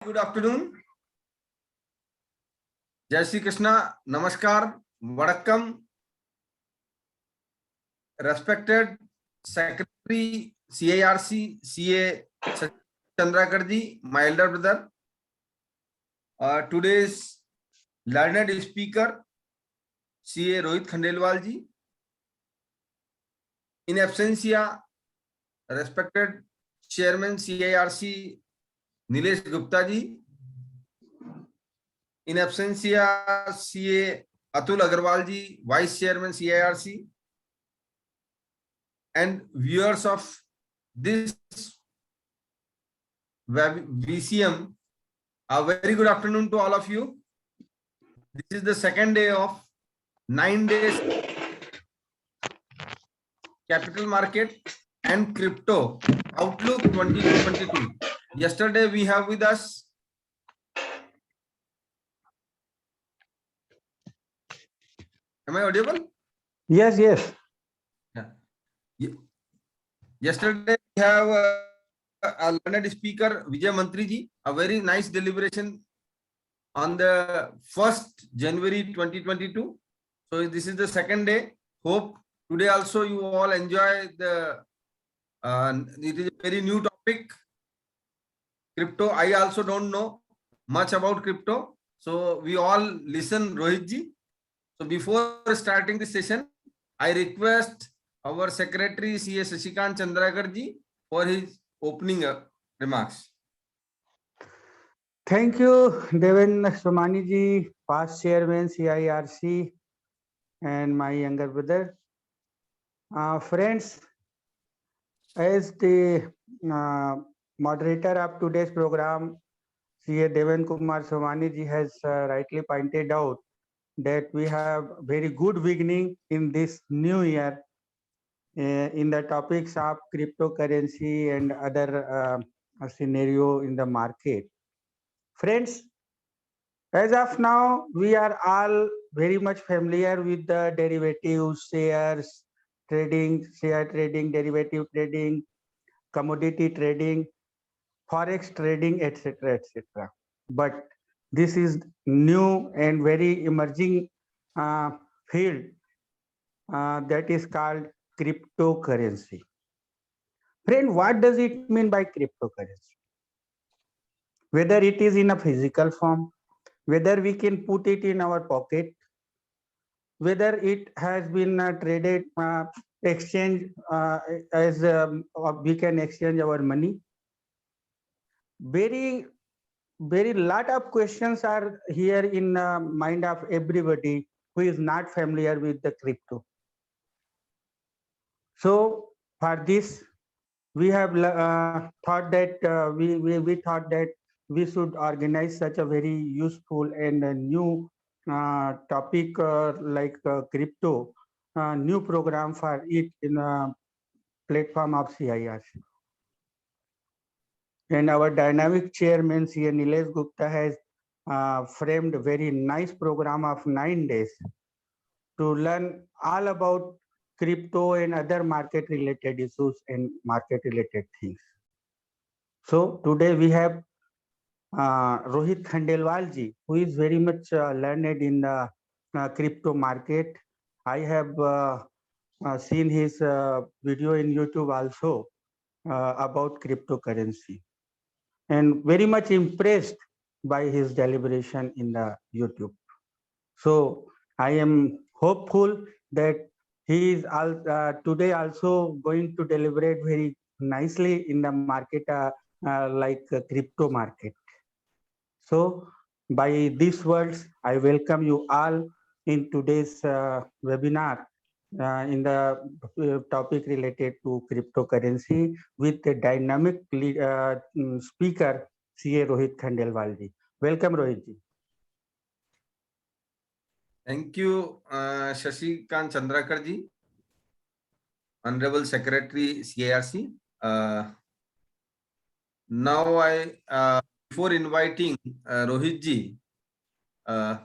Good afternoon. Jai Shri Krishna. Namaskar. Vadakkam. Respected Secretary CIRC CA Chandrakar ji, my elder brother. Today's learned speaker CA Rohit Khandelwal ji. In absentia, respected Chairman CIRC Nilesh Gupta ji. In absentia, CA Atul Agarwal ji, Vice Chairman CIRC, and viewers of this VCM, a very good afternoon to all of you. This is the second day of 9 days capital market and crypto outlook 2022. Yesterday we have with us Am I audible? Yes. Yeah. Yesterday we have a learned speaker Vijay Mantri ji, a very nice deliberation on the 1st January 2022. So this is the second day. Hope today also you all enjoy the it is a very new topic, crypto. I also don't know much about crypto, so we all listen Rohit ji. So before starting the session, I request our secretary CA Shashikant Chandrakar ji for his opening remarks. Thank you, Deven Somani ji, past chairman CIRC, and my younger brother. Friends, as the moderator of today's program, CA Deven Kumar Somani ji has rightly pointed out that we have very good beginning in this new year in the topics of cryptocurrency and other scenario in the market. Friends, as of now, we are all very much familiar with the derivatives, shares, trading, share trading, derivative trading, commodity trading, forex trading, etc., etc. But this is new and very emerging field that is called cryptocurrency. Friend, what does it mean by cryptocurrency? Whether it is in a physical form, whether we can put it in our pocket, whether it has been traded, exchange as we can exchange our money. Very lot of questions are here in the mind of everybody who is not familiar with the crypto. So for this, we have thought that we thought that we should organize such a very useful and a new topic like crypto, new program for it in a platform of CIRC. And our dynamic chairman, CA Nilesh Gupta, has framed a very nice program of 9 days to learn all about crypto and other market related issues and market related things. So today we have Rohit Khandelwal ji, who is very much learned in the crypto market. I have seen his video in YouTube also about cryptocurrency, and very much impressed by his deliberation in the YouTube. So I am hopeful that he is today also going to deliberate very nicely in the market like crypto market. So by these words, I welcome you all in today's webinar in the topic related to cryptocurrency with the dynamic speaker, CA Rohit Khandelwal ji. Welcome, Rohit ji. Thank you, Shashikant Chandrakar ji, Honorable Secretary CIRC. Now I, before inviting Rohit ji, I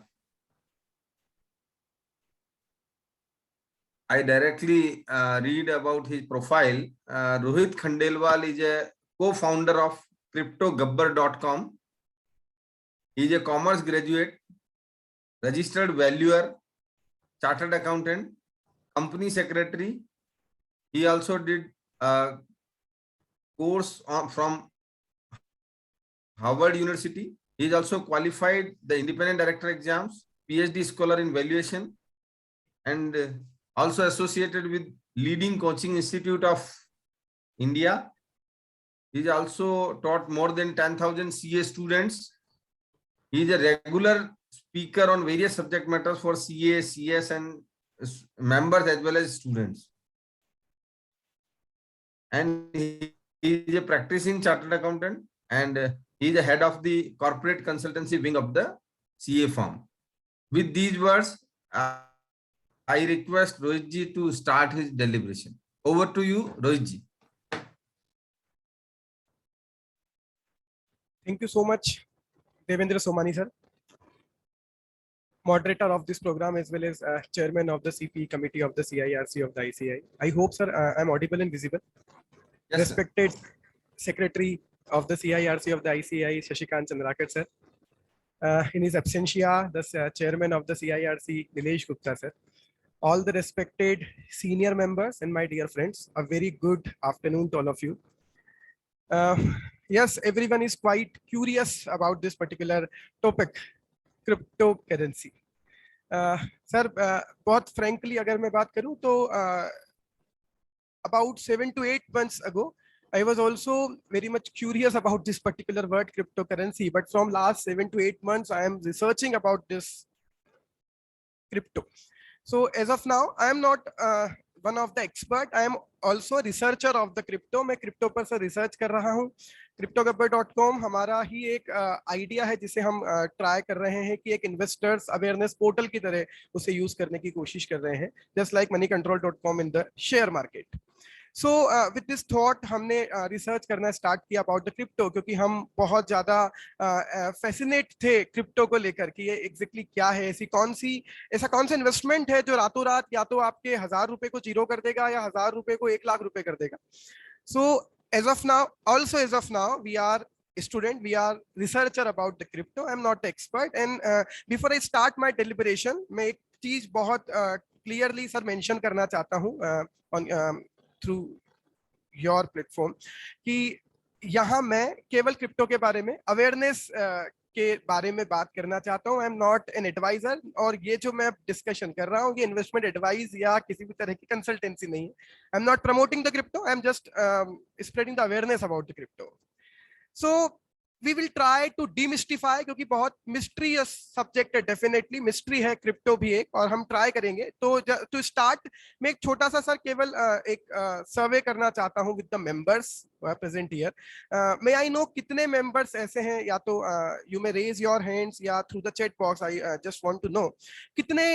directly read about his profile. Rohit Khandelwal is a co-founder of CryptoGabbar.com, He is a commerce graduate, registered valuer, chartered accountant, company secretary. He also did a course from Harvard University. He is also qualified the independent director exams, PhD scholar in valuation, and also associated with leading coaching institute of India. He is also taught more than 10,000 CA students. He is a regular speaker on various subject matters for CA, CS, and members as well as students. And he is a practicing chartered accountant, and he is the head of the corporate consultancy wing of the CA firm. With these words, I request Rohit ji to start his deliberation. Over to you, Rohit ji. Thank you so much, Devendra Somani sir, moderator of this program as well as chairman of the CPE committee of the CIRC of the ICI. I hope, sir, I'm audible and visible. Yes, Respected Secretary of the CIRC of the ICI, Shashikant Chandrakar sir. In his absentia, the chairman of the CIRC, Nilesh Gupta sir. All the respected senior members and my dear friends, a very good afternoon to all of you. Yes, everyone is quite curious about this particular topic, cryptocurrency. Sir, बहुत frankly अगर मैं बात करूं तो about 7 to 8 months ago, I was also very much curious about this particular word cryptocurrency, but from last 7 to 8 months, I am researching about this crypto. So as of now, I am not one of the expert. I am also a researcher of the crypto. मैं crypto पर से research कर रहा हूँ. CryptoGabbar.com हमारा ही एक idea है जिसे हम try कर रहे हैं कि एक investors awareness portal की तरह उसे use करने की कोशिश कर रहे हैं. Just like moneycontrol.com in the share market. So with this thought हमने research करना start किया about the crypto क्योंकि हम बहुत ज़्यादा fascinate थे crypto को लेकर कि ये exactly क्या है, ऐसा कौन सा investment है जो रातों रात या तो आपके 1000 रुपए को जीरो कर देगा या 1000 रुपए को 1 लाख रुपए कर देगा. So as of now we are student, we are researcher about the crypto. I am not expert, and before I start my deliberation मैं एक चीज बहुत clearly सर mention करना चाहता हूँ on through your platform कि यहाँ मैं केवल क्रिप्टो के बारे में अवेयरनेस के बारे में बात करना चाहता हूँ. I am not an adviser और ये जो मैं डिस्कशन कर रहा हूँ ये इन्वेस्टमेंट एडवाइस या किसी भी तरह की कंसल्टेंसी नहीं है. आई am not promoting the crypto, I am just spreading the awareness about the crypto. So we will try to demystify क्योंकि बहुत mysterious subject है, definitely mystery है क्रिप्टो भी एक, और हम try करेंगे. तो to start मैं एक छोटा सा सर केवल एक सर्वे करना चाहता हूँ with the members present here. May I know कितने members ऐसे हैं, या तो you may raise your hands या through the chat box. I just want to know कितने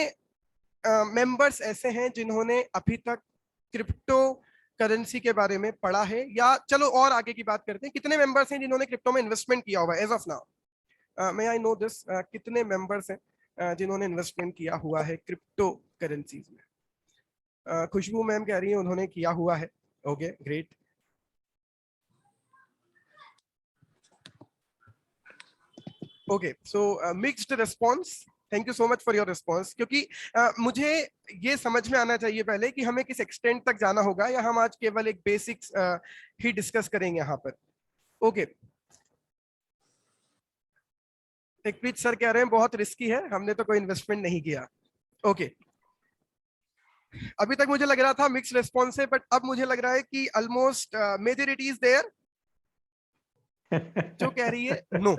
members ऐसे हैं जिन्होंने अभी तक क्रिप्टो करेंसी के बारे में पढ़ा है, या चलो और आगे की बात करते हैं कितने मेंबर्स हैं जिन्होंने क्रिप्टो में इन्वेस्टमेंट किया हुआ है as of now. May I know this, कितने मेंबर्स हैं जिन्होंने इन्वेस्टमेंट किया हुआ है क्रिप्टो करेंसीज में. खुशबू मैम कह रही है उन्होंने किया हुआ है. Okay, great. Okay, so mixed response. Thank you so much for your response, क्योंकि मुझे ये समझ में आना चाहिए पहले कि हमें किस एक्सटेंट तक जाना होगा, या हम आज केवल एक बेसिक्स ही डिस्कस करेंगे यहाँ पर. ओके, टेकप्रीत सर कह रहे हैं बहुत रिस्की है, हमने तो कोई इन्वेस्टमेंट नहीं किया. ओके, अभी तक मुझे लग रहा था मिक्स रिस्पॉन्स है, बट अब मुझे लग रहा है कि ऑलमोस्ट मेजॉरिटी इज देयर जो कह रही है नो,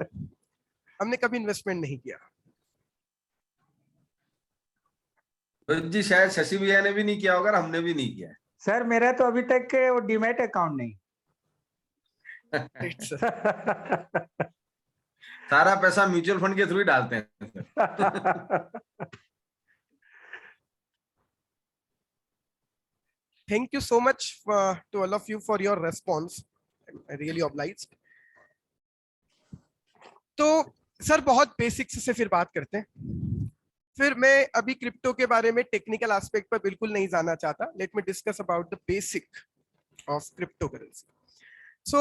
हमने कभी इन्वेस्टमेंट नहीं किया. जी शायद शशि भैया ने भी नहीं किया होगा, हमने भी नहीं किया. सर मेरा तो अभी तक वो डीमैट अकाउंट नहीं. सारा पैसा म्यूचुअल फंड के थ्रू ही डालते हैं. Thank you so much to all of you for your response. I'm really obliged. तो सर बहुत बेसिक्स से फिर बात करते हैं. फिर मैं अभी क्रिप्टो के बारे में टेक्निकल एस्पेक्ट पर बिल्कुल नहीं जाना चाहता. Let me discuss about the basic of crypto currency. So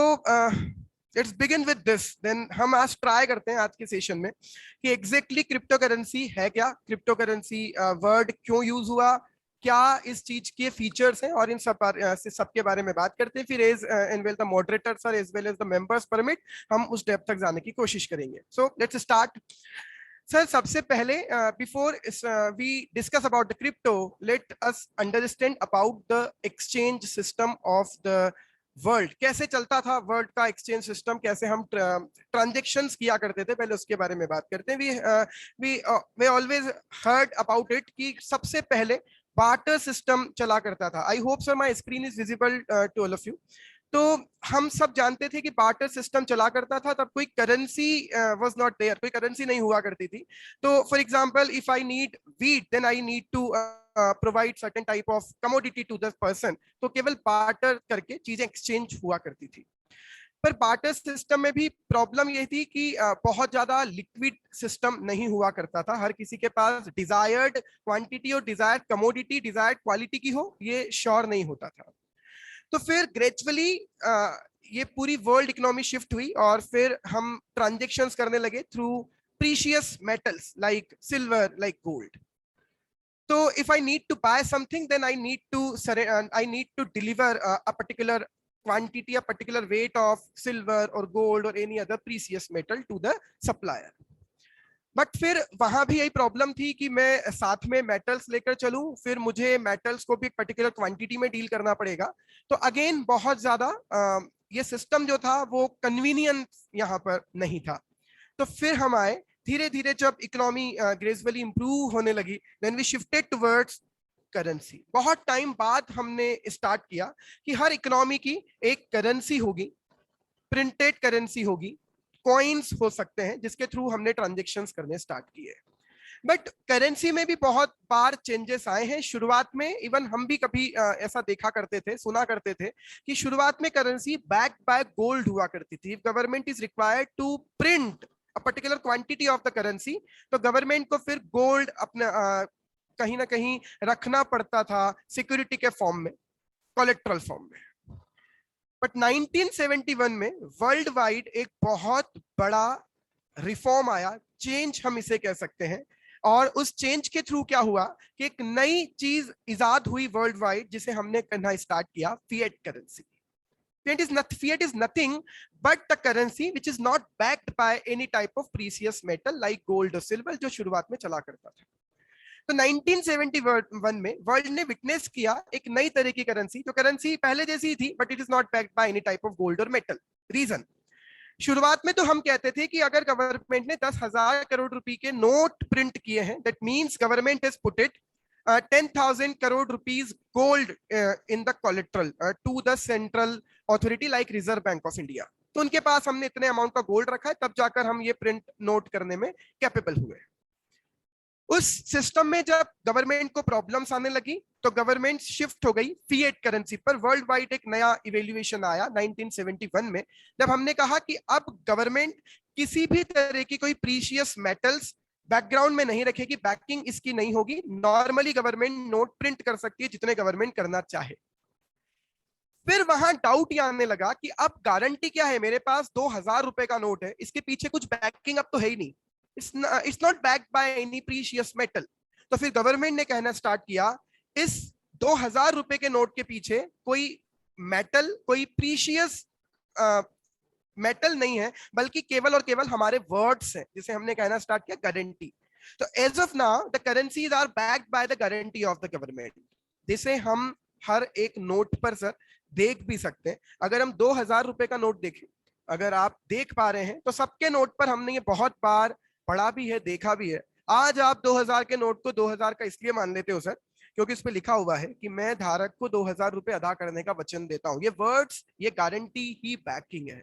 let's begin with this, then हम आज ट्राई करते हैं आज के सेशन में कि एग्जैक्टली क्रिप्टो करेंसी है क्या, क्रिप्टो करेंसी वर्ड क्यों यूज हुआ, क्या इस चीज के फीचर्स हैं, और इन सब के बारे में बात करते हैं। फिर as and well the moderators और as well as the members permit, हम उस डेप्थ तक जाने की कोशिश करेंगे। So let's start. सर, सबसे पहले before we discuss about the crypto, let us understand about the exchange system of the world. कैसे चलता था वर्ल्ड का एक्सचेंज सिस्टम, कैसे हम ट्रांजेक्शंस किया करते थे, पहले उसके बारे में बात करते हैं। We always heard about it कि सबसे पहले बार्टर सिस्टम चला करता था। I hope sir my screen is visible to all of you. तो हम सब जानते थे कि बार्टर सिस्टम चला करता था, तब कोई करेंसी वाज नॉट देयर, कोई करेंसी नहीं हुआ करती थी। तो for example, if I need wheat, then I need to provide certain type of commodity to the person. तो केवल बार्टर करके चीजें एक्सचेंज हुआ करती थी। पर बार्टर सिस्टम में भी प्रॉब्लम ये थी कि बहुत ज्यादा लिक्विड सिस्टम नहीं हुआ करता था। हर किसी के पास डिजायर्ड क्वांटिटी और डिजायर्ड कमोडिटी, डिजायर्ड क्वालिटी की हो, ये श्योर नहीं होता था। तो फिर ग्रेजुअली ये पूरी वर्ल्ड इकोनॉमी शिफ्ट हुई और फिर हम ट्रांजेक्शंस करने लगे through precious metals like silver, like gold. तो if I need to buy something, then I need to deliver a particular quantity, a particular weight of silver or gold or any other precious metal to the supplier. But फिर वहां भी यही problem थी कि मैं साथ में metals लेकर चलूं, फिर मुझे मेटल्स को भी एक पर्टिकुलर क्वांटिटी में डील करना पड़ेगा। तो अगेन बहुत ज्यादा ये सिस्टम जो था वो कन्वीनियंस यहाँ पर नहीं था। तो फिर हम आए धीरे धीरे, जब इकोनॉमी ग्रेजुअली इंप्रूव होने लगी, then we shifted towards currency. बहुत टाइम बाद हमने स्टार्ट किया कि हर इकोनॉमी की एक करेंसी होगी, प्रिंटेड करेंसी होगी, कॉइन्स हो सकते हैं जिसके थ्रू हमने ट्रांजैक्शंस करने स्टार्ट किए। बट करेंसी में भी बहुत बार चेंजेस आए हैं। शुरुआत में इवन हम भी कभी ऐसा देखा करते थे, सुना करते थे कि शुरुआत में करेंसी बैक्ड बाय गोल्ड हुआ करती थी। Government is required to print a particular quantity of the currency, तो गवर्नमेंट को फिर गोल्ड अपने कहीं ना कहीं रखना पड़ता था सिक्योरिटी के फॉर्म में, कोलेट्रल फॉर्म में। बट 1971 में वर्ल्ड वाइड एक बहुत बड़ा रिफॉर्म आया, चेंज हम इसे कह सकते हैं। और उस चेंज के थ्रू क्या हुआ कि एक नई चीज इजाद हुई वर्ल्ड वाइड, जिसे हमने करना स्टार्ट किया, fiat currency. Fiat is nothing but the currency which is not backed by any type of precious metal like gold or silver, जो शुरुआत में चला करता था। तो 1971 में वर्ल्ड ने विटनेस किया एक नई तरह की करेंसी, जो करेंसी पहले जैसी थी but it is not backed by any type of gold और मेटल। रीजन, शुरुआत में तो हम कहते थे कि अगर गवर्नमेंट ने 10,000 करोड़ रुपए के नोट प्रिंट किए हैं, that means government has put it 10,000 crore rupees gold in the collateral to the central authority like Reserve Bank of India. तो उनके पास हमने इतने अमाउंट का गोल्ड रखा है, तब जाकर हम ये प्रिंट नोट करने में कैपेबल हुए। उस सिस्टम में जब गवर्नमेंट को प्रॉब्लम्स आने लगी तो गवर्नमेंट शिफ्ट हो गई फिएट करेंसी पर। वर्ल्ड वाइड एक नया इवेल्युएशन आया 1971 में, जब हमने कहा कि अब गवर्नमेंट किसी भी तरह की कोई प्रीशियस मेटल्स बैकग्राउंड में नहीं रखेगी, बैकिंग इसकी नहीं होगी। नॉर्मली गवर्नमेंट नोट प्रिंट कर सकती है जितने गवर्नमेंट करना चाहे। फिर वहां डाउट ये आने लगा कि अब गारंटी क्या है, मेरे पास 2,000 रुपए का नोट है, इसके पीछे कुछ बैकिंग अब तो है ही नहीं, it's not backed by any precious metal। तो फिर गवर्नमेंट ने कहना स्टार्ट किया, इस 2,000 रुपए के नोट के पीछे कोई मेटल, कोई प्रीशियस मेटल नहीं है, बल्कि केवल और केवल हमारे वर्ड्स हैं, जिसे हमने कहना स्टार्ट किया गारंटी। तो as of now the currencies are backed by the guarantee of the government, जिसे हम हर एक नोट पर सर देख भी सकते हैं। अगर हम 2,000 रुपए का नोट देखें, अगर आप देख पा रहे हैं, तो सबके नोट पर हमने ये बहुत बार पढ़ा भी है, देखा भी है। आज आप 2,000 के नोट को 2,000 का इसलिए मान लेते हो सर क्योंकि इस पे लिखा हुआ है कि मैं धारक को 2,000 रुपए अदा करने का वचन देता हूं। ये वर्ड्स, ये गारंटी ही बैकिंग है।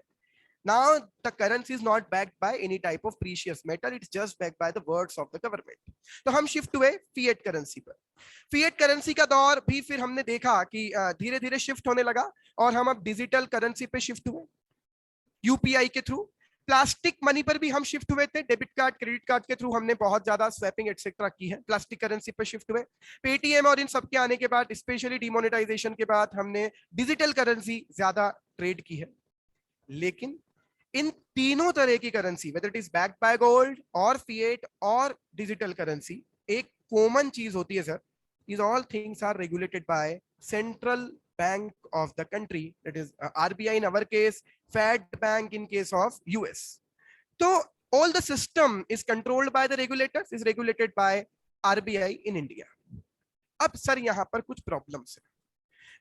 Now the currency is not backed by any type of precious metal, it's just backed by the words of the government. तो हम शिफ्ट हुए फिएट करेंसी पर। फिएट करेंसी का दौर भी फिर हमने देखा कि धीरे धीरे शिफ्ट होने लगा और हम अब डिजिटल करेंसी पे शिफ्ट हुए यूपीआई के थ्रू। प्लास्टिक मनी पर भी हम शिफ्ट हुए थे, डेबिट कार्ड, क्रेडिट कार्ड के थ्रू हमने बहुत ज्यादा स्वैपिंग एक्सेट्रा की है। प्लास्टिक करेंसी पर शिफ्ट हुए। पेटीएम और इन सब के आने के बाद, स्पेशली डिमोनेटाइजेशन के बाद, हमने डिजिटल करेंसी ज्यादा ट्रेड की है। लेकिन इन तीनों तरह की currency, whether it is backed by gold और फिएट और डिजिटल करेंसी, एक कॉमन चीज होती है sir, these all things are regulated by central bank of the country, that is RBI in our case, Fed Bank in case of US. So all the system is controlled by the regulators, is regulated by RBI in India. अब sir यहां पर कुछ problems है।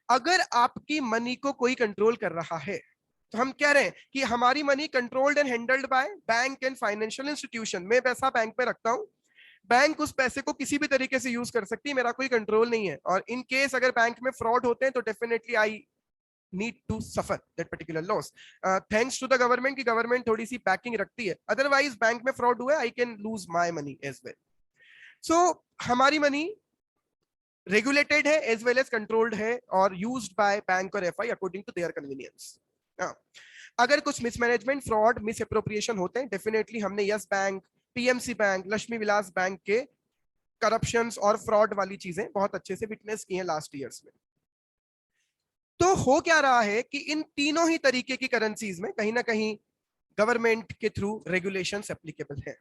अगर आपकी money को कोई control कर रहा है, तो हम कह रहे हैं कि हमारी money controlled and handled by bank and financial institution, मैं पैसा बैंक में रखता हूं, बैंक उस पैसे को किसी भी तरीके से यूज कर सकती है, मेरा कोई कंट्रोल नहीं है, और इन केस अगर बैंक में फ्रॉड होते हैं तो definitely I need to suffer that particular loss, thanks to the government की गवर्नमेंट थोड़ी सी बैकिंग रखती है, अदरवाइज बैंक में फ्रॉड हुआ, I can lose my money as well. So हमारी मनी रेगुलेटेड है एज वेल एज कंट्रोल्ड है और यूज्ड बाय बैंक और FI according to their convenience. अगर कुछ मिसमैनेजमेंट, फ्रॉड, मिस एप्रोप्रिएशन होते हैं, डेफिनेटली हमने yes bank, PMC bank, Lakshmi Vilas bank के करप्शंस और फ्रॉड वाली चीजें बहुत अच्छे से विटनेस की हैं लास्ट ईयर्स में। तो हो क्या रहा है कि इन तीनों ही तरीके की करेंसीज में कहीं ना कहीं गवर्नमेंट के थ्रू रेगुलेशंस एप्लीकेबल है,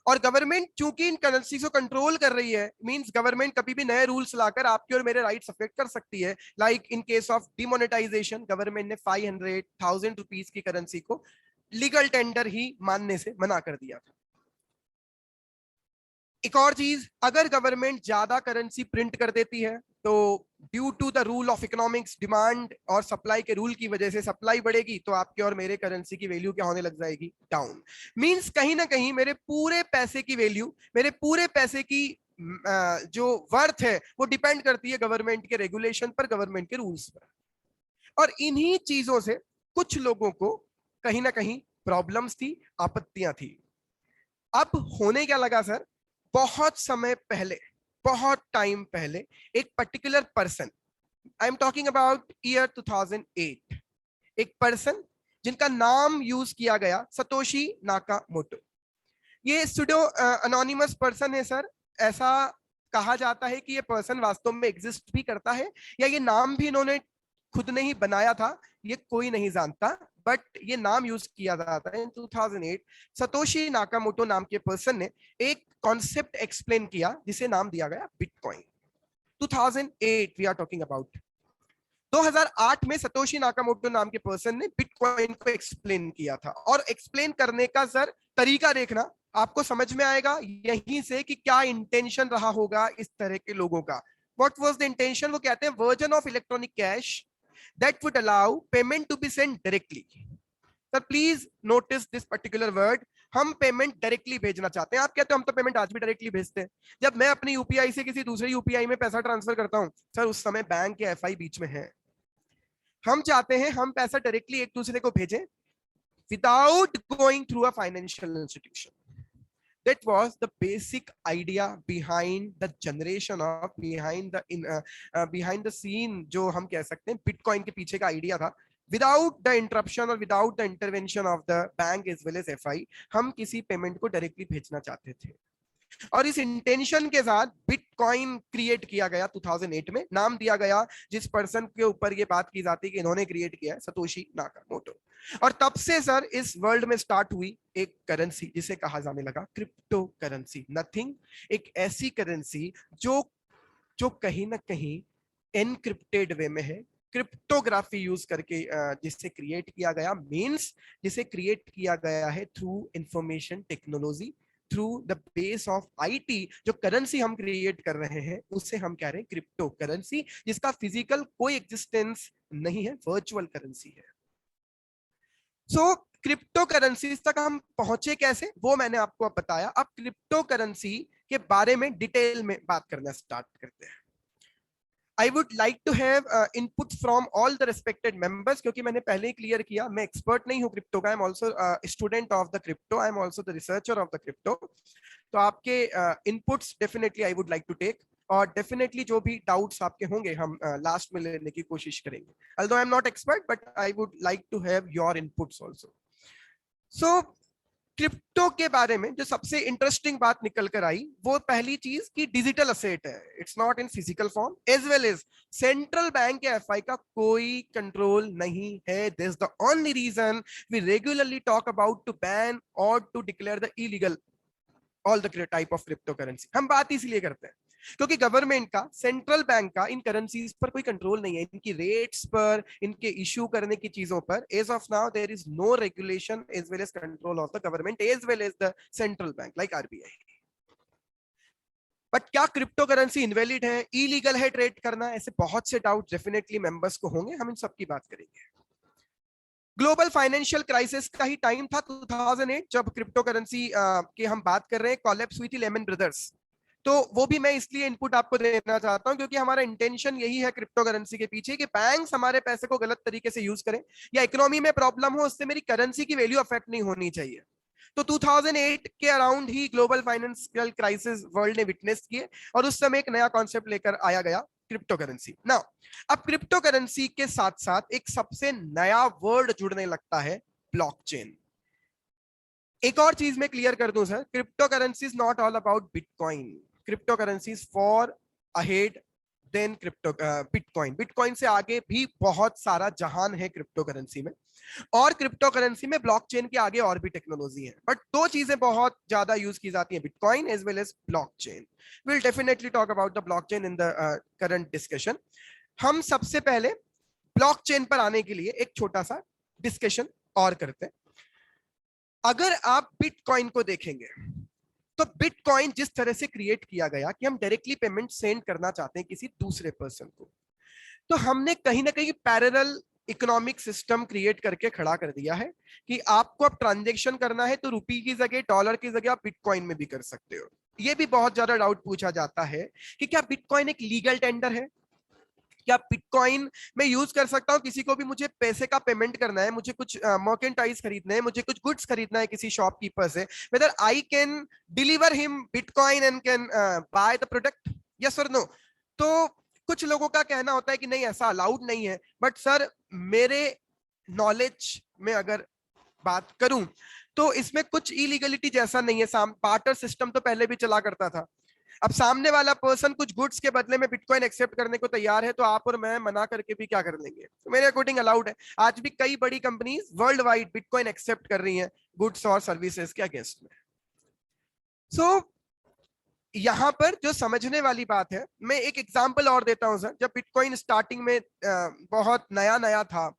और गवर्नमेंट चूंकि इन करेंसी को कंट्रोल कर रही है, मींस गवर्नमेंट कभी भी नए रूल्स लाकर आपके और मेरे राइट्स अफेक्ट कर सकती है। Like in case of demonetisation, government ने 500,000 रुपीज की करेंसी को लीगल टेंडर ही मानने से मना कर दिया था। एक और चीज, अगर गवर्नमेंट ज्यादा करेंसी प्रिंट कर देती है तो due to the rule of economics, demand और सप्लाई के रूल की वजह से सप्लाई बढ़ेगी, तो आपके और मेरे करेंसी की वैल्यू क्या होने लग जाएगी? डाउन। मींस कहीं ना कहीं मेरे पूरे पैसे की वैल्यू, मेरे पूरे पैसे की जो वर्थ है वो डिपेंड करती है गवर्नमेंट के रेगुलेशन पर, गवर्नमेंट के रूल्स पर। और इन्हीं चीजों से कुछ लोगों को कहीं ना कहीं प्रॉब्लम्स थी, आपत्तियां थी। अब होने क्या लगा सर, बहुत समय पहले, बहुत टाइम पहले, एक particular person, I am talking about year 2008, एक पर्सन जिनका नाम यूज किया गया सतोशी नाकामोटो। ये सुडो अनोनिमस पर्सन है सर, ऐसा कहा जाता है कि ये पर्सन वास्तव में एग्जिस्ट भी करता है या ये नाम भी इन्होंने खुद ने ही बनाया था, ये कोई नहीं जानता, बट ये नाम यूज किया जाता है। इन 2008 सतोशी नाकामोटो नाम के पर्सन ने एक कॉन्सेप्ट एक्सप्लेन किया जिसे नाम दिया गया bitcoin. 2008 we are talking about. 2008 में सतोशी नाकामोटो नाम के पर्सन ने बिटकॉइन को एक्सप्लेन किया था, और एक्सप्लेन करने का सर तरीका देखना, आपको समझ में आएगा यहीं से कि क्या इंटेंशन रहा होगा इस तरह के लोगों का। What was the intention? वो कहते हैं version of electronic cash that would allow payment to be sent directly. Sir, please notice this particular word. हम पेमेंट डायरेक्टली भेजना चाहते हैं। आप कहते हो हम तो पेमेंट आज भी डायरेक्टली भेजते हैं। जब मैं अपनी यूपीआई से किसी दूसरे यूपीआई में पैसा ट्रांसफर करता हूं सर, उस समय बैंक या एफआई बीच में है। हम चाहते हैं हम पैसा डायरेक्टली एक दूसरे को भेजें without going through a financial institution. That was the basic idea behind the generation of behind the scene, जो हम कह सकते हैं बिटकॉइन के पीछे का आइडिया था। विदाउट द इंटरप्शन और without the intervention of the bank as well as FI, हम किसी पेमेंट को डायरेक्टली भेजना चाहते थे, और इस इंटेंशन के साथ बिटकॉइन क्रिएट किया गया 2008 में। नाम दिया गया जिस पर्सन के ऊपर ये बात की जाती है कि इन्होंने क्रिएट किया है, सतोशी नाकामोटो। और तब से सर इस वर्ल्ड में स्टार्ट हुई एक करेंसी जिसे कहा जाने लगा क्रिप्टो करेंसी। नथिंग, एक ऐसी करेंसी जो कहीं ना कहीं एनक्रिप्टेड वे में है, क्रिप्टोग्राफी यूज करके जिसे क्रिएट किया गया, मींस जिसे क्रिएट किया गया है through information technology, through the base of IT. जो करेंसी हम क्रिएट कर रहे हैं उसे हम कह रहे हैं क्रिप्टो करेंसी, जिसका फिजिकल कोई एग्जिस्टेंस नहीं है, वर्चुअल करेंसी है। सो क्रिप्टो करेंसी तक हम पहुंचे कैसे, वो मैंने आपको अब बताया। अब क्रिप्टो करेंसी के बारे में डिटेल में बात करना स्टार्ट करते हैं। I would like to have input from all the respected members, क्योंकि मैंने पहले ही क्लियर किया मैं एक्सपर्ट नहीं हूँ क्रिप्टो का, I am also student of the crypto, I am also the researcher of the crypto. तो आपके inputs definitely I would like to take, और डेफिनेटली जो भी डाउट्स आपके होंगे हम लास्ट में लेने की कोशिश करेंगे। although I am not expert but I would like to have your inputs also. So crypto के बारे में जो सबसे इंटरेस्टिंग बात निकल कर आई वो पहली चीज कि डिजिटल असेट है, it's not in physical form, as well as central bank या एफआई का कोई कंट्रोल नहीं है. This is the only reason we regularly talk about to ban और to declare the illegal all the type of crypto currency. हम बात इसलिए करते हैं क्योंकि गवर्नमेंट का, सेंट्रल बैंक का इन करेंसीज पर कोई कंट्रोल नहीं है, इनकी रेट्स पर, इनके इश्यू करने की चीजों पर. As of now there is no regulation as well as control of the government as well as the central bank like RBI. But क्या क्रिप्टो करेंसी इनवैलिड है, इलीगल है ट्रेड करना? ऐसे बहुत से डाउट डेफिनेटली मेंबर्स को होंगे, हम इन सब की बात करेंगे. ग्लोबल फाइनेंशियल क्राइसिस का ही टाइम था 2008 जब क्रिप्टो करेंसी की हम बात कर रहे हैं, कोलैप्स हुई थी लेमन ब्रदर्स. तो वो भी मैं इसलिए इनपुट आपको देना चाहता हूं क्योंकि हमारा इंटेंशन यही है क्रिप्टो करेंसी के पीछे कि बैंक्स हमारे पैसे को गलत तरीके से यूज करें या इकोनॉमी में प्रॉब्लम हो, उससे मेरी करेंसी की वैल्यू अफेक्ट नहीं होनी चाहिए. तो 2008 के अराउंड ही ग्लोबल फाइनेंशियल क्राइसिस वर्ल्ड ने विटनेस किए और उस समय एक नया कॉन्सेप्ट लेकर आया गया, क्रिप्टो करेंसी. नाउ अब क्रिप्टो करेंसी के साथ साथ एक सबसे नया वर्ड जुड़ने लगता है, ब्लॉकचेन. एक और चीज मैं क्लियर कर दूं sir, crypto currency is not all about bitcoin. Crypto currency far ahead than crypto bitcoin. Bitcoin से आगे भी बहुत सारा जहान है क्रिप्टो करेंसी में, और क्रिप्टो करेंसी में ब्लॉकचेन के आगे और भी टेक्नोलॉजी है. बट दो चीजें बहुत ज्यादा यूज की जाती हैं, bitcoin as well as blockchain. Will definitely talk about the blockchain in the current discussion. हम सबसे पहले ब्लॉकचेन पर आने के लिए एक छोटा सा डिस्कशन और करते हैं. अगर आप बिटकॉइन को देखेंगे तो बिटकॉइन जिस तरह से क्रिएट किया गया कि हम डायरेक्टली पेमेंट सेंड करना चाहते हैं किसी दूसरे पर्सन को, तो हमने कहीं ना कहीं पैरेलल इकोनॉमिक सिस्टम क्रिएट करके खड़ा कर दिया है कि आपको अब ट्रांजैक्शन करना है तो रुपी की जगह, डॉलर की जगह आप बिटकॉइन में भी कर सकते हो. यह भी बहुत ज्यादा डाउट पूछा जाता है कि क्या बिटकॉइन एक लीगल टेंडर है, क्या बिटकॉइन मैं यूज कर सकता हूं, किसी को भी मुझे पैसे का पेमेंट करना है, मुझे कुछ मर्केंटाइज खरीदना है, मुझे कुछ गुड्स खरीदना है किसी शॉपकीपर से, whether I can deliver him bitcoin and can by the product, yes और नो? तो कुछ लोगों का कहना होता है कि नहीं ऐसा अलाउड नहीं है. बट सर मेरे नॉलेज में अगर बात करूं तो इसमें कुछ इलीगलिटी जैसा नहीं है. बार्टर सिस्टम तो पहले भी चला करता था. अब सामने वाला पर्सन कुछ गुड्स के बदले में बिटकॉइन एक्सेप्ट करने को तैयार है तो आप और मैं मना करके भी क्या कर लेंगे? तो मेरे अकॉर्डिंग अलाउड है. आज भी कई बड़ी companies world wide bitcoin accept कर रही हैं गुड्स और सर्विसेज के अगेंस्ट में. सो यहां पर जो समझने वाली बात है, मैं एक एग्जांपल और देता हूं सर. जब बिटकॉइन स्टार्टिंग में बहुत नया नया था,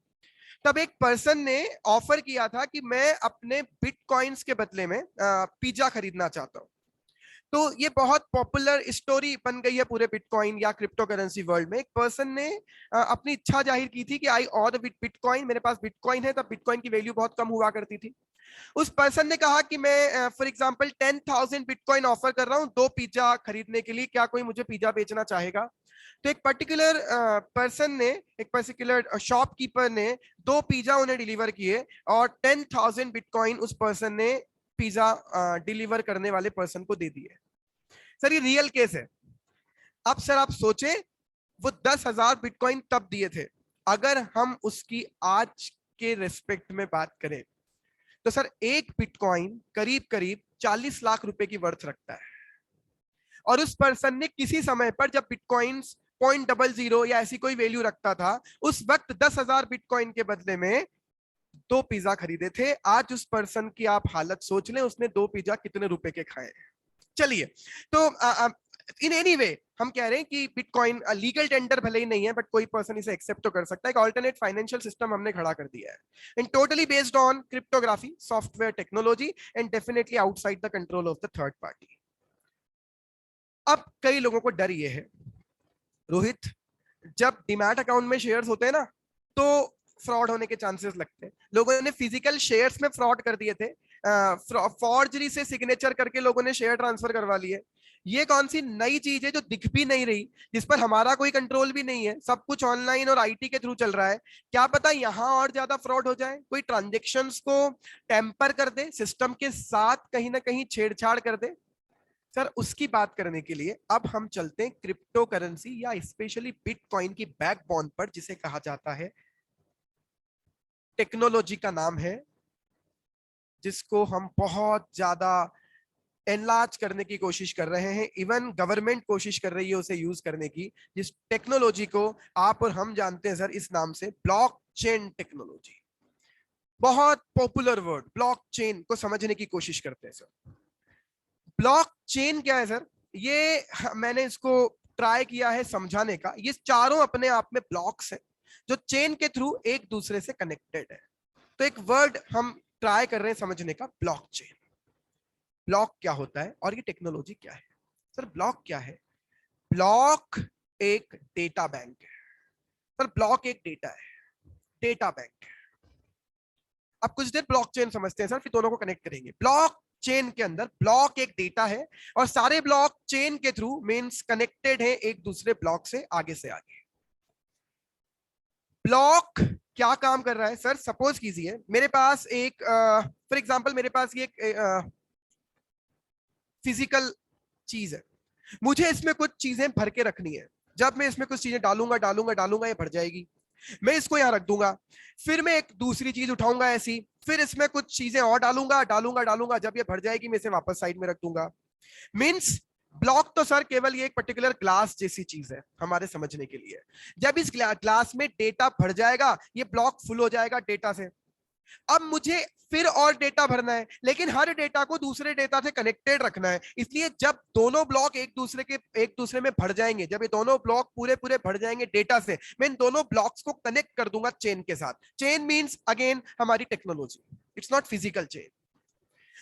तब एक पर्सन ने ऑफर किया था कि मैं अपने बिटकॉइंस के बदले में पिज्जा खरीदना चाहता हूं. तो ये बहुत पॉपुलर स्टोरी बन गई है पूरे बिटकॉइन या क्रिप्टो करेंसी वर्ल्ड में. एक पर्सन ने अपनी इच्छा जाहिर की थी कि आई ऑर्डर विद बिटकॉइन, मेरे पास बिटकॉइन है. तब बिटकॉइन की वैल्यू बहुत कम हुआ करती थी. उस पर्सन ने कहा कि मैं फॉर एग्जांपल 10,000 बिटकॉइन ऑफर कर रहा हूं 2 पिज्जा खरीदने के लिए, क्या कोई मुझे पिज्जा बेचना चाहेगा? तो एक पर्टिकुलर पर्सन ने, एक पर्टिकुलर शॉपकीपर ने 2 पिज्जा उन्हें डिलीवर किए और 10,000 बिटकॉइन उस पर्सन ने पिज्जा डिलीवर करने वाले पर्सन को दे दिए. सर ये रियल केस है. अब सर आप सोचे वो 10,000 बिटकॉइन तब दिए थे, अगर हम उसकी आज के रेस्पेक्ट में बात करें तो सर एक बिटकॉइन करीब करीब 40 लाख रुपए की वर्थ रखता है. और उस पर्सन ने किसी समय पर जब बिटकॉइंस 0.00 या ऐसी कोई वैल्यू रखता था, उस वक्त 10,000 बिटकॉइन के बदले में 2 पिज्जा खरीदे थे. आज उस पर्सन की आप हालत सोच लें, उसने 2 पिज्जा कितने रुपए के खाए. चलिए, तो इन एनी वे हम कह रहे हैं कि बिटकॉइन लीगल टेंडर भले ही नहीं है, बट कोई पर्सन इसे एक्सेप्ट तो कर सकता है. एक ऑल्टरनेट फाइनेंशियल सिस्टम हमने खड़ा कर दिया है, and totally based on cryptography, software technology, and definitely outside the control of the third party. अब कई लोगों को डर ये है रोहित, जब डीमैट अकाउंट में शेयर्स होते हैं ना तो फ्रॉड होने के चांसेस लगते हैं. लोगों ने फिजिकल शेयर्स में फ्रॉड कर दिए थे, फॉर्जरी से सिग्नेचर करके लोगों ने शेयर ट्रांसफर करवा लिए. ये कौन सी नई चीज है जो दिख भी नहीं रही, जिस पर हमारा कोई कंट्रोल भी नहीं है, सब कुछ ऑनलाइन और आईटी के थ्रू चल रहा है. क्या पता यहां और ज्यादा फ्रॉड हो जाए, कोई ट्रांजेक्शंस को टेम्पर कर दे, सिस्टम के साथ कहीं ना कहीं छेड़छाड़ कर दे. सर उसकी बात करने के लिए अब हम चलते हैं क्रिप्टो करेंसी या स्पेशली बिटकॉइन की बैकबोन पर, जिसे कहा जाता है, टेक्नोलॉजी का नाम है जिसको हम बहुत ज्यादा एनलार्ज करने की कोशिश कर रहे हैं, इवन गवर्नमेंट कोशिश कर रही है उसे यूज करने की, जिस टेक्नोलॉजी को आप और हम जानते हैं सर इस नाम से ब्लॉकचेन टेक्नोलॉजी। बहुत पॉपुलर वर्ड, ब्लॉकचेन को समझने की कोशिश करते हैं सर। ब्लॉकचेन क्या है सर? ये मैंने इसको ट्राई किया है समझाने का। ये चारों अपने आप में ब्लॉक्स हैं जो चेन के थ्रू एक दूसरे से कनेक्टेड है। तो एक वर्ड हम ट्राई कर रहे हैं समझने का, ब्लॉकचेन। ब्लॉक क्या होता है और ये टेक्नोलॉजी क्या है? सर ब्लॉक क्या है? ब्लॉक एक डेटा बैंक है सर। ब्लॉक एक डेटा है, डेटा बैंक। अब कुछ देर ब्लॉकचेन समझते हैं सर, फिर दोनों को कनेक्ट करेंगे। ब्लॉक चेन के अंदर ब्लॉक एक डेटा है और सारे ब्लॉक चेन के थ्रू मींस कनेक्टेड है एक दूसरे ब्लॉक से आगे से आगे। ब्लॉक क्या काम कर रहा है सर? सपोज कीजिए मेरे पास एक फॉर एग्जांपल मेरे पास ये एक फिजिकल चीज है, मुझे इसमें कुछ चीजें भर के रखनी है। जब मैं इसमें कुछ चीजें डालूंगा डालूंगा डालूंगा ये भर जाएगी। मैं इसको यहां रख दूंगा, फिर मैं एक दूसरी चीज उठाऊंगा ऐसी, फिर इसमें कुछ चीजें और डालूंगा डालूंगा डालूंगा, जब ये भर जाएगी मैं इसे वापस साइड में रख दूंगा। मींस ब्लॉक तो सर केवल ये एक पर्टिकुलर ग्लास जैसी चीज है हमारे समझने के लिए। जब इस ग्लास में डेटा भर जाएगा, ये ब्लॉक फुल हो जाएगा डेटा से। अब मुझे फिर और डेटा भरना है, लेकिन हर डेटा को दूसरे डेटा से कनेक्टेड रखना है। इसलिए जब दोनों ब्लॉक एक दूसरे में भर जाएंगे, जब ये दोनों ब्लॉक पूरे पूरे भर जाएंगे डेटा से, मैं इन दोनों ब्लॉक्स को कनेक्ट कर दूंगा चेन के साथ। चेन मींस अगेन हमारी technology, it's not physical chain.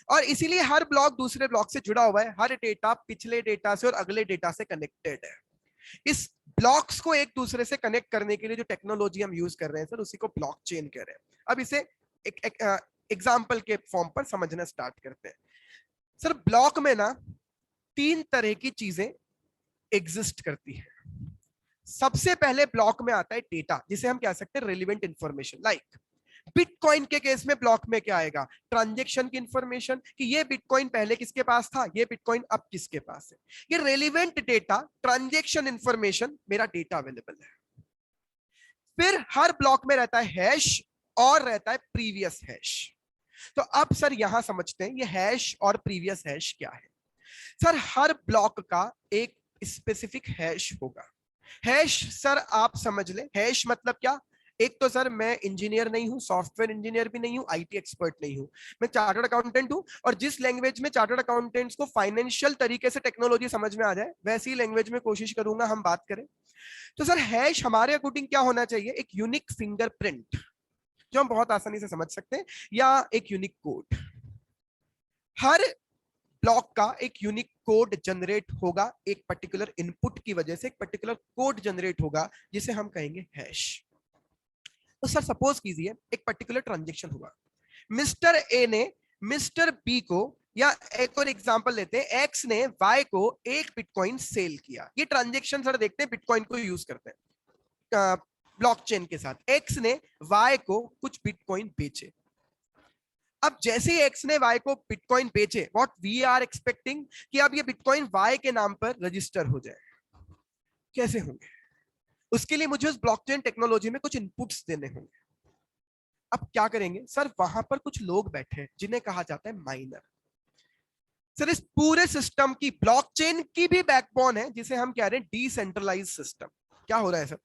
और इसीलिए हर ब्लॉक दूसरे ब्लॉक से जुड़ा हुआ है, हर डेटा पिछले डेटा से और अगले डेटा से कनेक्टेड है। इस ब्लॉक्स को एक दूसरे से कनेक्ट करने के लिए जो टेक्नोलॉजी हम यूज कर रहे हैं सर, उसी को ब्लॉकचेन कह रहे हैं। अब इसे एक एग्जाम्पल के फॉर्म पर समझना स्टार्ट करते हैं। सर ब्लॉक में ना 3 तरह की चीजें एग्जिस्ट करती है। सबसे पहले ब्लॉक में आता है डेटा, जिसे हम कह सकते हैं रेलिवेंट इंफॉर्मेशन। लाइक बिटकॉइन के केस में ब्लॉक में क्या आएगा? ट्रांजैक्शन की इंफॉर्मेशन, कि ये बिटकॉइन पहले किसके पास था, ये बिटकॉइन अब किसके पास है। ये रेलिवेंट डेटा, ट्रांजैक्शन इंफॉर्मेशन, मेरा डेटा अवेलेबल है। फिर हर ब्लॉक में रहता है हैश और रहता है प्रीवियस हैश। तो अब सर यहां समझते हैं ये हैश और प्रीवियस हैश क्या है। सर हर ब्लॉक का एक स्पेसिफिक हैश होगा। हैश सर आप समझ ले, हैश मतलब क्या? एक तो सर मैं इंजीनियर नहीं हूं, सॉफ्टवेयर इंजीनियर भी नहीं हूं, आईटी एक्सपर्ट नहीं हूं, मैं चार्टर्ड अकाउंटेंट हूं। और जिस लैंग्वेज में चार्टर्ड अकाउंटेंट्स को फाइनेंशियल तरीके से टेक्नोलॉजी समझ में आ जाए, वैसी लैंग्वेज में कोशिश करूंगा हम बात करें। तो सर हैश हमारे अकॉर्डिंग क्या होना चाहिए? एक यूनिक फिंगरप्रिंट जो हम बहुत आसानी से समझ सकते हैं, या एक यूनिक कोड। हर ब्लॉक का एक यूनिक कोड जनरेट होगा, एक पर्टिकुलर इनपुट की वजह से एक पर्टिकुलर कोड जनरेट होगा जिसे हम कहेंगे हैश। तो सर सपोज कीजिए एक पर्टिकुलर ट्रांजैक्शन हुआ, मिस्टर ए ने मिस्टर बी को, या एक और एग्जांपल लेते हैं, एक्स ने वाई को 1 बिटकॉइन सेल किया। ये ट्रांजैक्शन सर देखते हैं बिटकॉइन को यूज करते हैं ब्लॉकचेन के साथ। एक्स ने वाई को कुछ बिटकॉइन बेचे। अब जैसे ही एक्स ने वाई को बिटकॉइन बेचे, व्हाट वी आर एक्सपेक्टिंग कि अब ये बिटकॉइन वाई के नाम पर रजिस्टर हो जाए। कैसे होंगे? उसके लिए मुझे उस ब्लॉकचेन टेक्नोलॉजी में कुछ इनपुट्स देने होंगे। अब क्या करेंगे सर? वहां पर कुछ लोग बैठे हैं जिन्हें कहा जाता है माइनर। सर इस पूरे सिस्टम की, ब्लॉकचेन की भी बैकबोन है जिसे हम कह रहे हैं डिसेंट्रलाइज्ड सिस्टम। क्या हो रहा है सर?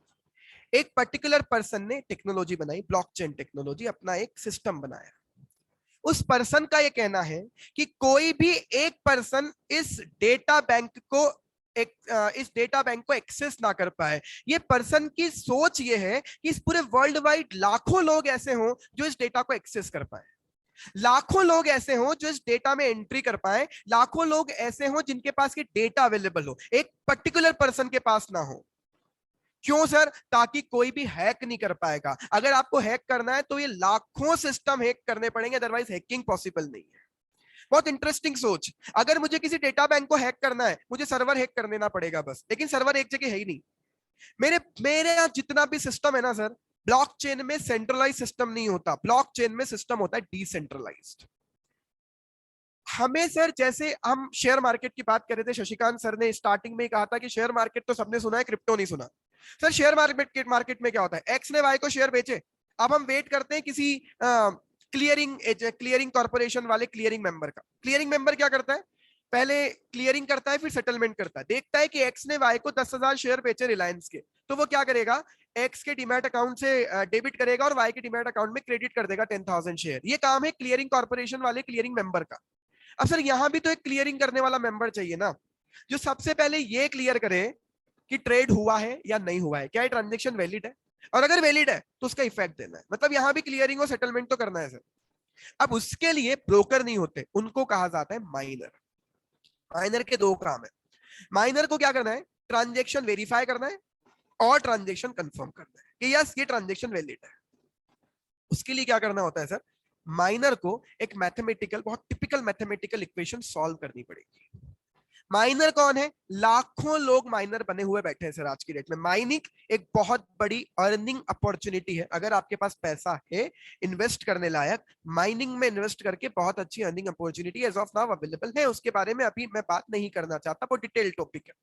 एक पर्टिकुलर पर्सन ने टेक्नोलॉजी बनाई, ब्लॉकचेन टेक्नोलॉजी, अपना एक सिस्टम बनाया। उस पर्सन का यह कहना है कि कोई भी एक पर्सन इस डेटा बैंक को एक्सेस ना कर पाए। ये पर्सन की सोच ये है कि इस पूरे वर्ल्ड वाइड लाखों लोग ऐसे हों जो इस डेटा को एक्सेस कर पाए, लाखों लोग ऐसे हों जो इस डेटा में एंट्री कर पाए, लाखों लोग ऐसे हों जिनके पास ये डेटा अवेलेबल हो, एक पर्टिकुलर पर्सन के पास ना हो। क्यों सर? ताकि कोई भी हैक नहीं कर पाएगा। अगर आपको हैक करना है तो ये लाखों सिस्टम हैक करने पड़ेंगे, अदरवाइज हैकिंग पॉसिबल नहीं है। बहुत इंटरेस्टिंग सोच। अगर मुझे किसी डेटा बैंक को हैक करना है, मुझे सर्वर हैक कर देना पड़ेगा बस, लेकिन सर्वर एक जगह है ही नहीं। मेरे यहाँ जितना भी सिस्टम है ना सर, ब्लॉकचेन में सेंट्रलाइज सिस्टम नहीं होता, ब्लॉकचेन में सिस्टम होता है डिसेंट्रलाइज्ड। हमें सर, जैसे हम शेयर मार्केट की बात कर रहे थे, शशिकांत सर ने स्टार्टिंग में कहा था कि शेयर मार्केट तो सबने सुना है, क्रिप्टो नहीं सुना। सर शेयर मार्केट में क्या होता है? एक्स ने वाई को शेयर बेचे। अब हम वेट करते हैं किसी क्लियरिंग कॉर्पोरेशन वाले क्लियरिंग मेंबर का। क्लियरिंग मेंबर क्या करता है, पहले क्लियरिंग करता है, फिर सेटलमेंट करता है। देखता है कि एक्स ने वाई को 10,000 शेयर बेचे रिलायंस के, तो वो क्या करेगा, एक्स के डीमैट अकाउंट से डेबिट करेगा और वाई के डीमैट अकाउंट में क्रेडिट कर देगा 10,000 शेयर। ये काम है क्लियरिंग कॉर्पोरेशन वाले क्लियरिंग मेंबर का। अब सर यहां भी तो एक क्लियरिंग करने वाला मेंबर चाहिए ना, जो सबसे पहले ये क्लियर करे कि ट्रेड हुआ है या नहीं हुआ है, क्या ये ट्रांजेक्शन वैलिड है, और अगर वैलिड है तो उसका इफेक्ट देना है। मतलब यहां भी क्लियरिंग और सेटलमेंट तो करना है सर। अब उसके लिए ब्रोकर नहीं होते, उनको कहा जाता है माइनर। माइनर के दो काम है। माइनर को क्या करना है, ट्रांजेक्शन वेरीफाई करना है और ट्रांजेक्शन कंफर्म करना है कि यस ये ट्रांजेक्शन वैलिड है। उसके लिए क्या करना होता है सर, माइनर को एक मैथमेटिकल, बहुत टिपिकल मैथमेटिकल इक्वेशन सॉल्व करनी पड़ेगी। माइनर कौन है, लाखों लोग माइनर बने हुए बैठे हैं सर आज की डेट में। माइनिंग एक बहुत बड़ी अर्निंग अपॉर्चुनिटी है। अगर आपके पास पैसा है इन्वेस्ट करने लायक, माइनिंग में इन्वेस्ट करके बहुत अच्छी earning opportunity as of now available है। उसके बारे में अभी मैं बात नहीं करना चाहता, वो डिटेल टॉपिक है।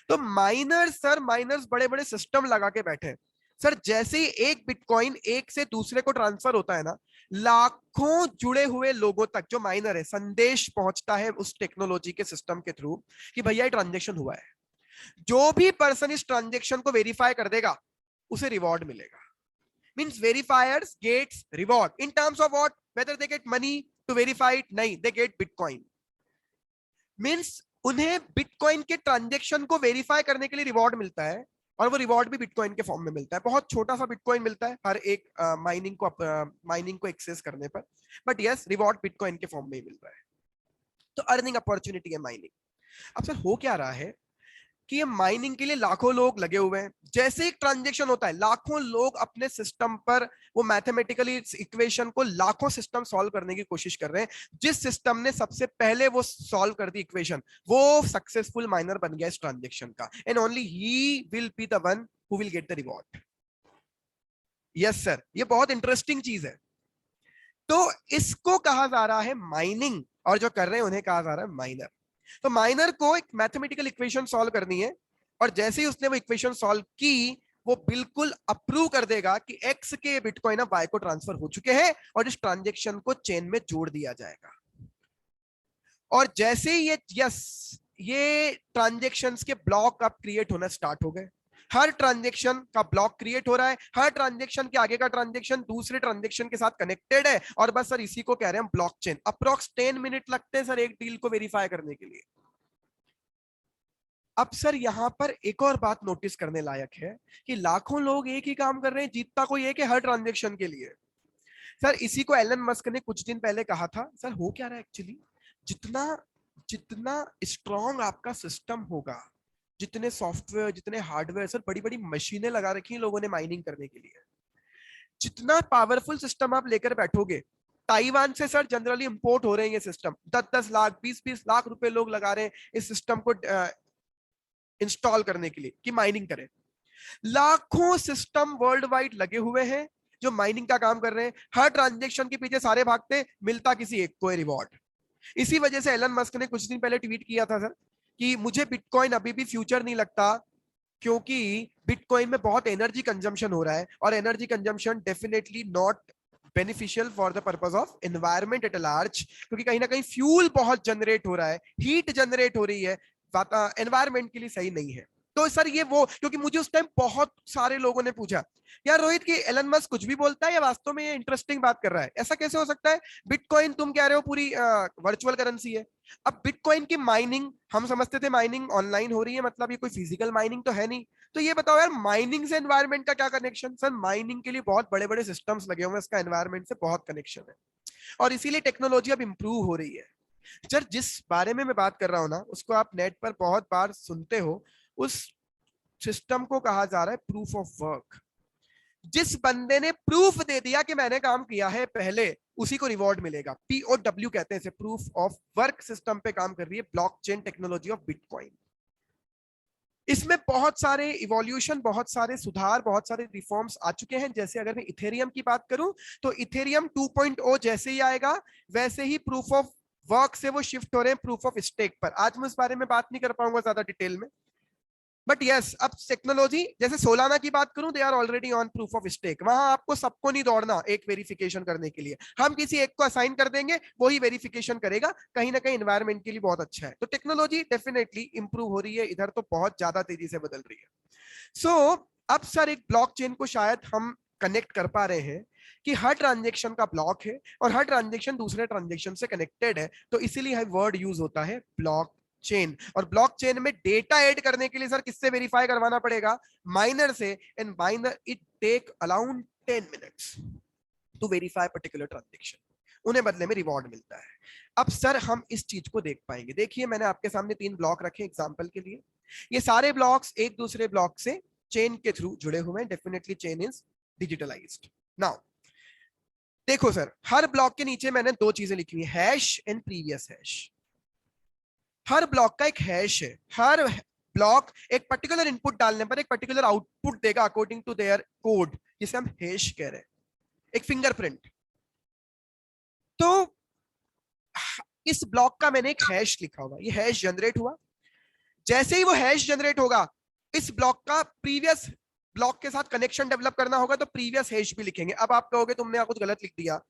तो माइनर्स सर, माइनर्स बड़े बड़े सिस्टम लगा के बैठे हैं सर। जैसे ही एक बिटकॉइन एक से दूसरे को ट्रांसफर होता है ना, लाखों जुड़े हुए लोगों तक जो माइनर है, संदेश पहुंचता है उस टेक्नोलॉजी के सिस्टम के थ्रू कि भैया ये ट्रांजेक्शन हुआ है। जो भी पर्सन इस ट्रांजेक्शन को वेरीफाई कर देगा उसे रिवॉर्ड मिलेगा। Means verifiers gets reward in terms of what, whether they get money to verify it, नहीं, दे गेट बिटकॉइन। मींस उन्हें बिटकॉइन के ट्रांजेक्शन को वेरीफाई करने के लिए रिवॉर्ड मिलता है, और वो रिवॉर्ड भी बिटकॉइन के फॉर्म में मिलता है। बहुत छोटा सा बिटकॉइन मिलता है हर एक माइनिंग को एक्सेस करने पर, बट यस रिवॉर्ड बिटकॉइन के फॉर्म में ही मिल रहा है। तो अर्निंग अपॉर्चुनिटी है माइनिंग। अब सर हो क्या रहा है कि ये माइनिंग के लिए लाखों लोग लगे हुए हैं। जैसे एक ट्रांजेक्शन होता है, लाखों लोग अपने सिस्टम पर वो मैथमेटिकली इक्वेशन को लाखों सिस्टम सॉल्व करने की कोशिश कर रहे हैं। जिस सिस्टम ने सबसे पहले वो सॉल्व कर दी इक्वेशन, वो सक्सेसफुल माइनर बन गया इस ट्रांजेक्शन का, and only he will be the one who will get the reward. Yes sir, ये बहुत इंटरेस्टिंग चीज है। तो इसको कहा जा रहा है माइनिंग, और जो कर रहे हैं उन्हें कहा जा रहा है माइनर। तो माइनर को एक मैथमेटिकल इक्वेशन सॉल्व करनी है, और जैसे ही उसने वो इक्वेशन सॉल्व की, वो बिल्कुल अप्रूव कर देगा कि एक्स के बिटकॉइन अब वाई को ट्रांसफर हो चुके हैं, और इस ट्रांजेक्शन को चेन में जोड़ दिया जाएगा। और जैसे ही ये ट्रांजेक्शंस के ब्लॉक अब क्रिएट होना स्टार्ट हो गए। हर ट्रांजेक्शन का ब्लॉक क्रिएट हो रहा है, हर ट्रांजेक्शन के आगे का ट्रांजेक्शन दूसरे ट्रांजेक्शन के साथ कनेक्टेड है, और बस सर इसी को कह रहे हैं हम ब्लॉकचेन। अप्रॉक्स 10 मिनट लगते हैं सर एक डील को वेरीफाई करने के लिए। अब सर यहां पर एक और बात नोटिस करने लायक है कि लाखों लोग एक ही काम कर रहे हैं, जीतता कोई एक है हर ट्रांजेक्शन के लिए। सर इसी को एलन मस्क ने कुछ दिन पहले कहा था। सर हो क्या रहा है एक्चुअली, जितना जितना स्ट्रॉन्ग आपका सिस्टम होगा, जितने सॉफ्टवेयर, जितने हार्डवेयर, सर बड़ी बड़ी मशीनें लगा रखी हैं लोगों ने माइनिंग करने के लिए, जितना पावरफुल सिस्टम आप लेकर बैठोगे, ताइवान से सर जनरली इंपोर्ट हो रहे हैं ये सिस्टम, 10-10 लाख 20-20 लाख रुपए लोग लगा रहे हैं इस सिस्टम को इंस्टॉल करने के लिए कि माइनिंग करें। लाखों सिस्टम वर्ल्ड वाइड लगे हुए हैं जो माइनिंग का काम कर रहे हैं। हर ट्रांजेक्शन के पीछे सारे भागते, मिलता किसी एक को रिवॉर्ड। इसी वजह से एलन मस्क ने कुछ दिन पहले ट्वीट किया था सर कि मुझे बिटकॉइन अभी भी फ्यूचर नहीं लगता, क्योंकि बिटकॉइन में बहुत एनर्जी कंजम्पशन हो रहा है, और energy consumption definitely not beneficial for the purpose of environment at large, क्योंकि कहीं ना कहीं फ्यूल बहुत जनरेट हो रहा है, हीट जनरेट हो रही है, एनवायरमेंट के लिए सही नहीं है। तो सर ये वो, क्योंकि मुझे उस टाइम बहुत सारे लोगों ने पूछा यार रोहित कि एलन मस्क कुछ भी बोलता है या वास्तव में ये इंटरेस्टिंग बात कर रहा है, ऐसा कैसे हो सकता है, बिटकॉइन तुम कह रहे हो पूरी वर्चुअल करेंसी है। अब बिटकॉइन की माइनिंग हम समझते थे माइनिंग ऑनलाइन हो रही है, मतलब ये कोई फिजिकल माइनिंग तो है नहीं। तो ये बताओ यार माइनिंग से एनवायरमेंट का क्या कनेक्शन। सर माइनिंग के लिए बहुत बड़े बड़े सिस्टम्स लगे हुए हैं, इसका एनवायरमेंट से बहुत कनेक्शन है, और इसीलिए टेक्नोलॉजी अब इंप्रूव हो रही है। सर जिस बारे में मैं बात कर रहा हूं ना, उसको आप नेट पर बहुत बार सुनते हो, उस सिस्टम को कहा जा रहा है प्रूफ ऑफ वर्क। जिस बंदे ने प्रूफ दे दिया कि मैंने काम किया है पहले, उसी को रिवॉर्ड मिलेगा। POW कहते हैं इसे, प्रूफ ऑफ वर्क सिस्टम पे काम कर रही है ब्लॉकचेन टेक्नोलॉजी ऑफ बिटकॉइन। इसमें बहुत सारे इवोल्यूशन, बहुत सारे सुधार, बहुत सारे रिफॉर्म्स आ चुके हैं। जैसे अगर मैं इथेरियम की बात करूं तो इथेरियम 2.0 जैसे ही आएगा, वैसे ही प्रूफ ऑफ वर्क से वो शिफ्ट हो रहे हैं प्रूफ ऑफ स्टेक पर। आज मैं इस बारे में बात नहीं कर पाऊंगा ज्यादा डिटेल में, बट यस, अब टेक्नोलॉजी, जैसे सोलाना की बात करूं, they are already on proof of stake. वहां आपको सबको नहीं दौड़ना एक वेरिफिकेशन करने के लिए, हम किसी एक को असाइन कर देंगे, वही वेरिफिकेशन करेगा। कहीं ना कहीं एनवायरमेंट के लिए बहुत अच्छा है। तो टेक्नोलॉजी डेफिनेटली इंप्रूव हो रही है, इधर तो बहुत ज्यादा तेजी से बदल रही है। सो अब सर एक ब्लॉकचेन को शायद हम कनेक्ट कर पा रहे हैं कि हर ट्रांजेक्शन का ब्लॉक है और हर ट्रांजेक्शन दूसरे ट्रांजेक्शन से कनेक्टेड है, तो इसीलिए वर्ड यूज होता है ब्लॉक चेन। और ब्लॉकचेन में डेटा ऐड करने के लिए सर किससे वेरीफाई करवाना पड़ेगा? माइनर से। And miner it take around 10 minutes to verify particular transaction. उन्हें बदले में रिवॉर्ड मिलता है। अब सर हम इस चीज को देख पाएंगे। देखिए मैंने आपके सामने 3 ब्लॉक रखे एग्जांपल के लिए। ये सारे ब्लॉक्स एक दूसरे ब्लॉक से चेन के थ्रू जुड़े हुए हैं। Definitely chain is digitalised. Now देखो सर, हर ब्लॉक के नीचे मैंने 2 चीजें लिखी हुई, hash and previous hash. Her block का एक हैश है। हर ब्लॉक एक पर्टिकुलर इनपुट डालने पर एक पर्टिकुलर आउटपुट देगा अकॉर्डिंग टू देयर कोड, जिसे हम हैश कह रहे हैं, एक फिंगरप्रिंट। तो इस ब्लॉक का मैंने एक हैश लिखा हुआ, ये हैश जनरेट हुआ। जैसे ही वो हैश जनरेट होगा, इस ब्लॉक का प्रीवियस ब्लॉक के साथ कनेक्शन डेवलप करना होगा, तो प्रीवियस हैश भी लिखेंगे। अब आप कहोगे तुमने यहाँ कुछ गलत लिख दिया,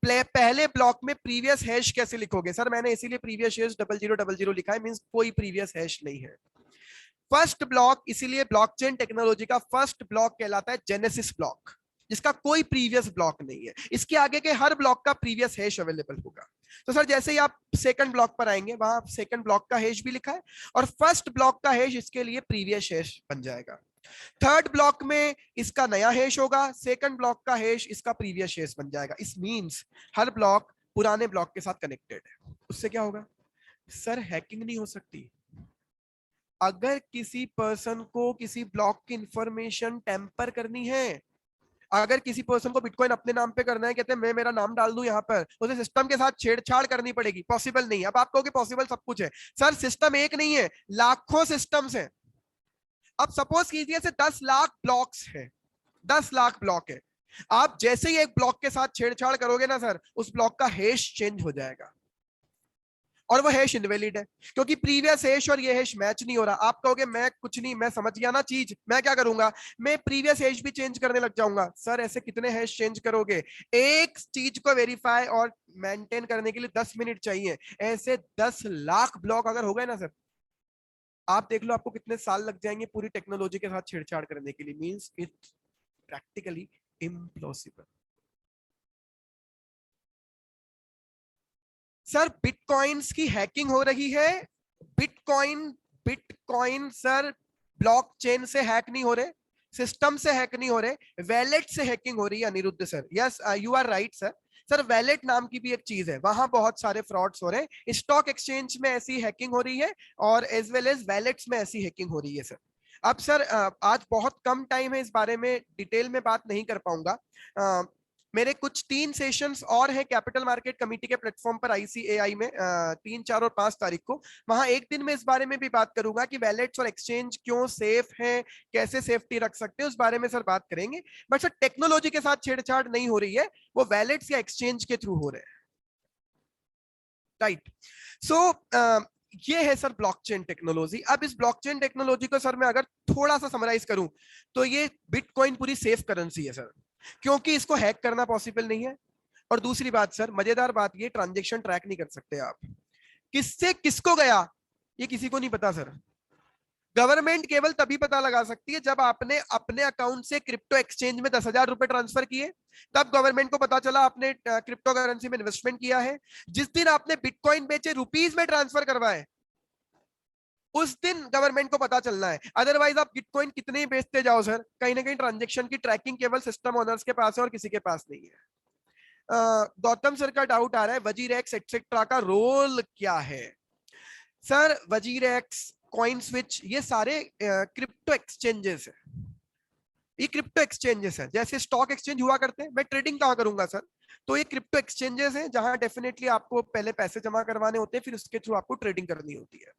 पहले ब्लॉक में प्रीवियस हैश कैसे लिखोगे? सर मैंने इसीलिए प्रीवियस हैश 0000 लिखा है, मींस कोई प्रीवियस हैश नहीं है। फर्स्ट ब्लॉक, इसीलिए ब्लॉकचेन टेक्नोलॉजी का फर्स्ट ब्लॉक कहलाता है जेनेसिस ब्लॉक, जिसका कोई प्रीवियस ब्लॉक नहीं है। इसके आगे के हर ब्लॉक का प्रीवियस हैश अवेलेबल होगा। तो सर जैसे ही आप सेकंड ब्लॉक पर आएंगे, वहां सेकंड ब्लॉक का हैश भी लिखा है और फर्स्ट ब्लॉक का हैश इसके लिए प्रीवियस हैश बन जाएगा। थर्ड ब्लॉक में इसका नया हैश होगा, सेकंड ब्लॉक का हैश इसका प्रीवियस हैश बन जाएगा। इस मींस हर ब्लॉक पुराने ब्लॉक के साथ कनेक्टेड है। उससे क्या होगा सर? हैकिंग नहीं हो सकती। अगर किसी पर्सन को किसी ब्लॉक की इंफॉर्मेशन टेम्पर करनी है, अगर किसी पर्सन को बिटकॉइन अपने नाम पे करना है, कहते हैं मैं मेरा नाम डाल दूं यहाँ पर, उसे सिस्टम के साथ छेड़छाड़ करनी पड़ेगी। पॉसिबल नहीं है। अब आप कहोगे पॉसिबल सब कुछ है। सर सिस्टम एक नहीं है, लाखों सिस्टम्स हैं। अब सपोज कीजिए से 10 लाख ब्लॉक्स है, 10 लाख ब्लॉक है। आप जैसे ही एक ब्लॉक के साथ छेड़छाड़ करोगे ना सर, उस ब्लॉक का हैश चेंज हो जाएगा और वो हैश इनवैलिड है, क्योंकि प्रीवियस हैश और ये हैश मैच नहीं हो रहा। आप कहोगे मैं कुछ नहीं, मैं समझ गया ना चीज, मैं क्या करूंगा, मैं प्रीवियस हैश भी चेंज करने लग जाऊंगा। सर ऐसे कितने हैश चेंज करोगे? एक चीज को वेरीफाई और मेंटेन करने के लिए 10 मिनट चाहिए। ऐसे 10 लाख ब्लॉक अगर हो गए ना सर, आप देख लो आपको कितने साल लग जाएंगे पूरी टेक्नोलॉजी के साथ छेड़छाड़ करने के लिए। Means it practically impossible. Sir bitcoins की हैकिंग हो रही है। बिटकॉइन सर ब्लॉकचेन से हैक नहीं हो रहे, सिस्टम से हैक नहीं हो रहे, वैलेट से हैकिंग हो रही है Aniruddh sir. Yes you are right sir. Sir wallet नाम की भी एक चीज है, वहां बहुत सारे फ्रॉड्स हो रहे हैं। स्टॉक एक्सचेंज में ऐसी हैकिंग हो रही है और एज वेल एज वैलेट्स में ऐसी हैकिंग हो रही है सर। अब सर आज बहुत कम टाइम है, इस बारे में डिटेल में बात नहीं कर पाऊंगा। मेरे कुछ 3 सेशंस और हैं कैपिटल मार्केट कमेटी के प्लेटफॉर्म पर ICAI में 3, 4 और 5 तारीख को। वहां एक दिन में इस बारे में भी बात करूंगा कि वैलेट्स और एक्सचेंज क्यों सेफ हैं, कैसे सेफ्टी रख सकते हैं, उस बारे में सर बात करेंगे। बट सर टेक्नोलॉजी के साथ छेड़छाड़ नहीं हो रही है, वो वैलेट्स या एक्सचेंज के थ्रू हो रहे हैं। राइट। सो ये है सर ब्लॉकचेन टेक्नोलॉजी। अब इस ब्लॉकचेन टेक्नोलॉजी को सर मैं अगर थोड़ा सा समराइज करूं, तो ये बिटकॉइन पूरी सेफ करेंसी है सर, क्योंकि इसको हैक करना पॉसिबल नहीं है। और दूसरी बात सर, मजेदार बात, ये ट्रांजैक्शन ट्रैक नहीं कर सकते आप। किससे किसको गया ये किसी को नहीं पता सर। गवर्नमेंट केवल तभी पता लगा सकती है जब आपने अपने अकाउंट से क्रिप्टो एक्सचेंज में 10,000 रुपए ट्रांसफर किए, तब गवर्नमेंट को पता चला आपने क्रिप्टो करेंसी में इन्वेस्टमेंट किया है। जिस दिन आपने बिटकॉइन बेचे, रुपीज में ट्रांसफर करवाए, उस दिन गवर्नमेंट को पता चलना है। अदरवाइज आप बिटकॉइन कितने ही बेचते जाओ सर, कहीं ना कहीं ट्रांजैक्शन की ट्रैकिंग केवल सिस्टम ओनर्स के पास है और किसी के पास नहीं है। गौतम सर का डाउट आ रहा है वजीरेक्स एक्सेट्रा का रोल क्या है? सर वजीरेक्स, कॉइन स्विच, ये सारे क्रिप्टो एक्सचेंजेस है। ये क्रिप्टो एक्सचेंजेस है, जैसे स्टॉक एक्सचेंज हुआ करते हैं। मैं ट्रेडिंग कहाँ करूंगा सर? तो ये क्रिप्टो एक्सचेंजेस हैं, जहां डेफिनेटली आपको पहले पैसे जमा करवाने होते हैं, फिर उसके थ्रू आपको ट्रेडिंग करनी होती है।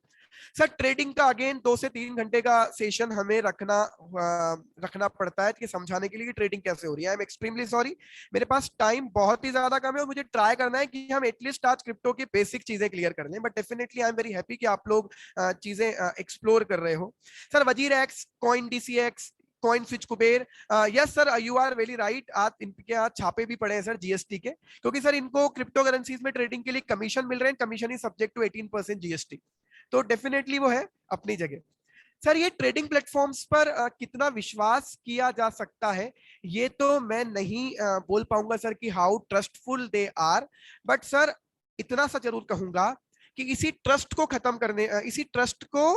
सर ट्रेडिंग का अगेन 2 से 3 घंटे का सेशन हमें रखना पड़ता है कि समझाने के लिए कि ट्रेडिंग कैसे हो रही है। आई एम एक्सट्रीमली सॉरी, मेरे पास टाइम बहुत ही ज्यादा कम है और मुझे ट्राई करना है कि हम एटलीस्ट आज क्रिप्टो की बेसिक चीजें क्लियर कर लें, but definitely I am very happy कि आप लोग चीजें एक्सप्लोर कर रहे हो। Sir WazirX, coin DCX, coin switch Kuber, yes sir you are very right, आज इनके आज छापे भी पड़े हैं सर जीएसटी के, क्योंकि सर इनको क्रिप्टो करेंसीज में ट्रेडिंग के लिए कमीशन मिल रहे हैं, commission is subject to 18% GST, तो डेफिनेटली वो है अपनी जगह। सर ये ट्रेडिंग प्लेटफॉर्म्स पर कितना विश्वास किया जा सकता है, ये तो मैं नहीं बोल पाऊंगा सर कि how trustful they are, but sir इतना सा जरूर कहूंगा कि इसी ट्रस्ट को खत्म करने, इसी ट्रस्ट को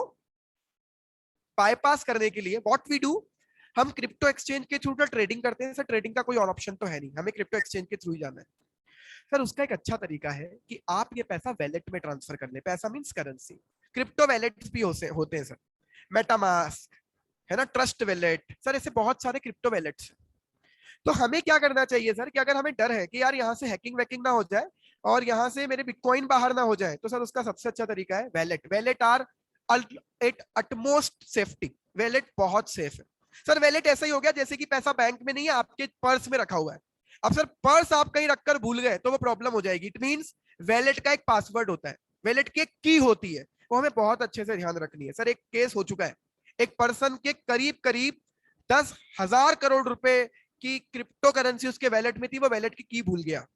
बाईपास करने के लिए व्हाट वी डू, हम क्रिप्टो एक्सचेंज के थ्रू ट्रेडिंग करते हैं। सर ट्रेडिंग का कोई और ऑप्शन तो है नहीं, हमें क्रिप्टो एक्सचेंज के थ्रू ही जाना है। सर उसका एक अच्छा तरीका है कि आप ये पैसा वैलेट में ट्रांसफर कर ले, पैसा मींस करेंसी, क्रिप्टो वैलेट्स भी होते हैं सर, मेटामास्क है ना, ट्रस्ट वैलेट, सर ऐसे बहुत सारे क्रिप्टो वैलेट्स। तो हमें क्या करना चाहिए सर कि अगर हमें डर है कि यार यहाँ से हैकिंग वैकिंग ना हो जाए और यहाँ से मेरे बिटकॉइन बाहर ना हो जाए, तो सर उसका सबसे अच्छा तरीका है wallet. Wallet are at utmost safety, wallet बहुत सेफ है सर। वैलेट ऐसा ही हो गया जैसे कि पैसा बैंक में नहीं है, आपके पर्स में रखा हुआ है। अब सर पर्स आप कहीं रखकर भूल गए तो वो प्रॉब्लम हो जाएगी। इट मींस वैलेट का एक पासवर्ड होता है, वैलेट की एक की होती है, वो हमें बहुत अच्छे से ध्यान रखनी है। सर एक केस हो चुका है, एक पर्सन के करीब करीब 10,000 करोड़ रुपए की क्रिप्टो करेंसी उसके वैलेट में थी, वो वैलेट की भूल गया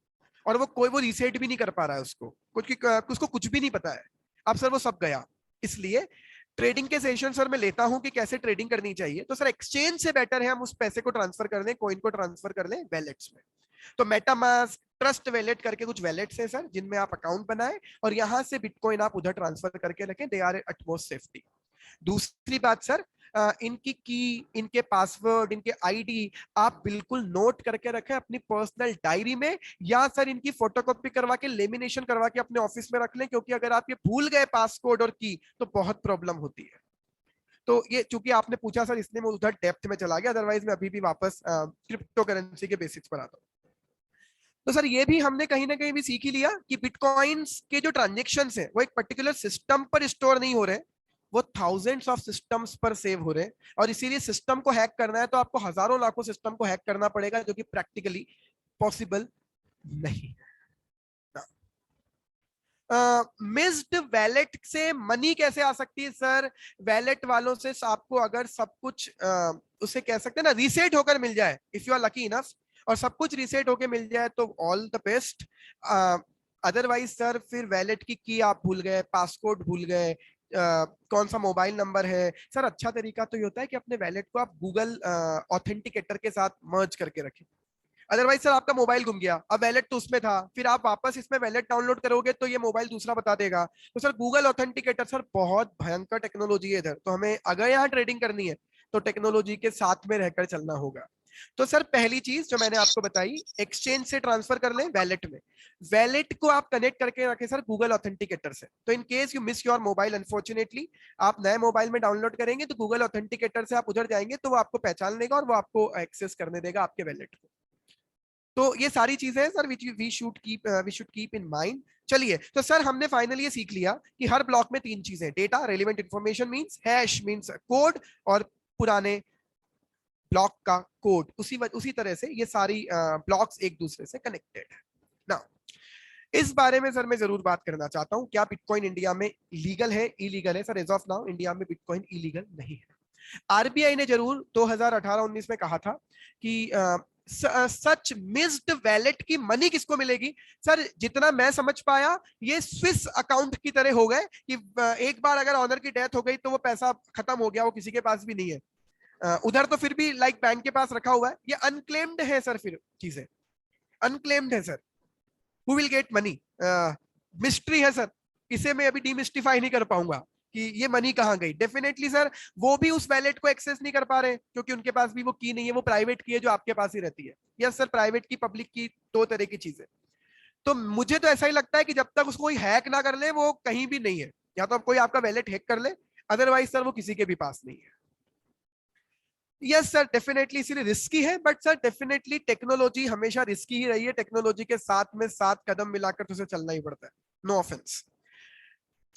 और वो रीसेट भी नहीं कर पा रहा है, उसको कुछ भी नहीं पता है। अब सर वो सब गया। इसलिए ट्रेडिंग के सेशन सर मैं लेता हूं कि कैसे ट्रेडिंग करनी चाहिए, तो सर एक्सचेंज से बेटर है हम उस पैसे को ट्रांसफर कर लें, कॉइन को ट्रांसफर कर लें वैलेट्स में। तो मेटामास्क, ट्रस्ट वैलेट करके कुछ वैलेट्स हैं सर जिनमें आप अकाउंट बनाएं और यहां से बिटकॉइन आप उधर ट्रांसफर करके रखें, दे आर एटमोस्ट सेफ्टी। दूसरी बात सर, इनकी की, इनके पासवर्ड, इनके आईडी आप बिल्कुल नोट करके रखें अपनी पर्सनल डायरी में, या सर इनकी फोटोकॉपी करवा के लेमिनेशन करवा के अपने ऑफिस में रख लें, क्योंकि अगर आप ये भूल गए पासकोड और की तो बहुत प्रॉब्लम होती है। तो ये चूंकि आपने पूछा सर इसलिए मैं उधर डेप्थ में चला गया, अदरवाइज मैं अभी भी वापस क्रिप्टो करेंसी के बेसिक्स पर आता हूँ। तो सर ये भी हमने कहीं ना कहीं भी सीख ही लिया कि बिटकॉइंस के जो ट्रांजेक्शन्स हैं वो एक पर्टिकुलर सिस्टम पर स्टोर नहीं हो रहे, वो थाउजेंड्स ऑफ सिस्टम्स पर सेव हो रहे हैं, और इसीलिए सिस्टम को हैक करना है तो आपको हजारों लाखों सिस्टम को हैक करना पड़ेगा, जो कि प्रैक्टिकली पॉसिबल नहीं। मिस्ड वैलेट से मनी कैसे आ सकती है सर? वैलेट वालों से आपको अगर सब कुछ उसे कह सकते हैं ना रीसेट होकर मिल जाए, if you are lucky enough, और सब कुछ रीसेट होकर मिल जाए तो all the best. Otherwise sir फिर वैलेट की आप भूल गए, पासकोड भूल गए, कौन सा मोबाइल नंबर है, सर अच्छा तरीका तो ये होता है कि अपने वैलेट को आप गूगल ऑथेंटिकेटर के साथ मर्ज करके रखें। अदरवाइज सर आपका मोबाइल गुम गया, अब वैलेट तो उसमें था, फिर आप वापस इसमें वैलेट डाउनलोड करोगे तो ये मोबाइल दूसरा बता देगा। तो सर गूगल ऑथेंटिकेटर सर बहुत भयंकर टेक्नोलॉजी है इधर, तो हमें अगर यहाँ ट्रेडिंग करनी है तो टेक्नोलॉजी के साथ में रहकर चलना होगा। तो सर पहली चीज जो मैंने आपको बताई, एक्सचेंज से ट्रांसफर कर लें वैलेट में, वैलेट को आप कनेक्ट करके रखें सर गूगल ऑथेंटिकेटर से। तो in case you miss your mobile, unfortunately आप नए मोबाइल में डाउनलोड करेंगे तो गूगल ऑथेंटिकेटर से आप उधर जाएंगे तो वो आपको पहचान लेगा और वो आपको एक्सेस करने देगा आपके वैलेट को। तो ये सारी चीजें sir we should keep in mind. चलिए तो सर हमने फाइनली ये सीख लिया कि हर ब्लॉक में 3 चीजें, data, relevant information means hash means code, और पुराने ब्लॉक का कोड, उसी तरह से ये सारी ब्लॉक्स एक दूसरे से कनेक्टेड है ना। इस बारे में सर मैं जरूर बात करना चाहता हूं, क्या बिटकॉइन इंडिया में लीगल है, इलीगल है? Sir as of now India में बिटकॉइन इलीगल नहीं है। आरबीआई ने जरूर 2018-19 में कहा था कि सच मिस्ड वैलेट की मनी किसको मिलेगी? सर जितना मैं समझ पाया ये स्विस अकाउंट की तरह हो गए कि एक बार अगर ऑनर की डेथ हो गई तो वो पैसा खत्म हो गया, वो किसी के पास भी नहीं है। उधर तो फिर भी लाइक बैंक के पास रखा हुआ है, ये अनक्लेम्ड है सर, फिर चीजें अनक्लेम्ड है sir, who will get money? Mystery है सर, इसे मैं अभी डीमिस्टिफाई नहीं कर पाऊंगा कि ये मनी कहां गई। डेफिनेटली सर वो भी उस वैलेट को एक्सेस नहीं कर पा रहे क्योंकि उनके पास भी वो की नहीं है, वो प्राइवेट की है जो आपके पास ही रहती है। यस सर, प्राइवेट की पब्लिक की 2 तरह की चीजें। तो मुझे तो ऐसा ही लगता है कि जब तक उसको कोई हैक ना कर ले वो कहीं भी नहीं है, या तो कोई आपका वैलेट हैक कर ले, अदरवाइज सर वो किसी के भी पास नहीं है। यस सर डेफिनेटली, इसीलिए रिस्की है, बट सर डेफिनेटली टेक्नोलॉजी हमेशा रिस्की ही रही है, टेक्नोलॉजी के साथ में 7 कदम मिलाकर तो उसे चलना ही पड़ता है, नो ऑफेंस।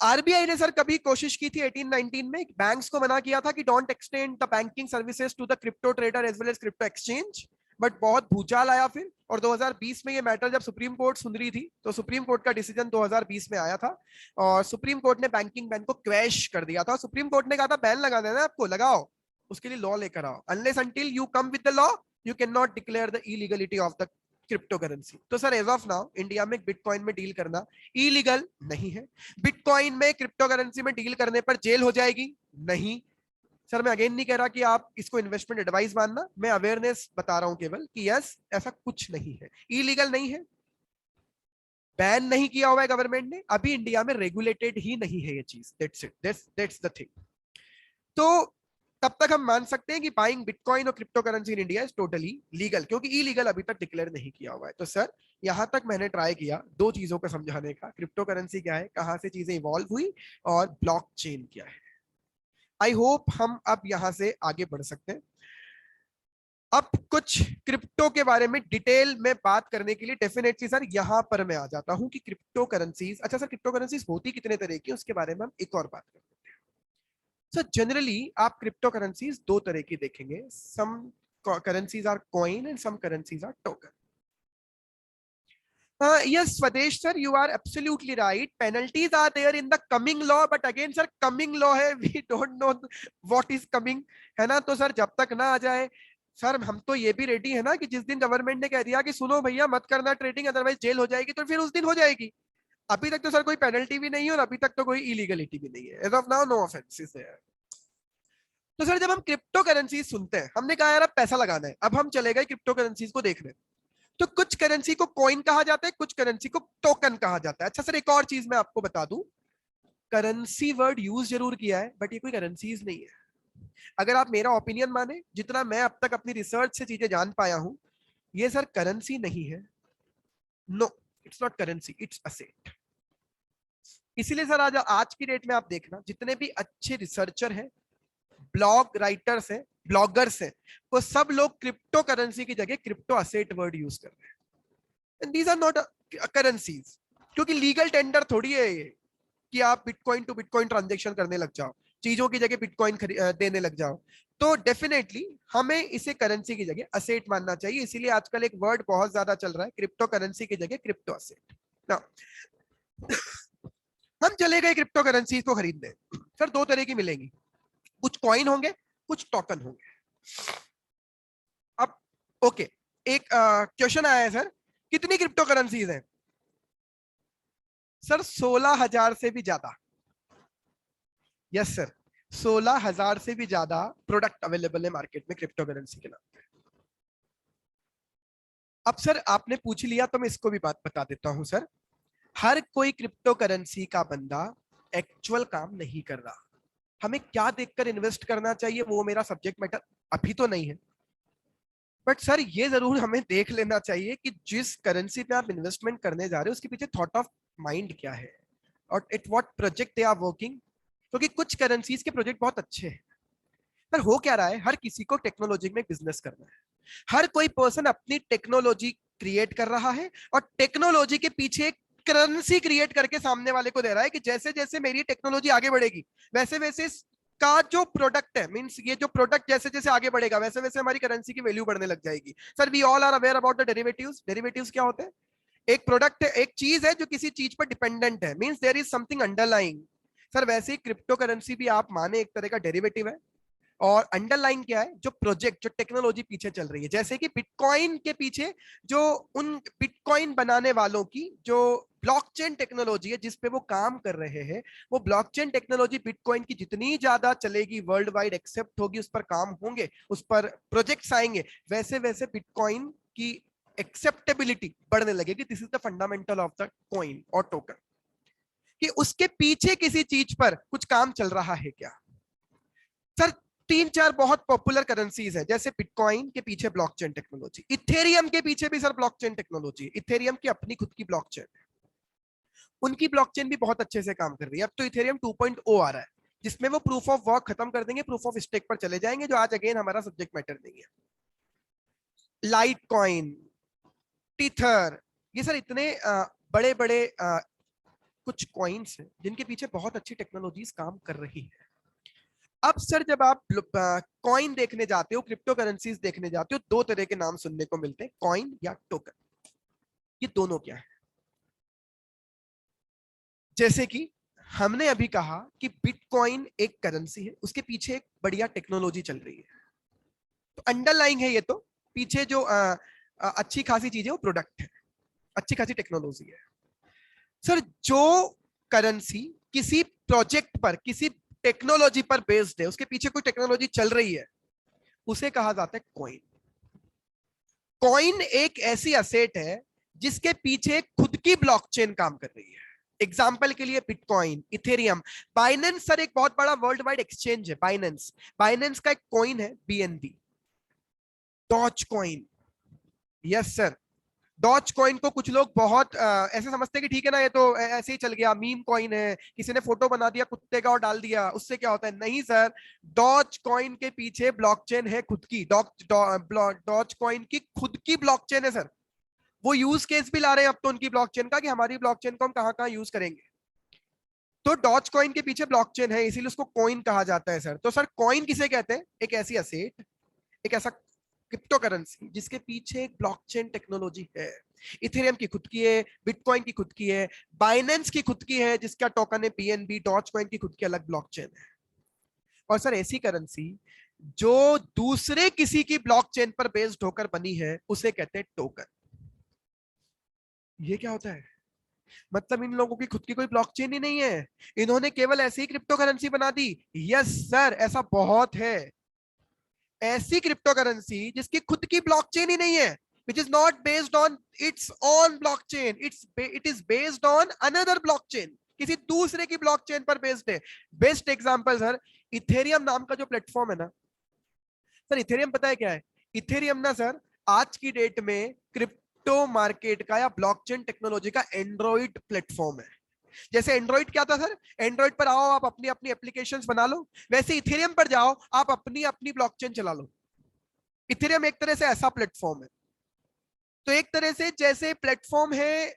आरबीआई ने सर कभी कोशिश की थी 18-19 में, बैंक्स को मना किया था कि don't extend the banking services to the crypto trader as well as crypto exchange, but बहुत भूचाल आया फिर। और 2020 में ये मैटर जब सुप्रीम कोर्ट सुन रही थी, तो सुप्रीम कोर्ट का डिसीजन 2020 में आया था और सुप्रीम कोर्ट ने बैंकिंग बैन को क्रैश कर दिया था। सुप्रीम कोर्ट ने कहा था बैन लगा देना आपको, लगाओ, उसके लिए लॉ लेकर आओ, unless until you come with the law you can not declare the illegality of the crypto currency. तो sir as of now India में बिटकॉइन में डील करना इलीगल नहीं है। बिटकॉइन में क्रिप्टो करेंसी में डील करने पर जेल हो जाएगी? नहीं सर, मैं अगेन नहीं कह रहा कि आप इसको इन्वेस्टमेंट एडवाइस मानना, मैं अवेयरनेस बता रहा हूं केवल कि यस ऐसा कुछ नहीं है, इलीगल नहीं है, बैन नहीं किया हुआ है गवर्नमेंट ने, अभी इंडिया में रेगुलेटेड ही नहीं है ये चीज, that's it, that's the thing. तो तब तक हम मान सकते हैं कि बाइंग बिटकॉइन और crypto currency in India is totally legal, क्योंकि इलीगल अभी तक डिक्लेयर नहीं किया हुआ है। तो सर यहां तक मैंने ट्राई किया दो चीजों को समझाने का, क्रिप्टो करेंसी क्या है, कहां से चीजें इवॉल्व हुई, और ब्लॉकचेन क्या है। आई होप हम अब यहां से आगे बढ़ सकते हैं। अब कुछ क्रिप्टो के बारे में डिटेल में बात करने के लिए डेफिनेटली सर यहां पर मैं आ जाता हूं कि क्रिप्टो करेंसीज, अच्छा सर क्रिप्टो करेंसीज होती कितने तरह की, उसके बारे में हम एक और बात करते हैं। सर जनरली आप क्रिप्टो करेंसीज दो तरह की देखेंगे, some currencies are coin and some currencies are token. Yes, Swadesh sir, you are absolutely right. Penalties are there in the coming law, but again sir, coming law है, we don't know what is coming, है ना। तो sir जब तक ना आ जाए sir, हम तो ये भी रेडी है ना कि जिस दिन गवर्नमेंट ने कह दिया कि सुनो भैया मत करना ट्रेडिंग अदरवाइज जेल हो जाएगी, तो फिर उस दिन हो जाएगी। अभी तक तो सर कोई पेनल्टी भी नहीं है और अभी तक तो कोई इलीगलिटी भी नहीं है, as of now no offences है। तो सर जब हम क्रिप्टो करेंसी सुनते हैं, हमने कहा यार अब पैसा लगाना है, अब हम चले गए क्रिप्टो करेंसीज को देखने। तो कुछ करेंसी को कॉइन कहा जाता है, कुछ करेंसी को टोकन कहा जाता है। अच्छा सर एक और चीज मैं आपको बता दूं, करेंसी वर्ड यूज जरूर किया है बट ये कोई करेंसीज नहीं है। अगर आप मेरा ओपिनियन माने, जितना मैं अब तक अपनी रिसर्च से चीजें जान पाया हूं, ये सर करेंसी नहीं है। No, it's not currency, it's asset. इसीलिए सर आज की डेट में आप देखना जितने भी अच्छे रिसर्चर हैं, ब्लॉग राइटर्स हैं, ब्लॉगर्स हैं, वो सब लोग क्रिप्टो करेंसी की जगह क्रिप्टो असेट वर्ड यूज कर रहे हैं। And these are not currencies, क्योंकि लीगल टेंडर थोड़ी है ये कि आप बिटकॉइन टू बिटकॉइन ट्रांजेक्शन करने लग जाओ, चीजों की जगह बिटकॉइन देने लग जाओ। तो डेफिनेटली हमें इसे करेंसी की जगह असेट मानना चाहिए। इसीलिए आजकल एक वर्ड बहुत ज्यादा चल रहा है, क्रिप्टो करेंसी की जगह क्रिप्टो असेट। ना हम चले गए क्रिप्टो करेंसी को खरीदने, सर दो तरह की मिलेंगी, कुछ कॉइन होंगे, कुछ टोकन होंगे। अब ओके, एक क्वेश्चन आया है सर, कितनी क्रिप्टो करेंसीज हैं? सर 16,000 से भी ज्यादा। यस सर, 16,000 से भी ज्यादा प्रोडक्ट अवेलेबल है मार्केट में क्रिप्टो करेंसी के नाम पे। अब सर आपने पूछ लिया तो मैं इसको भी बात बता देता हूं सर, हर कोई क्रिप्टो करेंसी का बंदा एक्चुअल काम नहीं कर रहा। हमें क्या देखकर इन्वेस्ट करना चाहिए वो मेरा सब्जेक्ट मैटर अभी तो नहीं है, बट सर ये जरूर हमें देख लेना चाहिए कि जिस करेंसी पे आप इन्वेस्टमेंट करने जा रहे हो उसके पीछे थॉट ऑफ माइंड क्या है और at what project they are working. क्योंकि कुछ करेंसीज के प्रोजेक्ट बहुत अच्छे हैं, पर हो क्या रहा है, हर किसी को टेक्नोलॉजी में बिजनेस करना है, हर कोई पर्सन अपनी टेक्नोलॉजी क्रिएट कर रहा है और टेक्नोलॉजी के पीछे करेंसी क्रिएट करके सामने वाले को दे रहा है कि जैसे जैसे मेरी टेक्नोलॉजी आगे बढ़ेगी वैसे वैसे का जो प्रोडक्ट है, मींस ये जो प्रोडक्ट जैसे जैसे आगे बढ़ेगा वैसे वैसे हमारी करेंसी की वैल्यू बढ़ने लग जाएगी। Sir we all are aware about the derivatives. Derivatives क्या होते हैं? एक प्रोडक्ट है, एक चीज है जो किसी चीज पर डिपेंडेंट है, means there is something underlying. Sir वैसे ही क्रिप्टो करेंसी भी आप माने एक तरह का डेरिवेटिव है, और अंडरलाइन क्या है, जो प्रोजेक्ट जो टेक्नोलॉजी पीछे चल रही है। जैसे कि बिटकॉइन के पीछे जो उन बिटकॉइन बनाने वालों की जो ब्लॉकचेन टेक्नोलॉजी है जिस पे वो काम कर रहे हैं, वो ब्लॉकचेन टेक्नोलॉजी बिटकॉइन की जितनी ज्यादा चलेगी, वर्ल्ड वाइड एक्सेप्ट होगी, उस पर काम होंगे, उस पर प्रोजेक्ट्स आएंगे, वैसे वैसे बिटकॉइन की एक्सेप्टेबिलिटी बढ़ने लगेगी। This is the fundamental of the coin और टोकन, कि उसके पीछे किसी चीज पर कुछ काम चल रहा है क्या। सर तीन चार बहुत पॉपुलर करेंसीज है, जैसे बिटकॉइन के पीछे ब्लॉकचेन टेक्नोलॉजी, इथेरियम के पीछे भी सर ब्लॉकचेन टेक्नोलॉजी, इथेरियम की अपनी खुद की ब्लॉकचेन है, उनकी ब्लॉकचेन भी बहुत अच्छे से काम कर रही है। अब तो इथेरियम 2.0 आ रहा है जिसमें वो प्रूफ ऑफ वर्क खत्म कर देंगे, प्रूफ ऑफ स्टेक पर चले जाएंगे, जो आज अगेन हमारा सब्जेक्ट मैटर नहीं है। लाइट कॉइन, टीथर, ये सर इतने बड़े बड़े कुछ कॉइन्स हैं जिनके पीछे बहुत अच्छी टेक्नोलॉजीज काम कर रही है। अब सर जब आप कॉइन देखने जाते हो, क्रिप्टो करेंसीज देखने जाते हो, दो तरह के नाम सुनने को मिलते हैं, कॉइन या टोकन। ये दोनों क्या है? जैसे कि हमने अभी कहा कि बिटकॉइन एक करेंसी है, उसके पीछे एक बढ़िया टेक्नोलॉजी चल रही है, तो अंडरलाइंग है ये, तो पीछे जो अच्छी खासी चीज है वो प्रोडक्ट है, अच्छी खासी टेक्नोलॉजी है। सर जो करेंसी किसी प्रोजेक्ट पर, किसी टेक्नोलॉजी पर बेस्ड है, उसके पीछे कोई टेक्नोलॉजी चल रही है, उसे कहा जाता है कॉइन। कॉइन एक ऐसी असेट है जिसके पीछे खुद की ब्लॉकचेन काम कर रही है। एग्जाम्पल के लिए बिटकॉइन, इथेरियम, बाइनेंस सर एक बहुत बड़ा वर्ल्ड वाइड एक्सचेंज है। बाइनेंस, बाइनेंस का एक कॉइन है BNB. Dogecoin, yes sir, Dogecoin को कुछ लोग बहुत ऐसे समझते हैं कि ठीक है ना, ये तो ऐसे ही चल गया, मीम कॉइन है, किसी ने फोटो बना दिया कुत्ते का और डाल दिया, उससे क्या होता है। नहीं सर, डॉज कॉइन के पीछे ब्लॉकचेन है खुद की। डॉज कॉइन की खुद की ब्लॉकचेन है सर। वो यूज केस भी ला रहे हैं अब तो उनकी ब्लॉकचेन का, कि हमारी ब्लॉकचेन को हम कहां कहां यूज करेंगे। तो डॉज कॉइन के पीछे ब्लॉकचेन है, इसीलिए उसको कॉइन कहा जाता है सर। तो सर कॉइन किसे कहते हैं? एक ऐसी असेट, एक ऐसा क्रिप्टो करेंसी जिसके पीछे एक ब्लॉकचेन टेक्नोलॉजी है। इथेरियम की खुद की है, बिटकॉइन की खुद की है, बाइनेंस की खुद की है जिसका टोकन है बीएनबी, डॉज कॉइन की खुद की अलग ब्लॉकचेन है। और सर ऐसी करेंसी जो दूसरे किसी की ब्लॉकचेन पर बेस्ड होकर बनी है उसे कहते हैं टोकन। ये क्या होता है? मतलब इन लोगों की खुद की कोई ब्लॉकचेन ही नहीं है, इन्होंने केवल ऐसी ही क्रिप्टो करेंसी बना दी। यस सर, ऐसा बहुत है, ऐसी क्रिप्टो करेंसी जिसकी खुद की ब्लॉकचेन ही नहीं है, which is not based on its own blockchain, it is based on another blockchain, किसी दूसरे की ब्लॉकचेन पर बेस्ड है। बेस्ट एग्जांपल सर इथेरियम नाम का जो प्लेटफॉर्म है ना सर, इथेरियम पता है क्या है? इथेरियम ना सर आज की डेट में क्रिप्टो मार्केट का या ब्लॉकचेन टेक्नोलॉजी का एंड्रॉइड प्लेटफॉर्म है। जैसे एंड्रॉइड क्या था सर, एंड्रॉइड पर आओ आप अपनी अपनी एप्लीकेशंस बना लो, वैसे इथेरियम पर जाओ आप अपनी अपनी ब्लॉकचेन चला लो। इथेरियम एक तरह से ऐसा प्लेटफॉर्म है। तो एक तरह से जैसे प्लेटफॉर्म है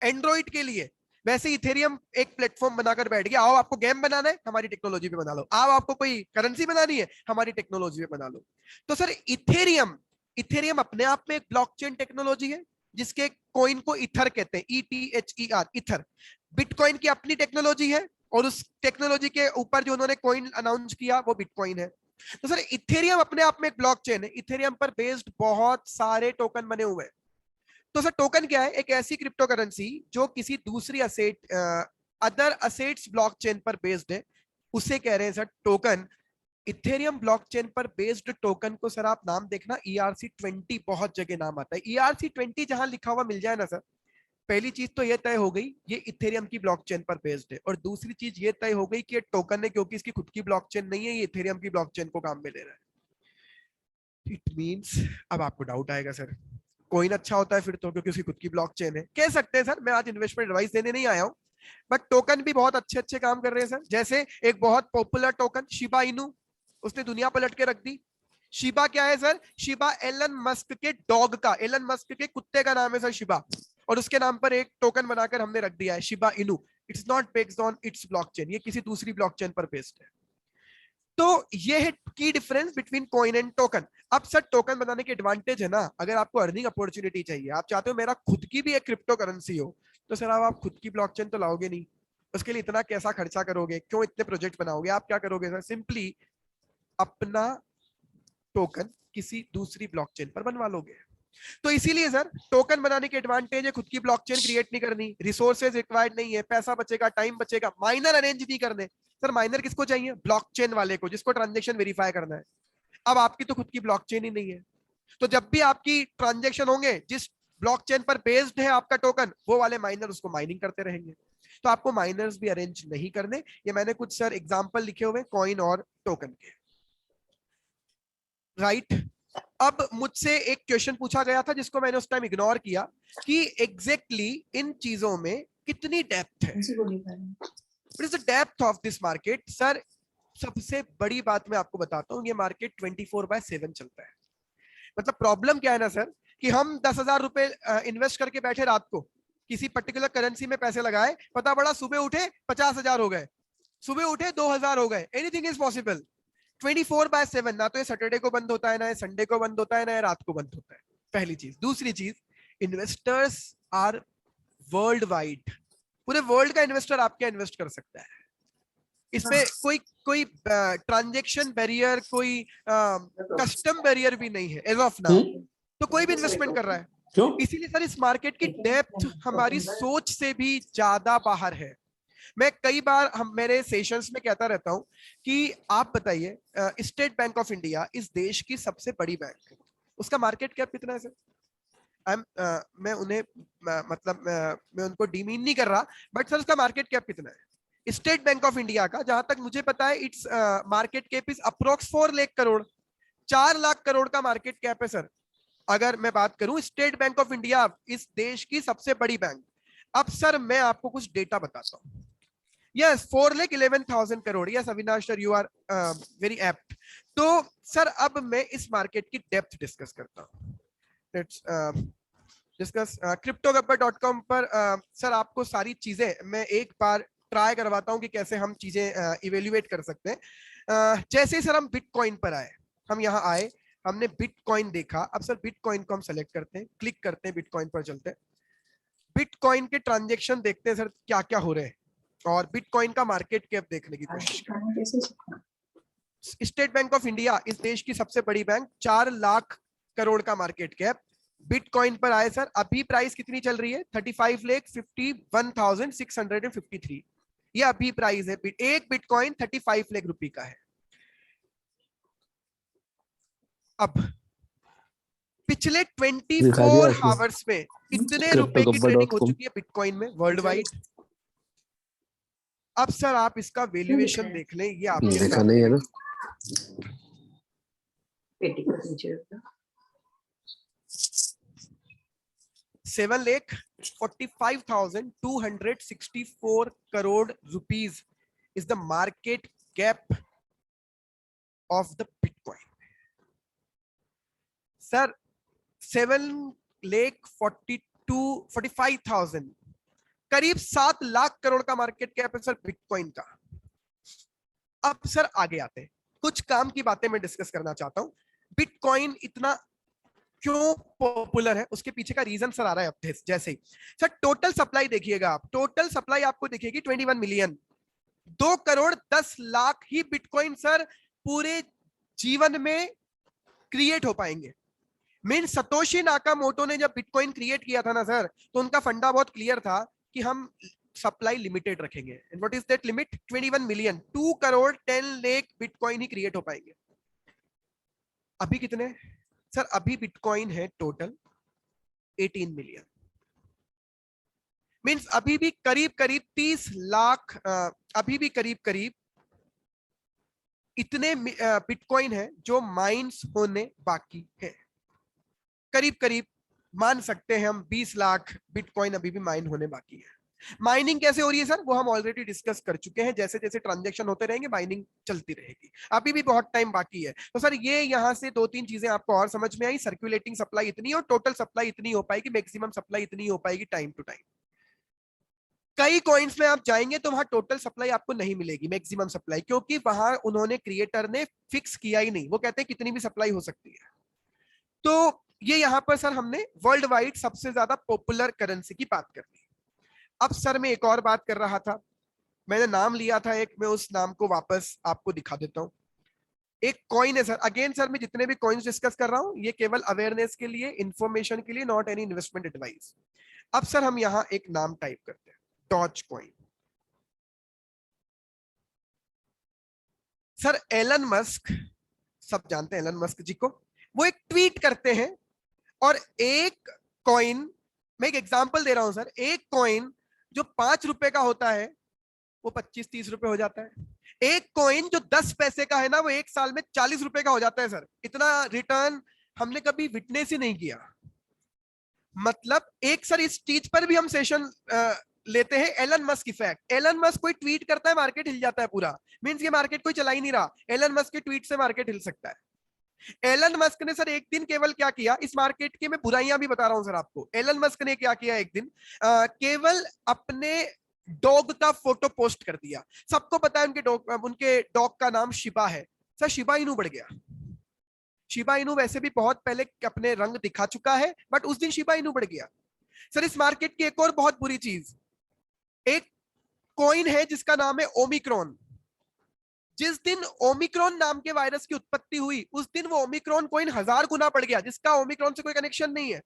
एंड्रॉइड के लिए, वैसे इथेरियम एक प्लेटफॉर्म बनाकर बैठ गया। आओ आपको गेम बनाना है, हमारी टेक्नोलॉजी पे बना लो। आओ आपको कोई करेंसी बनानी है, हमारी टेक्नोलॉजी पे बना लो। तो सर इथेरियम, इथेरियम अपने आप में एक ब्लॉकचेन टेक्नोलॉजी है जिसके कॉइन को इथर कहते हैं, ETHER, इथर। बिटकॉइन की अपनी टेक्नोलॉजी है और उस टेक्नोलॉजी के ऊपर जो उन्होंने कॉइन अनाउंस किया वो बिटकॉइन है। तो सर इथेरियम अपने आप में एक ब्लॉकचेन है, इथेरियम पर बेस्ड बहुत सारे टोकन बने हुए हैं। तो सर टोकन क्या है? एक ऐसी क्रिप्टो करेंसी जो किसी दूसरी असेट, अदर असेट्स ब्लॉकचेन पर बेस्ड है, उसे कह रहे हैं सर टोकन। इथेरियम ब्लॉकचेन पर बेस्ड टोकन को सर आप नाम देखना ERC20, बहुत जगह नाम आता है। ERC20 जहां लिखा हुआ मिल जाए ना सर, पहली चीज तो ये तय हो गई ये इथेरियम की ब्लॉकचेन पर बेस्ड है, और दूसरी चीज ये तय हो गई कि ये टोकन है क्योंकि इसकी खुद की ब्लॉकचेन नहीं है, ये इथेरियम की ब्लॉकचेन को काम में ले रहा है। इट मींस, अब आपको डाउट आएगा सर कॉइन अच्छा होता है फिर तो क्योंकि उसकी खुद की ब्लॉकचेन है। कह सकते हैं सर, मैं आज इन्वेस्टमेंट एडवाइस देने नहीं आया हूं, बट टोकन भी बहुत अच्छे अच्छे काम कर रहे हैं सर। जैसे एक बहुत पॉपुलर टोकन शिबा इनू, उसने दुनिया पलट के रख दी। शिबा क्या है सर? शिबा एलन मस्क के डॉग का, एलन मस्क के कुत्ते का नाम है सर शिबा, और उसके नाम पर एक टोकन बनाकर हमने रख दिया है Shiba Inu. It's not based on it's blockchain, ये किसी दूसरी ब्लॉकचेन पर बेस्ड है। तो ये है की difference between coin and token. अब सर टोकन बनाने के एडवांटेज है ना, अगर आपको अर्निंग अपॉर्चुनिटी चाहिए, आप चाहते हो मेरा खुद की भी एक क्रिप्टो करेंसी हो, तो सर अब आप खुद की ब्लॉकचेन तो लाओगे नहीं, उसके लिए इतना कैसा खर्चा करोगे, क्यों इतने प्रोजेक्ट बनाओगे? आप क्या करोगे सर? सिंपली अपना टोकन किसी दूसरी ब्लॉकचेन पर बनवा लोगे। तो इसीलिए सर टोकन बनाने के एडवांटेज है, खुद की ब्लॉकचेन क्रिएट नहीं करनी, रिसोर्सेज रिक्वायर्ड नहीं है, पैसा बचेगा, टाइम बचेगा, माइनर अरेंज नहीं करने। सर माइनर किसको चाहिए? ब्लॉकचेन वाले को, जिसको ट्रांजैक्शन वेरीफाई करना है। अब आपकी तो खुद की ब्लॉकचेन ही नहीं है, तो जब भी आपकी ट्रांजैक्शन होंगे जिस ब्लॉकचेन पर बेस्ड है आपका टोकन, वो वाले माइनर उसको माइनिंग करते रहेंगे। तो आपको माइनर्स भी अरेंज नहीं करने। ये मैंने कुछ सर एग्जांपल लिखे हुए कॉइन और टोकन के, राइट। अब मुझसे एक क्वेश्चन पूछा गया था जिसको मैंने उस टाइम इग्नोर किया कि एग्जैक्टली इन चीजों में कितनी डेप्थ है, what is the depth of this market. Sir सबसे बड़ी बात मैं आपको बताता हूँ, ये मार्केट 24/7 चलता है। मतलब प्रॉब्लम क्या है ना सर, कि हम 10,000 रुपए इन्वेस्ट करके बैठे रात को किसी पर्टिकुलर करेंसी में पैसे लगाए, पता पड़ा सुबह उठे 50,000 हो गए, सुबह उठे 2,000 हो गए, एनीथिंग इज पॉसिबल 24/7। ना तो ये सैटरडे को बंद होता है, ना ये संडे को बंद होता है, ना ये रात को बंद होता है, पहली चीज। दूसरी चीज, इन्वेस्टर्स आर वर्ल्ड वाइड, पूरे वर्ल्ड का इन्वेस्टर आपके इन्वेस्ट कर सकता है। इसमें कोई ट्रांजैक्शन बैरियर, कोई कस्टम बैरियर भी नहीं है एज ऑफ नाउ, तो कोई भी इन्वेस्टमेंट कर रहा है। इसीलिए सर इस मार्केट की डेप्थ हमारी सोच से भी ज्यादा बाहर है। मैं कई बार मेरे सेशंस में कहता रहता हूं कि आप बताइए, स्टेट बैंक ऑफ इंडिया इस देश की सबसे बड़ी बैंक, उसका मार्केट कैप कितना है सर? मैं उन्हें मैं उनको डिमीन नहीं कर रहा, बट सर उसका मार्केट कैप कितना है? स्टेट बैंक ऑफ इंडिया का, जहां तक मुझे पता है, its market cap is approx 4 lakh crore, 4 lakh crore का मार्केट कैप है सर। अगर मैं बात करूं, स्टेट बैंक ऑफ इंडिया इस देश की सबसे बड़ी बैंक। अब सर मैं आपको कुछ डेटा बताता हूं। Yes, 4,11,000 crore. Yes Avinash sir, you are very apt. तो सर अब मैं इस मार्केट की डेप्थ डिस्कस करता हूं। लेट्स डिस्कस cryptogabbar.com पर सर आपको सारी चीजें मैं एक बार ट्राई करवाता हूं कि कैसे हम चीजें इवेल्युएट कर सकते हैं। जैसे ही सर हम बिटकॉइन पर आए, हम यहाँ आए, हमने बिटकॉइन देखा। अब सर बिटकॉइन को हम सेलेक्ट करते हैं, क्लिक करते हैं, बिटकॉइन पर चलते हैं, बिटकॉइन के ट्रांजेक्शन देखते हैं सर क्या क्या हो रहे हैं, और बिटकॉइन का मार्केट कैप देखने की कोशिश करते हैं। स्टेट बैंक ऑफ इंडिया इस देश की सबसे बड़ी बैंक, 4 लाख करोड़ का मार्केट कैप। बिटकॉइन पर आए सर, अभी प्राइस कितनी चल रही है? 35,51,653। ये अभी प्राइस है। एक बिटकॉइन 35 लाख रुपए का है। अब पिछले 24 आवर्स में इतने रुपए की ट्रेडिंग हो चुकी है बिटकॉइन में वर्ल्ड वाइड। अब सर आप इसका वैल्यूएशन देख लें, ये आपके देखा नहीं है ना। 7,45,264 crore rupees is the market cap of the Bitcoin. Sir, 7,45,000, करीब 7 लाख करोड़ का मार्केट कैप है सर बिटकॉइन का। अब सर आगे आते हैं, कुछ काम की बातें मैं डिस्कस करना चाहता हूं। बिटकॉइन इतना क्यों पॉपुलर है, उसके पीछे का रीजन सर आ रहा है अब जैसे ही। सर टोटल सप्लाई देखिएगा आप, टोटल सप्लाई आपको दिखेगी 21 मिलियन, 2 करोड़ 10 लाख ही बिटकॉइन सर पूरे जीवन में क्रिएट हो पाएंगे। मीन सतोशी नाकामोटो ने जब बिटकॉइन क्रिएट किया था ना सर, तो उनका फंडा बहुत क्लियर था कि हम सप्लाई लिमिटेड रखेंगे। And what is that limit? 21 million, 2 crore 10 lakh bitcoin he create हो पाएंगे। अभी कितने सर? अभी बिटकॉइन है टोटल 18 मिलियन। मींस अभी भी करीब करीब 30 लाख, अभी भी करीब करीब इतने बिटकॉइन है जो माइंस होने बाकी है। करीब करीब मान सकते हैं हम 20 लाख बिटकॉइन अभी भी माइन होने बाकी है। माइनिंग कैसे हो रही है सर, वो हम ऑलरेडी डिस्कस कर चुके हैं। जैसे जैसे ट्रांजैक्शन होते रहेंगे माइनिंग चलती रहेगी, अभी भी बहुत टाइम बाकी है। तो सर ये यहाँ से 2-3 चीजें आपको और समझ में आई। सर्कुलेटिंग सप्लाई इतनी और टोटल सप्लाई इतनी हो पाएगी, मैक्सिमम सप्लाई इतनी हो पाएगी टाइम टू टाइम। कई कॉइन्स में आप जाएंगे तो वहां टोटल सप्लाई आपको नहीं मिलेगी, मैक्सिमम सप्लाई, क्योंकि वहां उन्होंने क्रिएटर ने फिक्स किया ही नहीं। वो कहते हैं कितनी भी सप्लाई हो सकती है। तो ये यहां पर सर हमने वर्ल्ड वाइड सबसे ज्यादा पॉपुलर करेंसी की बात कर ली। अब सर मैं एक और बात कर रहा था, मैंने नाम लिया था एक, मैं उस नाम को वापस आपको दिखा देता हूं। एक कॉइन है सर, अगेन सर मैं जितने भी कॉइन्स डिस्कस कर रहा हूं ये केवल अवेयरनेस के लिए, इंफॉर्मेशन के लिए, नॉट एनी इन्वेस्टमेंट एडवाइस। अब सर हम यहां एक नाम टाइप करते हैं, Dogecoin. Sir Elon Musk, सब जानते हैं एलन मस्क जी को, वो एक ट्वीट करते हैं और एक कॉइन, मैं एक एग्जांपल दे रहा हूं सर, एक कॉइन जो 5 रुपए का होता है वो 25-30 रुपए हो जाता है। एक कॉइन जो 10 पैसे का है ना, वो एक साल में 40 रुपए का हो जाता है सर। इतना रिटर्न हमने कभी विटनेस ही नहीं किया। मतलब एक सर इस चीज पर भी हम सेशन लेते हैं, Elon Musk effect. Elon Musk कोई ट्वीट करता है मार्केट हिल जाता है पूरा, मींस ये मार्केट कोई चला ही नहीं रहा, एलन मस्क के ट्वीट से मार्केट हिल सकता है। एलन मस्क ने सर एक दिन केवल क्या किया, इस मार्केट की मैं बुराइयां भी बता रहा हूं सर आपको। एलन मस्क ने क्या किया एक दिन, केवल अपने डॉग का फोटो पोस्ट कर दिया। सबको पता है उनके डॉग का नाम शिबा है। सर शिबा इनू बढ़ गया। शिबा इनू वैसे भी बहुत पहले अपने रंग दिखा चुका है, बट उस दिन शिबा इनू बढ़ गया। सर इस मार्केट की एक और बहुत बुरी चीज, एक कॉइन है जिसका नाम है ओमिक्रॉन। जिस दिन ओमिक्रॉन नाम के वायरस की उत्पत्ति हुई, उस दिन वो ओमिक्रॉन कॉइन 1000 गुना बढ़ गया, जिसका ओमिक्रॉन से कोई कनेक्शन नहीं है।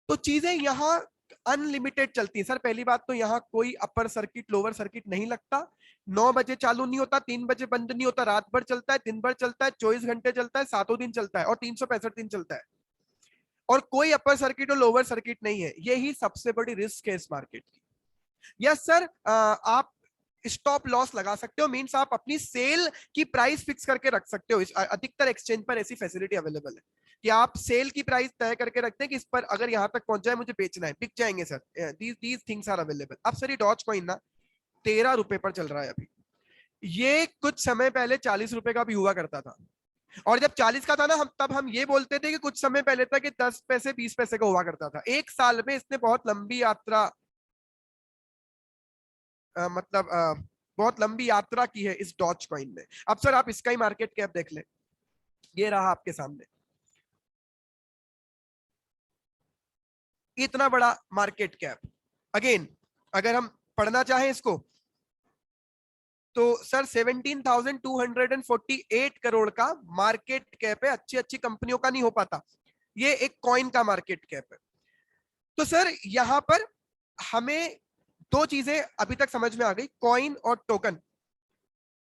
तो चीजें यहां अनलिमिटेड चलती हैं सर। पहली बात तो यहाँ कोई अपर सर्किट लोअर सर्किट नहीं लगता। 9 बजे चालू नहीं होता, 3 बजे बंद नहीं होता, रात भर चलता है, दिन भर चलता है, 24 घंटे चलता है, 7 दिन चलता है और 365 दिन चलता है। और कोई अपर सर्किट और लोअर सर्किट नहीं है। यही सबसे बड़ी रिस्क है इस मार्केट की। यस सर, आप स्टॉप लॉस लगा सकते हो, मींस आप अपनी सेल की प्राइस फिक्स करके रख सकते हो। अधिकतर एक्सचेंज पर ऐसी फैसिलिटी अवेलेबल है कि आप सेल की प्राइस तय करके रखते हैं कि इस पर अगर यहां तक पहुंच जाए मुझे बेचना है, बिक जाएंगे sir. These things are available. अब सर ये डॉज कॉइन ना 13 रुपए पर चल रहा है अभी। ये कुछ समय पहले 40 रुपए का भी हुआ करता था। और जब 40 का था ना, तब हम ये बोलते थे कि कुछ समय पहले तक 10 पैसे 20 पैसे का हुआ करता था। एक साल में इसने बहुत लंबी यात्रा बहुत लंबी यात्रा की है इस डॉज कॉइन में। अब सर आप इसका ही मार्केट कैप देख लें, ये रहा आपके सामने। इतना बड़ा मार्केट कैप। अगेन अगर हम पढ़ना चाहें इसको तो सर 17,248 करोड़ का मार्केट कैप है। अच्छी अच्छी कंपनियों का नहीं हो पाता, ये एक कॉइन का मार्केट कैप है। तो सर यहां पर हमें दो चीजें अभी तक समझ में आ गई, कॉइन और टोकन।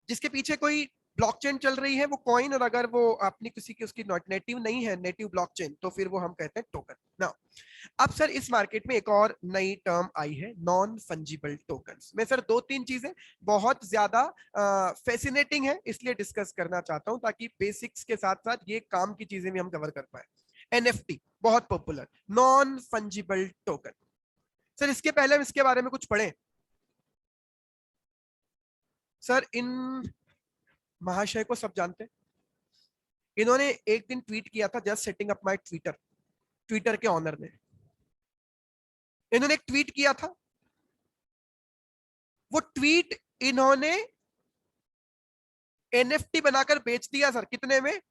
जिसके पीछे कोई ब्लॉकचेन चल रही है वो कॉइन, और अगर वो अपनी किसी की उसकी नेटिव नहीं है, नेटिव ब्लॉकचेन, तो फिर वो हम कहते हैं टोकन। नाउ अब सर इस मार्केट में एक और नई टर्म आई है, नॉन फंजिबल टोकन्स। मैं सर 2-3 चीजें बहुत ज्यादा फैसिनेटिंग है इसलिए डिस्कस करना चाहता हूं, ताकि बेसिक्स के साथ साथ ये काम की चीजें भी हम कवर कर पाए। एनएफटी बहुत popular, non fungible token. Sir इसके पहले हम इसके बारे में कुछ पढ़े। सर इन महाशय को सब जानते हैं। इन्होंने एक दिन ट्वीट किया था, just setting up my Twitter. Twitter के ऑनर ने इन्होंने एक ट्वीट किया था। वो ट्वीट इन्होंने एनएफटी बनाकर बेच दिया सर। कितने में?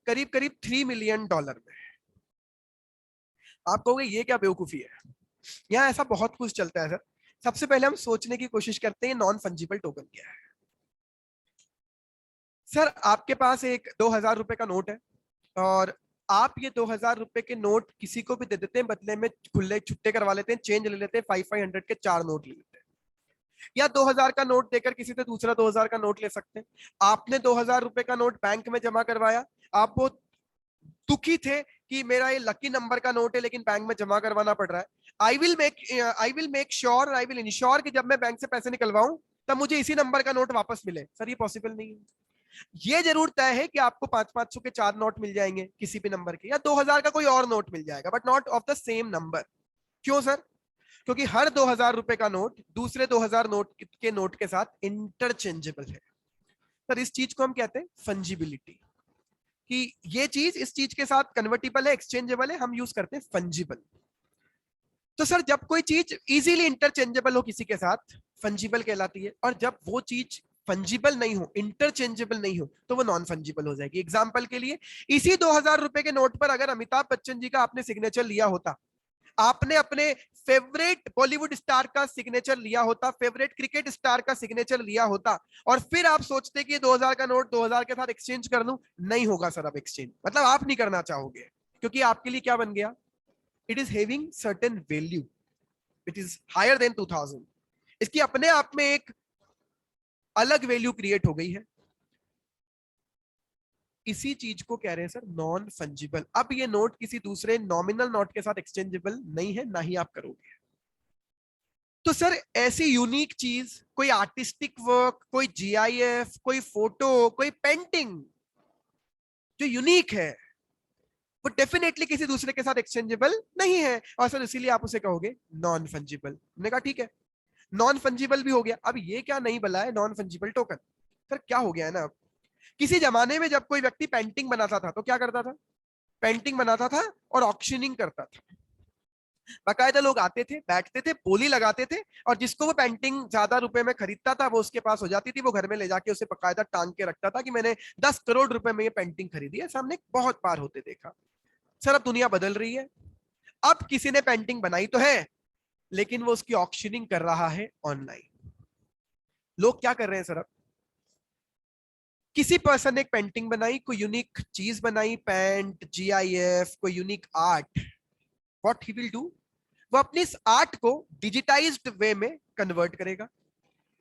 करीब करीब $3 मिलियन में। आप कहोगे ये क्या बेवकूफी है। यहां ऐसा बहुत कुछ चलता है सर। सबसे पहले हम सोचने की कोशिश करते हैं नॉन फंजिबल टोकन क्या है। सर आपके पास एक 2000 रुपए का नोट है और आप ये 2000 रुपए के नोट किसी को भी दे देते हैं, बदले में खुले छुट्टे करवा लेते हैं, चेंज ले लेते हैं, 500 के 4 नोट ले लेते हैं। या 2000 का नोट देकर किसी से दूसरा 2000 का नोट ले सकते हैं। आपने 2000 रुपए का नोट बैंक में जमा करवाया, आप वो दुखी थे कि मेरा ये लकी नंबर का नोट है लेकिन बैंक में जमा करवाना पड़ रहा है। I will make sure, I will ensure कि जब मैं बैंक से पैसे निकलवाऊं तब मुझे इसी नंबर का नोट वापस मिले। सर ये पॉसिबल नहीं है। ये जरूर तय है कि आपको 500-500 के 4 नोट मिल जाएंगे किसी भी नंबर के, या 2000 का कोई और नोट मिल जाएगा, but not of the same number. क्यों सर? क्योंकि हर 2000 रुपए का नोट दूसरे 2000 नोट के साथ इंटरचेंजेबल है। सर इस चीज को हम कहते हैं फंजिबिलिटी, कि ये चीज इस चीज के साथ कन्वर्टिबल है, एक्सचेंजेबल है, हम यूज करते हैं फंजिबल। तो सर जब कोई चीज इजीली इंटरचेंजेबल हो किसी के साथ, फंजिबल कहलाती है। और जब वो चीज फंजिबल नहीं हो, इंटरचेंजेबल नहीं हो, तो वो नॉन फंजिबल हो जाएगी। एग्जांपल के लिए, इसी 2000 रुपए के नोट पर अगर अमिताभ बच्चन जी का आपने सिग्नेचर लिया होता, आपने अपने फेवरेट बॉलीवुड स्टार का सिग्नेचर लिया होता, फेवरेट क्रिकेट स्टार का सिग्नेचर लिया होता, और फिर आप सोचते कि 2000 का नोट 2000 के साथ एक्सचेंज कर लूं, नहीं होगा सर अब एक्सचेंज। मतलब आप नहीं करना चाहोगे, क्योंकि आपके लिए क्या बन गया, it is having certain value, it is higher than 2000। इसकी अपने आप में एक अलग वैल्यू क्रिएट हो गई है। इसी चीज को कह रहे हैं सर नॉन फंजिबल। अब ये नोट किसी दूसरे नॉमिनल नोट के साथ एक्सचेंजेबल नहीं है, ना ही आप करोगे। तो सर ऐसी यूनिक चीज, कोई आर्टिस्टिक वर्क, कोई जीआईएफ, कोई फोटो, कोई पेंटिंग जो यूनिक है, वो डेफिनेटली किसी दूसरे के साथ एक्सचेंजेबल नहीं है, और सर इसीलिए आप उसे कहोगे नॉन फंजिबल। हमने कहा ठीक है, नॉन फंजिबल भी हो गया। अब ये क्या नहीं बला है नॉन फंजिबल टोकन। सर क्या हो गया है ना, किसी जमाने में जब कोई व्यक्ति पेंटिंग बनाता था तो क्या करता था, पेंटिंग बनाता था और ऑक्शनिंग करता था। बाकायदा लोग आते थे, बैठते थे, बोली लगाते थे, और जिसको वो पेंटिंग ज्यादा रुपए में खरीदता था वो उसके पास हो जाती थी, वो घर में ले जाके उसे बाकायदा टांग के रखता था कि मैंने 10 करोड़ रुपए में ये पेंटिंग खरीदी है। सामने बहुत बार होते देखा। सर अब दुनिया बदल रही है, अब किसी ने पेंटिंग बनाई तो है, लेकिन वो उसकी ऑक्शनिंग कर रहा है ऑनलाइन। लोग क्या कर रहे हैं सर, अब किसी पर्सन ने एक पेंटिंग बनाई, कोई यूनिक चीज बनाई, पेंट, जीआईएफ, कोई unique art, what he will do, वो अपनी इस आर्ट को डिजिटाइज्ड वे में कन्वर्ट करेगा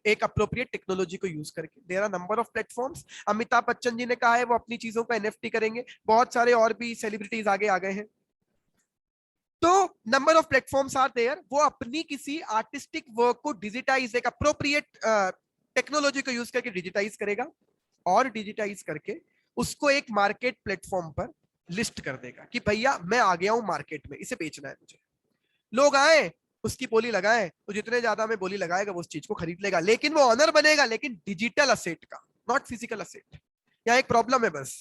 एक अप्रोप्रिएट टेक्नोलॉजी को यूज करके। There are number of platforms. Amitabh Bachchan ji ने कहा है वो अपनी चीजों को एनएफटी करेंगे, बहुत सारे और भी सेलिब्रिटीज आगे आ गए हैं। तो number of platforms are there, वो अपनी किसी आर्टिस्टिक वर्क को डिजिटाइज, एक अप्रोप्रिएट टेक्नोलॉजी को यूज करके डिजिटाइज करेगा, और डिजिटाइज करके उसको एक मार्केट प्लेटफॉर्म पर लिस्ट कर देगा कि भैया मैं आ गया हूं मार्केट में, इसे बेचना है मुझे। लोग आए, उसकी बोली लगाए, तो जितने ज्यादा में बोली लगाएगा वो उस चीज को खरीद लेगा, लेकिन वो ऑनर बनेगा, लेकिन डिजिटल असेट का, नॉट फिजिकल असेट। यहाँ एक प्रॉब्लम है बस,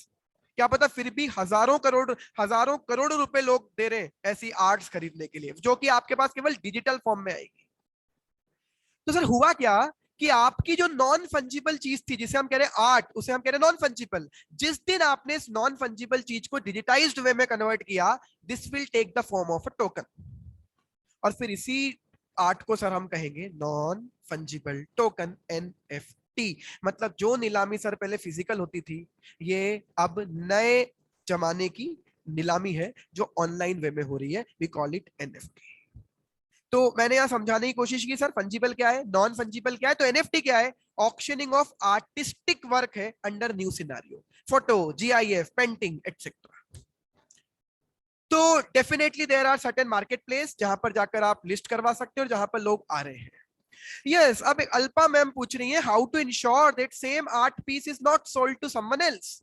क्या पता फिर भी हजारों करोड़ रुपए लोग दे रहे हैं ऐसी आर्ट्स खरीदने के लिए, जो कि आपके पास केवल डिजिटल फॉर्म में आएगी। तो सर हुआ क्या कि आपकी जो नॉन फंजिबल चीज थी, जिसे हम कह रहे हैं आर्ट, उसे हम कह रहे हैं नॉन फंजिबल, जिस दिन आपने इस नॉन फंजिबल चीज को डिजिटाइज्ड वे में कन्वर्ट किया, this will take the form of a token, और फिर इसी आर्ट को सर हम कहेंगे नॉन फंजिबल टोकन, एनएफटी। मतलब जो नीलामी सर पहले फिजिकल होती थी, ये अब नए जमाने की नीलामी है जो ऑनलाइन वे में हो रही है, वी कॉल इट एनएफटी। तो मैंने यहां समझाने की कोशिश की सर फंजिबल क्या है, नॉन फंजिबल क्या है, तो एनएफटी क्या है, ऑक्शनिंग ऑफ आर्टिस्टिक वर्क है under new scenario, photo, GIF, painting etcetera. तो definitely there are certain market place जहां पर जाकर आप लिस्ट करवा सकते हो और जहां पर लोग आ रहे हैं। यस, अब अल्पा मैम पूछ रही है how to ensure that same art piece is not sold to someone else.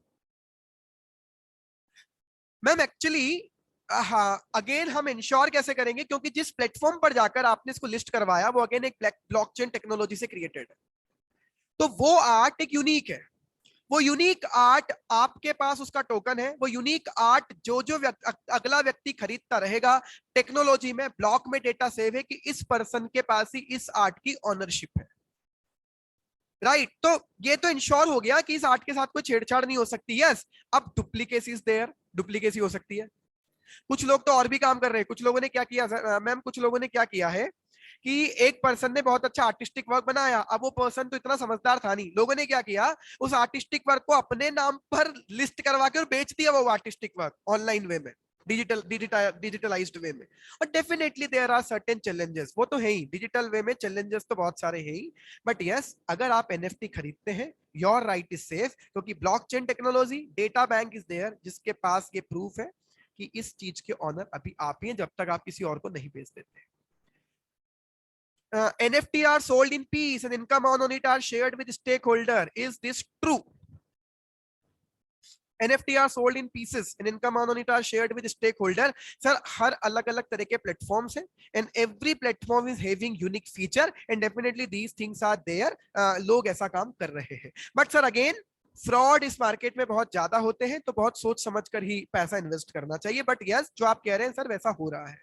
Ma'am actually हाँ, अगेन हम इंश्योर कैसे करेंगे, क्योंकि जिस प्लेटफॉर्म पर जाकर आपने इसको लिस्ट करवाया वो अगेन एक ब्लॉकचेन टेक्नोलॉजी से क्रिएटेड है, तो वो आर्ट एक यूनिक है। वो यूनिक आर्ट आपके पास उसका टोकन है, वो यूनिक आर्ट जो जो अगला व्यक्ति खरीदता रहेगा, टेक्नोलॉजी में ब्लॉक में डेटा सेव है कि इस पर्सन के पास ही इस आर्ट की ऑनरशिप है, राइट। तो ये तो इंश्योर हो गया कि इस आर्ट के साथ कोई छेड़छाड़ नहीं हो सकती। यस, अब डुप्लीकेसी इज देयर, डुप्लीकेसी हो सकती है। कुछ लोग तो और भी काम कर रहे हैं। कुछ लोगों ने क्या किया मैम, कुछ लोगों ने क्या किया है कि एक पर्सन ने बहुत अच्छा आर्टिस्टिक वर्क बनाया, अब वो पर्सन तो इतना समझदार था नहीं, लोगों ने क्या किया, उस आर्टिस्टिक वर्क को अपने नाम पर लिस्ट करवा के और बेच दिया वो आर्टिस्टिक वर्क ऑनलाइन वे में, डिजिटलाइज्ड वे में। और definitely there are certain challenges, वो तो है ही, डिजिटल वे में चैलेंजेस तो बहुत सारे हैं ही, बट यस, अगर आप एनएफटी खरीदते हैं योर राइट इज सेफ, क्योंकि blockchain technology, data bank is there जिसके पास ये प्रूफ है कि इस चीज के ऑनर अभी आप ही हैं, जब तक आप किसी और को नहीं बेच देते। NFT are sold in piece and income on it are shared with stakeholder. Is this true? NFT are sold in pieces and income on it are shared with stakeholder. Sir, हर अलग अलग तरह के प्लेटफॉर्म्स हैं and every platform is having unique feature and definitely these things are there. लोग ऐसा काम कर रहे हैं, but sir again फ्रॉड इस मार्केट में बहुत ज्यादा होते हैं, तो बहुत सोच समझ कर ही पैसा इन्वेस्ट करना चाहिए। बट यस, जो आप कह रहे हैं सर वैसा हो रहा है,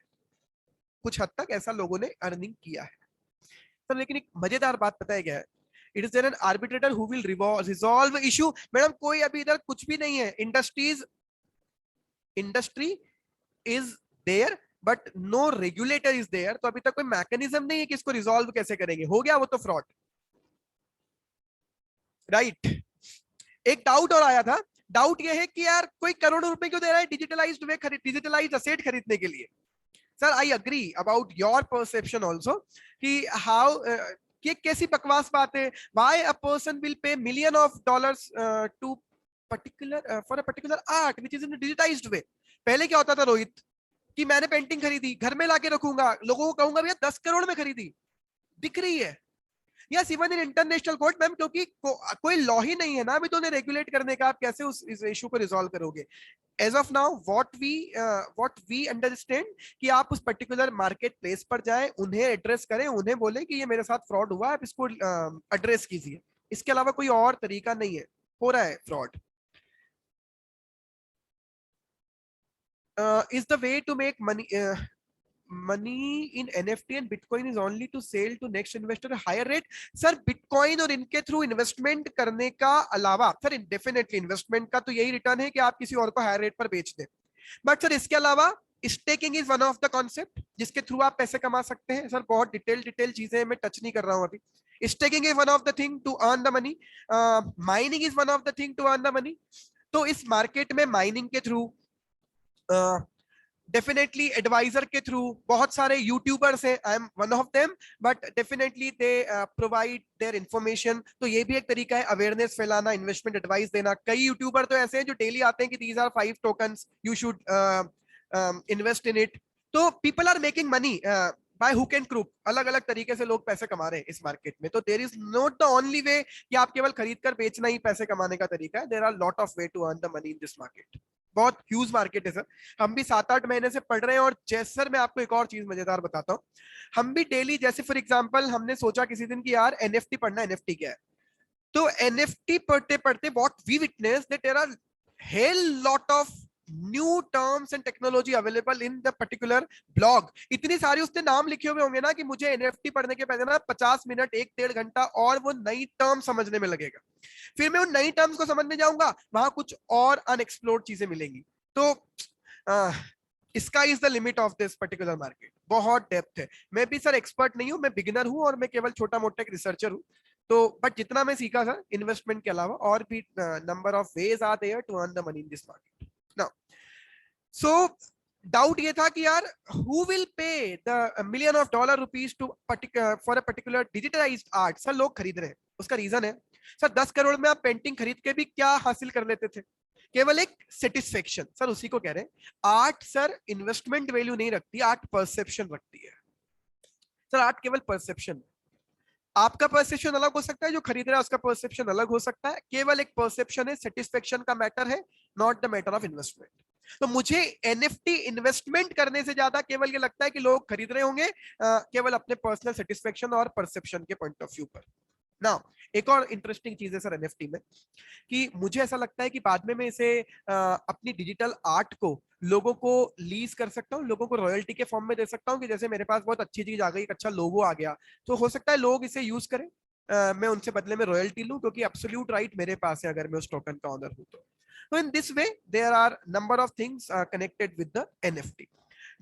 कुछ हद तक ऐसा लोगों ने अर्निंग किया है सर। लेकिन एक मजेदार बात पता है क्या है, it is there an arbitrator who will resolve issue. Madam कोई अभी इधर कुछ भी नहीं है, industry is there but no regulator is there, तो अभी तक कोई मैकेनिज्म नहीं है कि इसको रिजॉल्व कैसे करेंगे, हो गया वो तो फ्रॉड, राइट। एक डाउट और आया था, डाउट ये है कि यार कोई करोड़ों रुपए क्यों दे रहा है डिजिटलाइज्ड वे, डिजिटलाइज्ड असेट खरीदने के लिए। Sir I agree about your perception also कि हाउ ये कैसी बकवास बात है, why a person will pay million of dollars to particular for a particular art which is in digitized way. पहले क्या होता था रोहित, कि मैंने पेंटिंग खरीदी, घर में लाके रखूंगा, लोगों को कहूंगा भैया 10 करोड़ में खरीदी, दिख रही है। Yes, even in international court ma'am, क्योंकि कोई लॉ ही नहीं है ना अभी तो उन्हें रेगुलेट करने का, आप कैसे उस इशू को रिजॉल्व करोगे। As of now what we understand कि आप उस पर्टिकुलर मार्केट प्लेस पर जाएं, उन्हें एड्रेस करें, उन्हें बोले कि ये मेरे साथ फ्रॉड हुआ, आप इसको एड्रेस कीजिए, इसके अलावा कोई और तरीका नहीं है। हो रहा है fraud. Is the way to make money in NFT and Bitcoin is only to sell to next investor a higher rate. Sir bitcoin और इनके थ्रू इन्वेस्टमेंट करने का अलावा सर डेफिनेटली इन्वेस्टमेंट का तो यही रिटर्न है कि आप किसी और को हायर रेट पर बेच दें. बट सर इसके अलावा staking is one of the concept जिसके थ्रू आप पैसे कमा सकते हैं. सर बहुत डिटेल चीजें मैं टच नहीं कर रहा हूं अभी. Staking is one of the thing to earn the money. Mining is one of the thing to earn the money. तो इस मार्केट में माइनिंग के थ्रू डेफिनेटली एडवाइजर के थ्रू बहुत सारे यूट्यूबर्स हैं. I am one of them but definitely they provide their information. तो ये भी एक तरीका है अवेयरनेस फैलाना, इन्वेस्टमेंट एडवाइस देना. कई यूट्यूबर तो ऐसे हैं जो डेली आते हैं कि these are 5 tokens you should invest in it. तो people are making money by hook and crook. अलग अलग तरीके से लोग पैसे कमा रहे हैं इस मार्केट में. तो there is not the only way कि आप केवल खरीद कर बेचना ही पैसे कमाने का तरीका है. There are lot of way to earn the money in this market. बहुत ह्यूज मार्केट है सर. हम भी 7-8 महीने से पढ़ रहे हैं. और जैसे सर मैं आपको एक और चीज मजेदार बताता हूँ. हम भी डेली जैसे फॉर एग्जांपल हमने सोचा किसी दिन कि यार एनएफटी पढ़ना. एनएफटी क्या है? तो एनएफटी पढ़ते पढ़ते what we witness that there are hell lot of new terms and technology available in the particular blog. इतनी सारी उसने नाम लिखे हुए होंगे ना कि मुझे एनएफटी पढ़ने के पहले ना 50 मिनट 1-1.5 घंटा और वो नई टर्म समझने में लगेगा. फिर मैं उन नई टर्म्स को समझने जाऊंगा, वहां कुछ और अनएक्सप्लोर्ड चीजें मिलेंगी. तो इसका is the limit of this particular market. बहुत डेप्थ है. मैं भी सर एक्सपर्ट नहीं हूं, मैं बिगिनर हूं और मैं केवल छोटा मोटा एक रिसर्चर हूं. तो बट जितना मैं सीखा सर इन्वेस्टमेंट के अलावा और भी number of ways are there to earn the money in this market. Now so doubt ये था कि यार who will pay the $1 million rupees to for a particular digitalized art. Sir लोग खरीद रहे हैं. उसका रीजन है सर 10 करोड़ में आप पेंटिंग खरीद के भी क्या हासिल कर लेते थे? केवल एक सेटिस्फेक्शन. सर उसी को कह रहे हैं आर्ट. सर इन्वेस्टमेंट वैल्यू नहीं रखती, आर्ट परसेप्शन रखती है. सर आर्ट केवल परसेप्शन. आपका परसेप्शन अलग हो सकता है, जो खरीद रहा है उसका परसेप्शन अलग हो सकता है. केवल एक परसेप्शन है, सेटिस्फेक्शन का मैटर है, not the matter of investment. तो मुझे एनएफटी इन्वेस्टमेंट करने से ज्यादा केवल ये लगता है कि लोग खरीद रहे होंगे केवल अपने पर्सनल सेटिस्फेक्शन और परसेप्शन के पॉइंट ऑफ व्यू पर. नाउ एक और इंटरेस्टिंग चीज है सर एनएफटी में कि मुझे ऐसा लगता है कि बाद में मैं इसे अपनी डिजिटल आर्ट को लोगों को लीज कर सकता हूँ, लोगों को रॉयल्टी के फॉर्म में दे सकता हूँ कि जैसे मेरे पास बहुत अच्छी चीज आ गई, एक अच्छा लोगो आ गया, तो हो सकता है लोग इसे यूज करें, मैं उनसे बदले में रॉयल्टी लूं क्योंकि एब्सोल्यूट राइट मेरे पास है अगर मैं उस टोकन का ऑनर हूं तो. So in this way there are number of things connected with the NFT.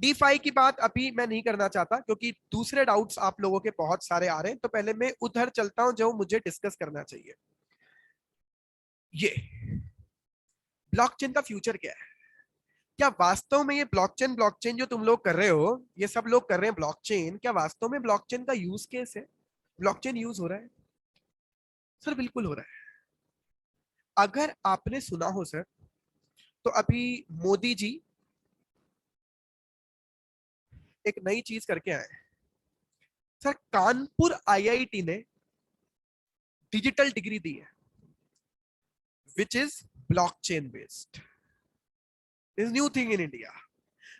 DeFi की बात अभी मैं नहीं करना चाहता क्योंकि दूसरे डाउट्स आप लोगों के बहुत सारे आ रहे हैं. तो पहले मैं उधर चलता हूं जो मुझे डिस्कस करना चाहिए. ये ब्लॉकचेन का फ्यूचर क्या है? क्या वास्तव में ये ब्लॉकचेन जो तुम लोग कर रहे हो, ये सब लोग कर रहे हैं ब्लॉकचेन, क्या वास्तव में ब्लॉकचेन का यूज केस है? ब्लॉकचेन यूज हो रहा है? सर बिल्कुल हो रहा है. अगर आपने सुना हो सर तो अभी मोदी जी एक नई चीज करके आए सर. कानपुर आईआईटी ने डिजिटल डिग्री दी है which is blockchain based. Is new thing in India.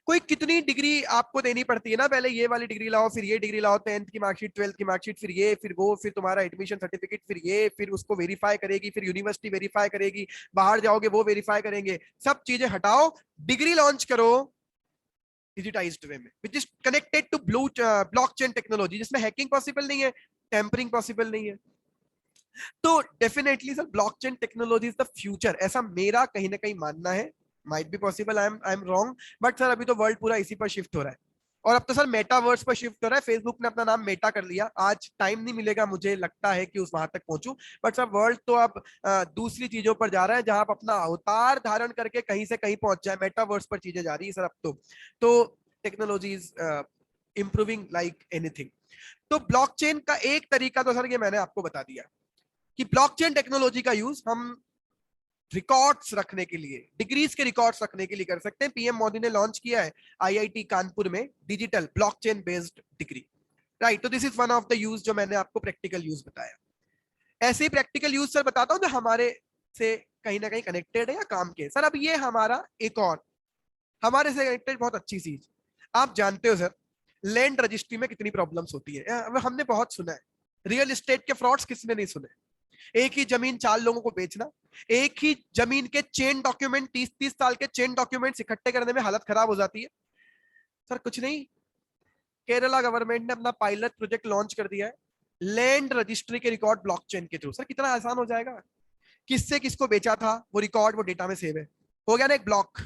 कोई कितनी डिग्री आपको देनी पड़ती है ना, पहले ये वाली डिग्री लाओ, फिर ये डिग्री लाओ, 10th की मार्कशीट, 12th की मार्कशीट, फिर ये, फिर वो, फिर तुम्हारा एडमिशन सर्टिफिकेट, फिर ये, फिर उसको वेरीफाई करेगी, फिर यूनिवर्सिटी वेरीफाई करेगी, बाहर जाओगे वो वेरीफाई करेंगे. सब चीजें हटाओ, डिग्री लॉन्च करो डिजिटाइज्ड वे में which is connected to blockchain technology, जिसमें हैकिंग पॉसिबल नहीं है, टेम्परिंग पॉसिबल नहीं है. तो definitely sir blockchain technology is the future, ऐसा मेरा कहीं ना कहीं मानना है. Might be possible, I am wrong, but sir अभी तो वर्ल्ड पूरा इसी पर शिफ्ट हो रहा है. और अब तो सर मेटावर्स पर शिफ्ट हो रहा है. फेसबुक ने अपना नाम मेटा कर लिया. आज टाइम नहीं मिलेगा मुझे लगता है कि उस वहां तक पहुंचूं, बट सर वर्ल्ड तो अब दूसरी चीजों पर जा रहा है जहां आप अपना अवतार धारण करके कहीं से कहीं पहुंच जाए. मेटावर्स पर चीजें जा रही है सर अब तो technology is improving like anything. तो ब्लॉकचेन का एक तरीका तो सर ये मैंने आपको बता दिया कि ब्लॉकचेन टेक्नोलॉजी का यूज हम रिकॉर्ड्स रखने के लिए, डिग्रीज के रिकॉर्ड्स रखने के लिए कर सकते हैं. पीएम मोदी ने लॉन्च किया है आईआईटी कानपुर में digital blockchain based degree, right. तो this is one of the use जो मैंने आपको प्रैक्टिकल यूज बताया. ऐसे ही प्रैक्टिकल यूज सर बताता हूं जो हमारे से कहीं ना कहीं कनेक्टेड है या काम के. सर अब ये हमारा एक और हमारे से कनेक्टेड बहुत अच्छी चीज, आप जानते हो सर लैंड रजिस्ट्री में कितनी प्रॉब्लम्स होती है. हमने बहुत सुना है. रियल एस्टेट के फ्रॉड्स किसने नहीं सुने. एक ही जमीन 4 लोगों को बेचना, एक ही जमीन के चेन डॉक्यूमेंट 30-30 साल के चेन डॉक्यूमेंट्स इकट्ठे करने में हालत खराब हो जाती है। सर कुछ नहीं, केरला गवर्नमेंट ने अपना पायलट प्रोजेक्ट लॉन्च कर दिया है, लैंड रजिस्ट्री के रिकॉर्ड ब्लॉकचेन के थ्रू। सर कितना आसान हो जाएगा, किससे किसको बेचा था वो रिकॉर्ड, वो डेटा में सेव है, हो गया ना एक ब्लॉक।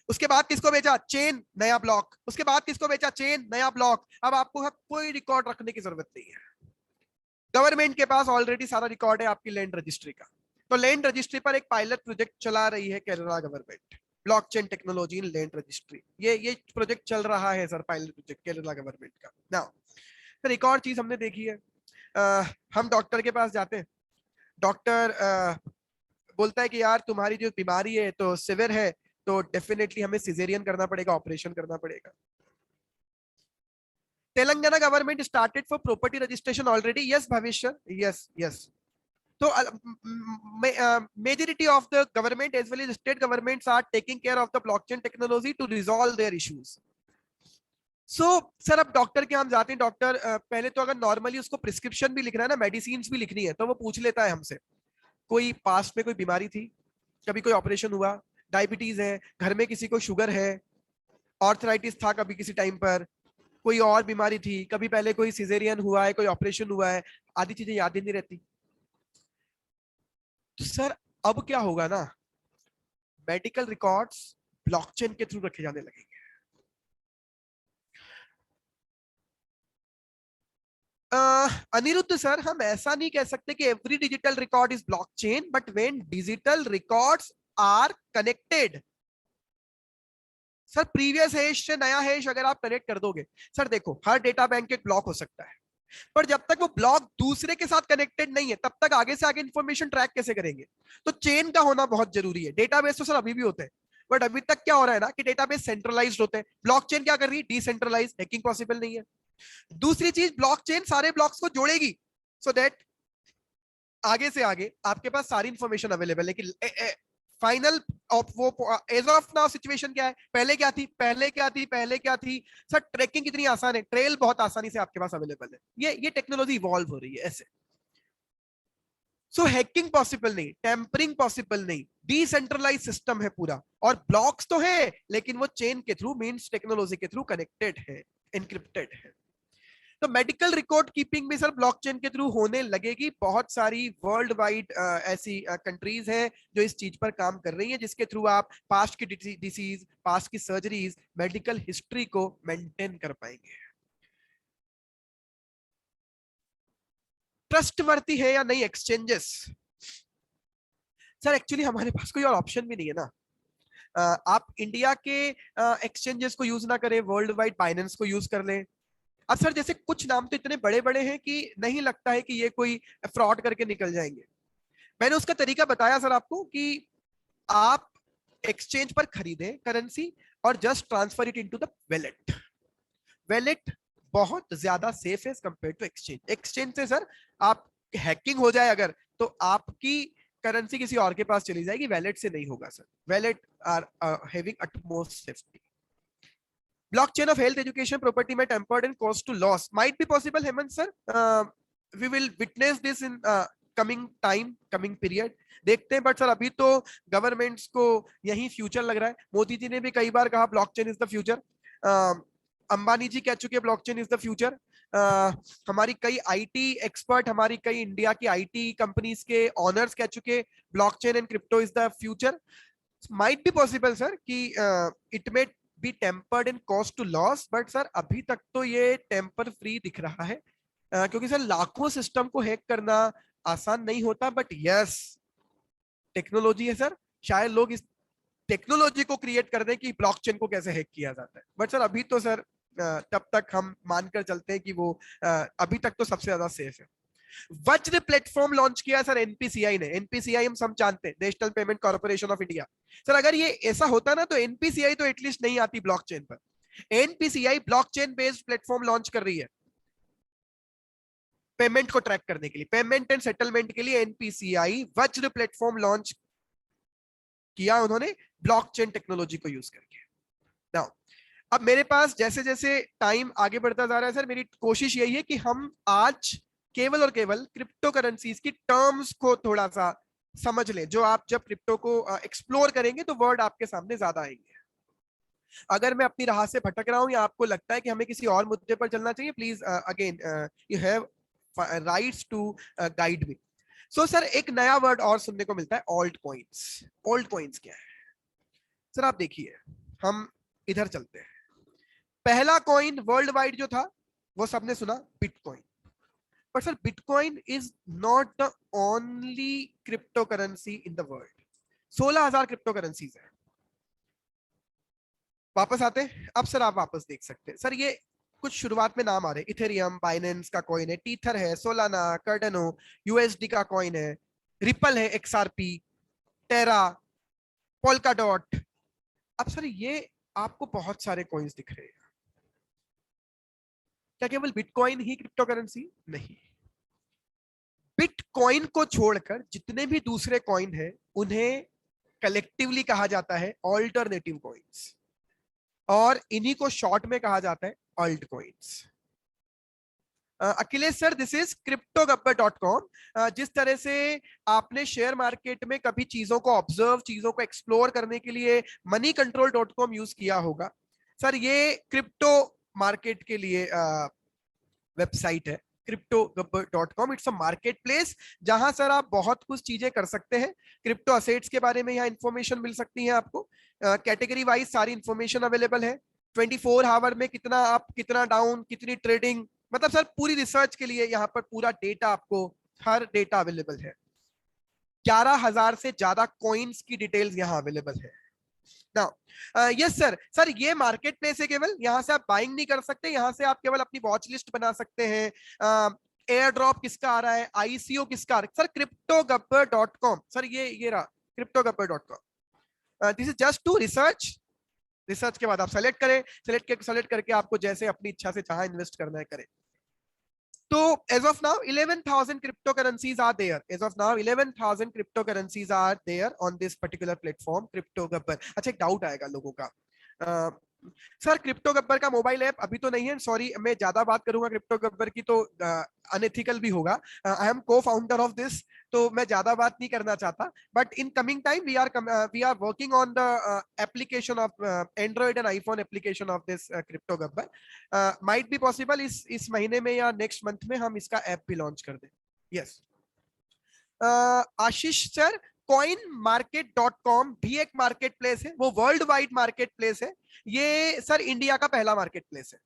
उसके बाद किसको बेचा, चेन, नया ब्लॉक, उसके बाद किसको बेचा, चेन, नया ब्लॉक। अब आपको कोई रिकॉर्ड रखने की जरूरत नहीं है, गवर्नमेंट के पास ऑलरेडी सारा रिकॉर्ड है आपकी लैंड रजिस्ट्री का। तो लैंड रजिस्ट्री पर एक पायलट प्रोजेक्ट चला रही है Kerala government, blockchain technology in land registry. ये प्रोजेक्ट चल रहा है sir, pilot project Kerala government का। नाउ सर एक और चीज हमने देखी है, हम डॉक्टर के पास जाते हैं, डॉक्टर बोलता है कि यार तुम्हारी जो बीमारी है तो सिवियर है, तो डेफिनेटली हमें सिजेरियन करना पड़ेगा, ऑपरेशन करना पड़ेगा। Telangana government started for property registration already, yes Bhavishya, yes yes. So majority of the government as well as state governments are taking care of the blockchain technology to resolve their issues. So sir अब doctor के हम जाते हैं, doctor पहले तो अगर normally उसको prescription भी लिखना है ना, मेडिसिन भी लिखनी है, तो वो पूछ लेता है हमसे कोई पास्ट में कोई बीमारी थी, कभी कोई ऑपरेशन हुआ, डायबिटीज है, घर में किसी को शुगर है, ऑर्थराइटिस था कभी किसी टाइम पर, कोई और बीमारी थी, कभी पहले कोई सिजेरियन हुआ है, कोई ऑपरेशन हुआ है, आधी चीजें याद ही नहीं रहती। तो सर अब क्या होगा ना, मेडिकल रिकॉर्ड्स ब्लॉकचेन के थ्रू रखे जाने लगेंगे। अनिरुद्ध सर हम ऐसा नहीं कह सकते कि every digital record is blockchain, but when digital records are connected. Sir previous hash से नया हैश अगर आप कनेक्ट कर दोगे, सर देखो हर डेटा बैंक एक ब्लॉक हो सकता है, पर जब तक वो ब्लॉक दूसरे के साथ कनेक्टेड नहीं है तब तक आगे से आगे इंफॉर्मेशन ट्रैक कैसे करेंगे। तो चेन का होना बहुत जरूरी है। डेटाबेस तो सर अभी भी होते हैं, बट अभी तक क्या हो रहा है ना कि डेटाबेस सेंट्रलाइज्ड होते हैं, ब्लॉकचेन क्या कर रही है, डिसेंट्रलाइज्ड, हैकिंग पॉसिबल नहीं है। दूसरी चीज, ब्लॉकचेन सारे ब्लॉक्स को जोड़ेगी सो दैट आगे से आगे आपके पास सारी इंफॉर्मेशन अवेलेबल है कि फाइनल वो एज ऑफ नाउ सिचुएशन क्या है, पहले क्या थी, पहले क्या थी, पहले क्या थी। सर ट्रैकिंग कितनी आसान है, ट्रेल बहुत आसानी से आपके पास अवेलेबल है। ये टेक्नोलॉजी इवॉल्व हो रही है ऐसे। सो हैकिंग पॉसिबल नहीं, टेम्परिंग पॉसिबल नहीं, डिसेंट्रलाइज सिस्टम है पूरा, और ब्लॉक्स तो है लेकिन वो चेन के थ्रू, मींस टेक्नोलॉजी के थ्रू कनेक्टेड है, एनक्रिप्टेड है। तो मेडिकल रिकॉर्ड कीपिंग भी सर ब्लॉकचेन के थ्रू होने लगेगी। बहुत सारी वर्ल्ड वाइड ऐसी कंट्रीज हैं जो इस चीज पर काम कर रही हैं, जिसके थ्रू आप पास्ट की डिसीज, पास्ट की सर्जरीज, मेडिकल हिस्ट्री को मेंटेन कर पाएंगे। ट्रस्टवर्दी है या नहीं एक्सचेंजेस? सर एक्चुअली हमारे पास कोई और ऑप्शन भी नहीं है ना। आप इंडिया के एक्सचेंजेस को यूज ना करें, वर्ल्ड वाइड बाइनेंस को यूज कर लें। अब सर जैसे कुछ नाम तो इतने बड़े बड़े हैं कि नहीं लगता है कि ये कोई फ्रॉड करके निकल जाएंगे। मैंने उसका तरीका बताया सर आपको कि आप एक्सचेंज पर खरीदें करेंसी और just transfer it into the wallet. Wallet बहुत ज्यादा सेफ है कंपेयर टू एक्सचेंज। एक्सचेंज से सर आप हैकिंग हो जाए अगर, तो आपकी करेंसी किसी और के पास चली जाएगी, वैलेट से नहीं होगा sir. Wallet are having utmost safety. Blockchain of health education property may tempered and cause to loss might be possible, Hemant sir. We will witness this in coming time, coming period. देखते हैं, but sir अभी तो governments को यही future लग रहा है। मोदी जी ने भी कई बार कहा blockchain is the future, Ambani ji कह चुके ब्लॉकचेन इज द फ्यूचर, हमारी कई आईटी एक्सपर्ट, हमारी कई इंडिया की आईटी कंपनीज के ऑनर्स कह चुके blockchain and crypto is the future. Might be possible sir कि it may be tampered in cost to loss, but sir अभी तक तो ये टेम्पर फ्री दिख रहा है, क्योंकि सर लाखों सिस्टम को हैक करना आसान नहीं होता। बट यस टेक्नोलॉजी है सर, शायद लोग इस टेक्नोलॉजी को क्रिएट कर दें कि ब्लॉकचेन को कैसे हैक किया जाता है। बट सर अभी तो सर तब तक हम मानकर चलते हैं कि वो अभी तक तो सबसे ज्यादा सेफ है। वज्र प्लेटफॉर्म लॉन्च किया सर एनपीसीआई ने। एनपीसीआई हम सब जानते हैं, national payment corporation of India. Sir अगर ये ऐसा होता ना तो एनपीसीआई तो एटलीस्ट नहीं आती ब्लॉकचेन पर। NPCI blockchain based platform launch कर रही है पेमेंट को ट्रैक करने के लिए, पेमेंट एंड सेटलमेंट के लिए। एनपीसीआई वज्र प्लेटफॉर्म लॉन्च किया उन्होंने ब्लॉकचेन टेक्नोलॉजी को यूज करके। नाउ अब मेरे पास जैसे जैसे टाइम आगे बढ़ता जा रहा है सर, मेरी कोशिश यही है कि हम आज केवल और केवल क्रिप्टो करेंसीज की टर्म्स को थोड़ा सा समझ लें। जो आप जब क्रिप्टो को एक्सप्लोर करेंगे तो वर्ड आपके सामने ज्यादा आएंगे। अगर मैं अपनी राह से भटक रहा हूं या आपको लगता है कि हमें किसी और मुद्दे पर चलना चाहिए, please again you have rights to guide me. So sir एक नया वर्ड और सुनने को मिलता है, ऑल्ट कॉइन्स। ऑल्ट कॉइन्स क्या है सर? आप देखिए, हम इधर चलते हैं। पहला कॉइन वर्ल्ड वाइड जो था वो सबने सुना, bitcoin. But sir bitcoin is not the only crypto currency in the world. 16,000 crypto currencies है। वापस आते हैं, अब सर आप वापस देख सकते हैं सर, ये कुछ शुरुआत में नाम आ रहे हैं। इथेरियम, बाइनेंस का कॉइन है, टीथर है, सोलाना, कार्डानो, यूएसडी का कॉइन है, रिपल है, एक्सआरपी, टेरा, पोल्का डॉट। अब सर ये आपको बहुत सारे कॉइन्स दिख रहे हैं। क्या केवल बिटकॉइन ही क्रिप्टो करेंसी? नहीं। बिटकॉइन को छोड़कर जितने भी दूसरे कॉइन हैं उन्हें कलेक्टिवली कहा जाता है ऑल्टरनेटिव कॉइन्स, और इन्हीं को शॉर्ट में कहा जाता है alt coins. Akhilesh sir, this is cryptogabbar.com। जिस तरह से आपने शेयर मार्केट में कभी चीजों को ऑब्जर्व, चीजों को एक्सप्लोर करने के लिए moneycontrol.com यूज किया होगा, सर ये क्रिप्टो मार्केट के लिए वेबसाइट है cryptogabbar.com। It's a market place जहां सर आप बहुत कुछ चीजें कर सकते हैं। क्रिप्टो असेट्स के बारे में यहाँ इंफॉर्मेशन मिल सकती है आपको, कैटेगरी वाइज सारी इंफॉर्मेशन अवेलेबल है। 24 आवर में कितना अप, कितना डाउन, कितनी ट्रेडिंग, मतलब सर पूरी रिसर्च के लिए यहाँ पर पूरा डेटा, आपको हर डेटा अवेलेबल है। 11,000 से ज्यादा कॉइन्स की डिटेल्स यहाँ अवेलेबल है। नाउ यस सर, सर ये मार्केट प्लेस है केवल, यहाँ से आप बाइंग नहीं कर सकते, यहाँ से आप केवल अपनी वॉच लिस्ट बना सकते हैं। एयर ड्रॉप किसका आ रहा है, आईसीओ किसका आ रहा है, सर cryptogabbar.com। सर ये रहा cryptogabbar.com। This is just to research. Research के बाद आप सेलेक्ट करें, सेलेक्ट करके आपको जैसे अपनी इच्छा से जहां इन्वेस्ट करना है करें। तो as of now 11,000 cryptocurrencies are there। as of now 11,000 cryptocurrencies are there on this particular platform CryptoGabbar। अच्छा, एक डाउट आएगा लोगों का, सर क्रिप्टो गब्बर का मोबाइल ऐप अभी तो नहीं है। सॉरी, मैं ज्यादा बात करूंगा क्रिप्टो गब्बर की तो अनएथिकल भी होगा। I am co founder of this, तो मैं ज्यादा बात नहीं करना चाहता। But in coming time we are working on the application of Android and iPhone application of this crypto Gabbar. Might be possible इस महीने में या नेक्स्ट मंथ में हम इसका ऐप भी लॉन्च कर दें। यस आशीष सर, coinmarket.com भी एक मार्केट प्लेस है, वो वर्ल्ड वाइड मार्केट प्लेस है। ये सर इंडिया का पहला मार्केट प्लेस है।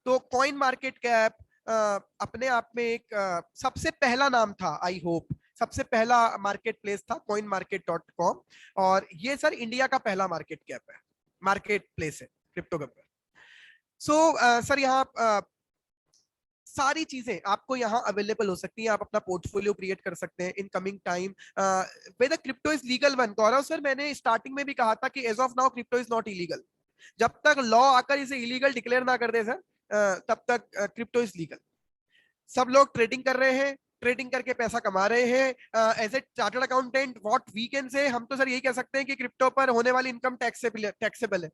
तो कॉइन मार्केट कैप अपने आप में एक सबसे पहला नाम था, आई होप सबसे पहला मार्केट प्लेस था coinmarket.com, और ये सर इंडिया का पहला मार्केट कैप है, मार्केट प्लेस है क्रिप्टो गब्बर। सो सर यहाँ सारी चीजें आपको यहाँ अवेलेबल हो सकती हैं। आप अपना पोर्टफोलियो क्रिएट कर सकते हैं in coming time. Whether crypto is legal one, Gaurav sir मैंने स्टार्टिंग में भी कहा था कि as of now crypto is not illegal. जब तक लॉ आकर इसे इलीगल डिक्लेयर ना कर दे सर, तब तक क्रिप्टो इज लीगल। सब लोग ट्रेडिंग कर रहे हैं, ट्रेडिंग करके पैसा कमा रहे हैं। As a chartered accountant what we can say, हम तो सर यही कह सकते हैं कि क्रिप्टो पर होने वाली इनकम टैक्सेबल है।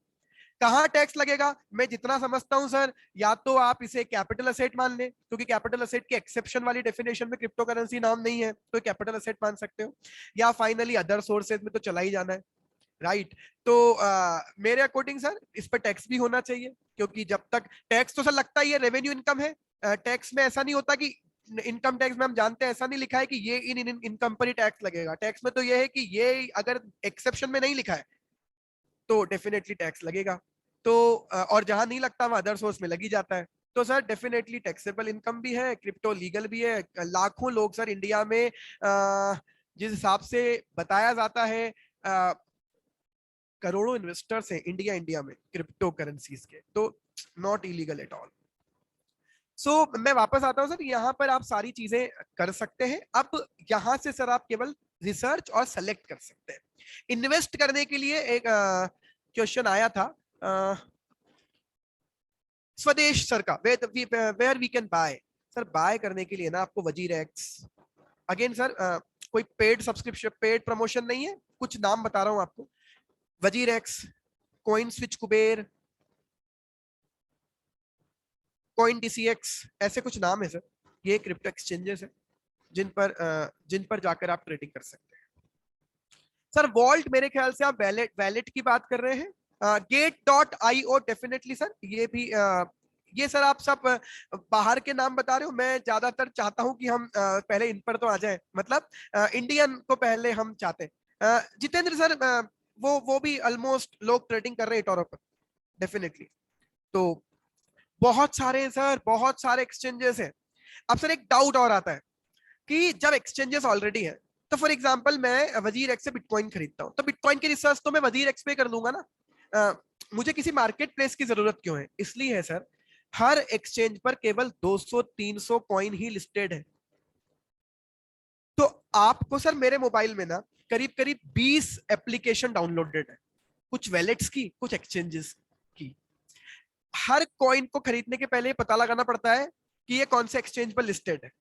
कहाँ टैक्स लगेगा? मैं जितना समझता हूं सर, या तो आप इसे कैपिटल असेट मान लें, क्योंकि कैपिटल असेट की एक्सेप्शन वाली डेफिनेशन में क्रिप्टो करेंसी नाम नहीं है, तो कैपिटल असेट मान सकते हो, या फाइनली अदर सोर्सेज में तो चला ही जाना है, राइट। तो मेरे अकॉर्डिंग सर इस पर टैक्स भी होना चाहिए, क्योंकि जब तक टैक्स तो सर लगता ही है, रेवेन्यू इनकम है। टैक्स में ऐसा नहीं होता कि इनकम टैक्स में हम जानते हैं ऐसा नहीं लिखा है कि ये इन इनकम पर ही टैक्स लगेगा। टैक्स में तो ये है कि ये अगर एक्सेप्शन में नहीं लिखा है तो डेफिनेटली टैक्स लगेगा। तो और जहां नहीं लगता वहां अदर सोर्स में लगी जाता है। तो सर डेफिनेटली टैक्सेबल इनकम भी है, क्रिप्टो लीगल भी है। लाखों लोग सर इंडिया में जिस हिसाब से बताया जाता है करोड़ों इन्वेस्टर्स हैं इंडिया में क्रिप्टो करेंसीज के, तो नॉट इलीगल एट ऑल। सो मैं वापस आता हूं सर, यहाँ पर आप सारी चीजें कर सकते हैं। अब यहाँ से सर आप केवल रिसर्च और सेलेक्ट कर सकते हैं। इन्वेस्ट करने के लिए एक क्वेश्चन आया था स्वदेश सर का, where we can buy. Sir buy करने के लिए ना आपको वजीर एक्स, अगेन सर कोई पेड सब्सक्रिप्शन, पेड प्रमोशन नहीं है, कुछ नाम बता रहा हूं आपको, WazirX, coin switch Kuber, CoinDCX, ऐसे कुछ नाम है सर। ये क्रिप्टो एक्सचेंजेस है जिन पर जाकर आप ट्रेडिंग कर सकते हैं। सर वॉल्ट, मेरे ख्याल से आप वैलेट की बात कर रहे हैं। Gate.io डेफिनेटली सर, ये भी ये सर आप सब बाहर के नाम बता रहे हो, मैं ज्यादातर चाहता हूं कि हम पहले इन पर तो आ जाए, मतलब इंडियन को पहले हम चाहते हैं। जितेंद्र सर, वो भी ऑलमोस्ट लोग ट्रेडिंग कर रहे हैं इटोरो पर डेफिनेटली। तो बहुत सारे सर, बहुत सारे एक्सचेंजेस हैं। अब सर एक डाउट और आता है कि जब एक्सचेंजेस ऑलरेडी है, तो फॉर एग्जांपल मैं वजीर एक्स से बिटकॉइन खरीदता हूं, तो बिटकॉइन की रिसर्च तो मैं वजीर एक्स पे कर लूंगा ना। मुझे किसी मार्केट प्लेस की जरूरत क्यों है? इसलिए है सर, हर एक्सचेंज पर केवल 200-300 कॉइन ही लिस्टेड है। तो आपको सर मेरे मोबाइल में ना करीब करीब 20 एप्लीकेशन डाउनलोडेड है, कुछ वैलेट्स की, कुछ एक्सचेंजेस की। हर कॉइन को खरीदने के पहले पता लगाना पड़ता है कि ये कौन से एक्सचेंज पर लिस्टेड है,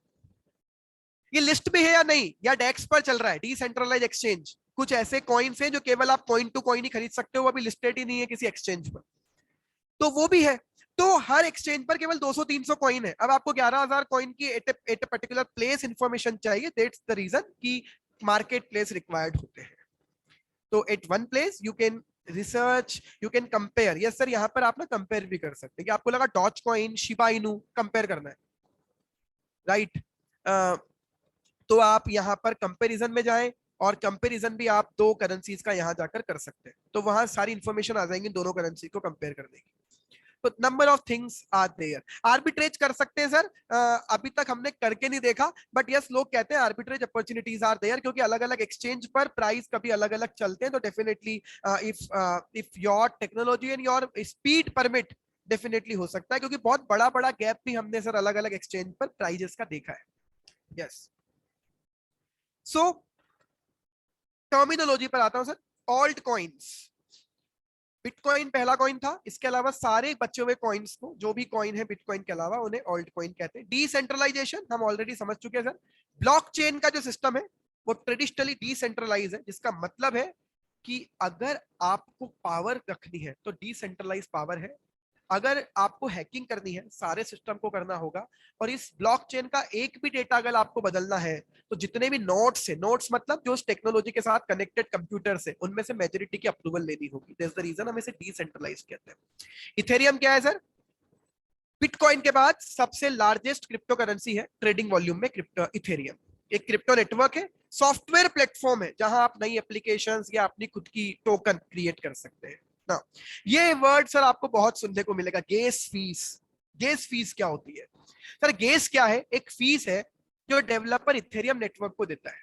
ये लिस्ट में है या नहीं, या डेक्स पर चल रहा है, डिसेंट्रलाइज एक्सचेंज। कुछ ऐसे कॉइन्स हैं जो केवल आप कॉइन टू कॉइन ही खरीद सकते हो, वो अभी लिस्टेड ही नहीं है किसी एक्सचेंज पर, तो वो भी है। तो हर एक्सचेंज पर केवल 200-300 कॉइन है। अब आपको 11,000 कॉइन की एट पर्टिकुलर प्लेस इंफॉर्मेशन चाहिए, दैट्स द रीजन कि मार्केट प्लेस रिक्वायर्ड होते हैं। तो at one place you can research, you can compare. Yes sir, यहाँ पर आप ना कंपेयर भी कर सकते हैं कि आपको लगा Dogecoin, Shiba Inu compare करना है, राइट? तो आप यहाँ पर कंपैरिजन में जाएं, और कंपैरिजन भी आप दो करेंसीज का यहाँ जाकर कर सकते हैं, तो वहां सारी इंफॉर्मेशन आ जाएंगी दोनों करेंसी को कंपेयर करने की। तो number of things are there. Arbitrage कर सकते हैं सर, अभी तक हमने करके नहीं देखा, बट यस लोग कहते हैं आर्बिट्रेज अपॉर्चुनिटीज आर देयर, क्योंकि अलग अलग एक्सचेंज पर प्राइस कभी अलग अलग चलते हैं। तो definitely if your technology and your speed permit, definitely हो सकता है, क्योंकि बहुत बड़ा बड़ा गैप भी हमने सर अलग अलग एक्सचेंज पर प्राइजेस का देखा है। यस, सो टर्मिनोलॉजी पर आता हूं सर। ऑल्ट कॉइन्स, बिटकॉइन पहला कॉइन था, इसके अलावा सारे बचे हुए कॉइन्स को, जो भी कॉइन है बिटकॉइन के अलावा, उन्हें ऑल्ट कॉइन कहते हैं। डिसेंट्रलाइजेशन हम ऑलरेडी समझ चुके हैं सर। ब्लॉकचेन का जो सिस्टम है वो ट्रेडिशनली डिसेंट्रलाइज है, जिसका मतलब है कि अगर आपको पावर रखनी है तो डिसेंट्रलाइज पावर है, अगर आपको हैकिंग करनी है सारे सिस्टम को करना होगा, और इस ब्लॉकचेन का एक भी डेटा अगर आपको बदलना है तो जितने भी नोड्स है, नोड्स मतलब जो उस टेक्नोलॉजी के साथ कनेक्टेड कंप्यूटर्स है, उनमें से मेजॉरिटी की अप्रूवल लेनी होगी। दैट्स द रीजन हम इसे डिसेंट्रलाइज कहते हैं। इथेरियम क्या है सर? बिटकॉइन के बाद सबसे लार्जेस्ट क्रिप्टो करेंसी है ट्रेडिंग वॉल्यूम में, क्रिप्टो इथेरियम। एक क्रिप्टो नेटवर्क है, सॉफ्टवेयर प्लेटफॉर्म है, जहां आप नई एप्लीकेशंस या अपनी खुद की टोकन क्रिएट कर सकते हैं ना। ये वर्ड सर आपको बहुत सुनने को मिलेगा, गैस फीस। गैस फीस क्या होती है सर? गैस क्या है? एक फीस है जो डेवलपर इथेरियम नेटवर्क को देता है।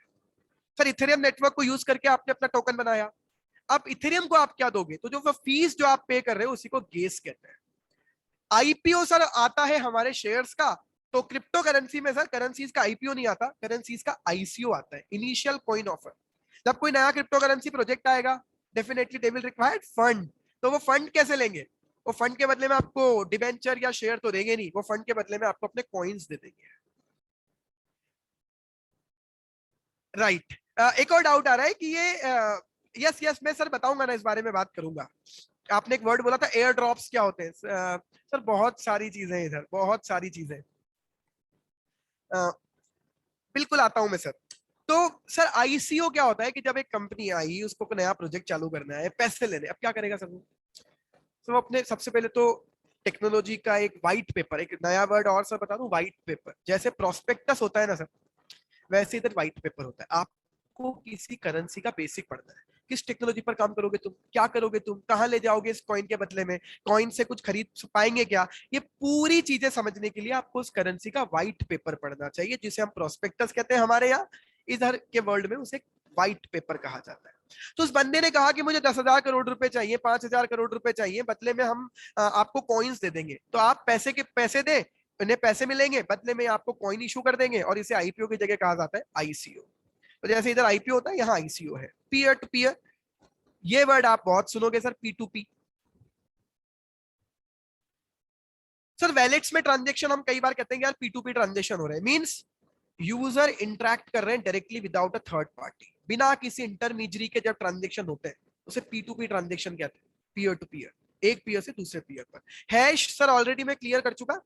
सर इथेरियम नेटवर्क को यूज करके आपने अपना टोकन बनाया, अब इथेरियम को आप क्या दोगे? तो जो वो फीस जो आप पे कर रहे हो उसी को गैस कहते हैं। आईपीओ सर आता है हमारे शेयर्स का, तो क्रिप्टो करेंसी में सर करेंसीज का आईपीओ नहीं आता, करेंसीज का आईसीओ आता है, इनिशियल कॉइन ऑफर। जब कोई नया क्रिप्टो करेंसी प्रोजेक्ट आएगा, definitely they will required fund. तो वो फंड कैसे लेंगे? वो फंड के बदले में आपको डिबेंचर या शेयर तो देंगे नहीं, वो फंड के बदले में आपको अपने कॉइन्स दे देंगे, राइट? एक और डाउट आ रहा है कि ये यस यस मैं सर बताऊंगा ना, इस बारे में बात करूंगा। आपने एक वर्ड बोला था एयर ड्रॉप्स, क्या होते हैं सर? बहुत सारी चीजें हैं इधर, बहुत सारी चीजें। बिल्कुल आता हूं मैं सर। तो सर आईसीओ क्या होता है कि जब एक कंपनी आई, उसको कोई नया प्रोजेक्ट चालू करना है, पैसे लेने, अब क्या करेगा सर वो? तो अपने सबसे पहले तो टेक्नोलॉजी का एक व्हाइट पेपर, एक नया वर्ड और सर बता दूं, व्हाइट पेपर। जैसे प्रोस्पेक्टस होता है ना सर, वैसे इधर व्हाइट पेपर होता है। आपको किसी करेंसी का बेसिक पढ़ना है, किस टेक्नोलॉजी पर काम करोगे तुम, क्या करोगे तुम, कहां ले जाओगे इस कॉइन के बदले में, कॉइन से कुछ खरीद पाएंगे क्या, ये पूरी चीजें समझने के लिए आपको उस करेंसी का व्हाइट पेपर पढ़ना चाहिए, जिसे हम प्रोस्पेक्टस कहते हैं हमारे यहाँ, इधर के वर्ल्ड में उसे व्हाइट पेपर कहा जाता है। तो उस बंदे ने कहा कि मुझे 10,000 करोड़ रुपए चाहिए, 5,000 करोड़ रुपए चाहिए, बदले में हम आपको कॉइन्स दे देंगे। तो आप पैसे दे, उन्हें पैसे मिलेंगे, बदले में आपको कॉइन इशू कर देंगे, और इसे आईपीओ की जगह कहा जाता है आईसीओ। तो जैसे इधर आईपीओ होता है, यहाँ आईसीओ है। पीयर टू पीयर, ये वर्ड आप बहुत सुनोगे sir, P to P. Sir wallets में ट्रांजेक्शन हम कई बार कहते हैं यार पी टू पी ट्रांजेक्शन हो रहे हैं, मींस यूजर इंटरेक्ट कर रहे हैं directly without a third party, बिना किसी इंटरमीडियरी के जब ट्रांजेक्शन होते हैं उसे पी टू पी ट्रांजेक्शन कहते हैं, पीयर टू पीयर, एक पीयर से दूसरे पीयर पर। हैश सर ऑलरेडी मैं क्लियर कर चुका।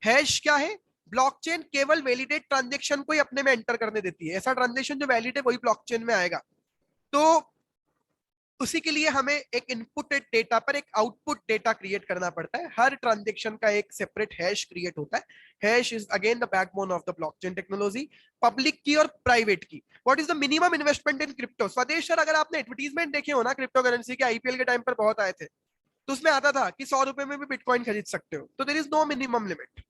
हैश क्या है? ब्लॉकचेन केवल वैलिडेट ट्रांजैक्शन को ही अपने में एंटर करने देती है, ऐसा ट्रांजैक्शन जो वैलिड है वही ब्लॉकचेन में आएगा। तो उसी के लिए हमें एक इनपुट डेटा पर एक आउटपुट डेटा क्रिएट करना पड़ता है। हर ट्रांजैक्शन का एक सेपरेट हैश क्रिएट होता है। Hash is again the backbone of the blockchain technology, public की और प्राइवेट की। What is the minimum investment in crypto? स्वदेश सर, अगर आपने एडवर्टीजमेंट देखे हो ना क्रिप्टो करेंसी के, आईपीएल के टाइम पर बहुत आए थे, तो उसमें आता था कि 100 रुपए में भी बिटकॉइन खरीद सकते हो। तो there is no minimum limit,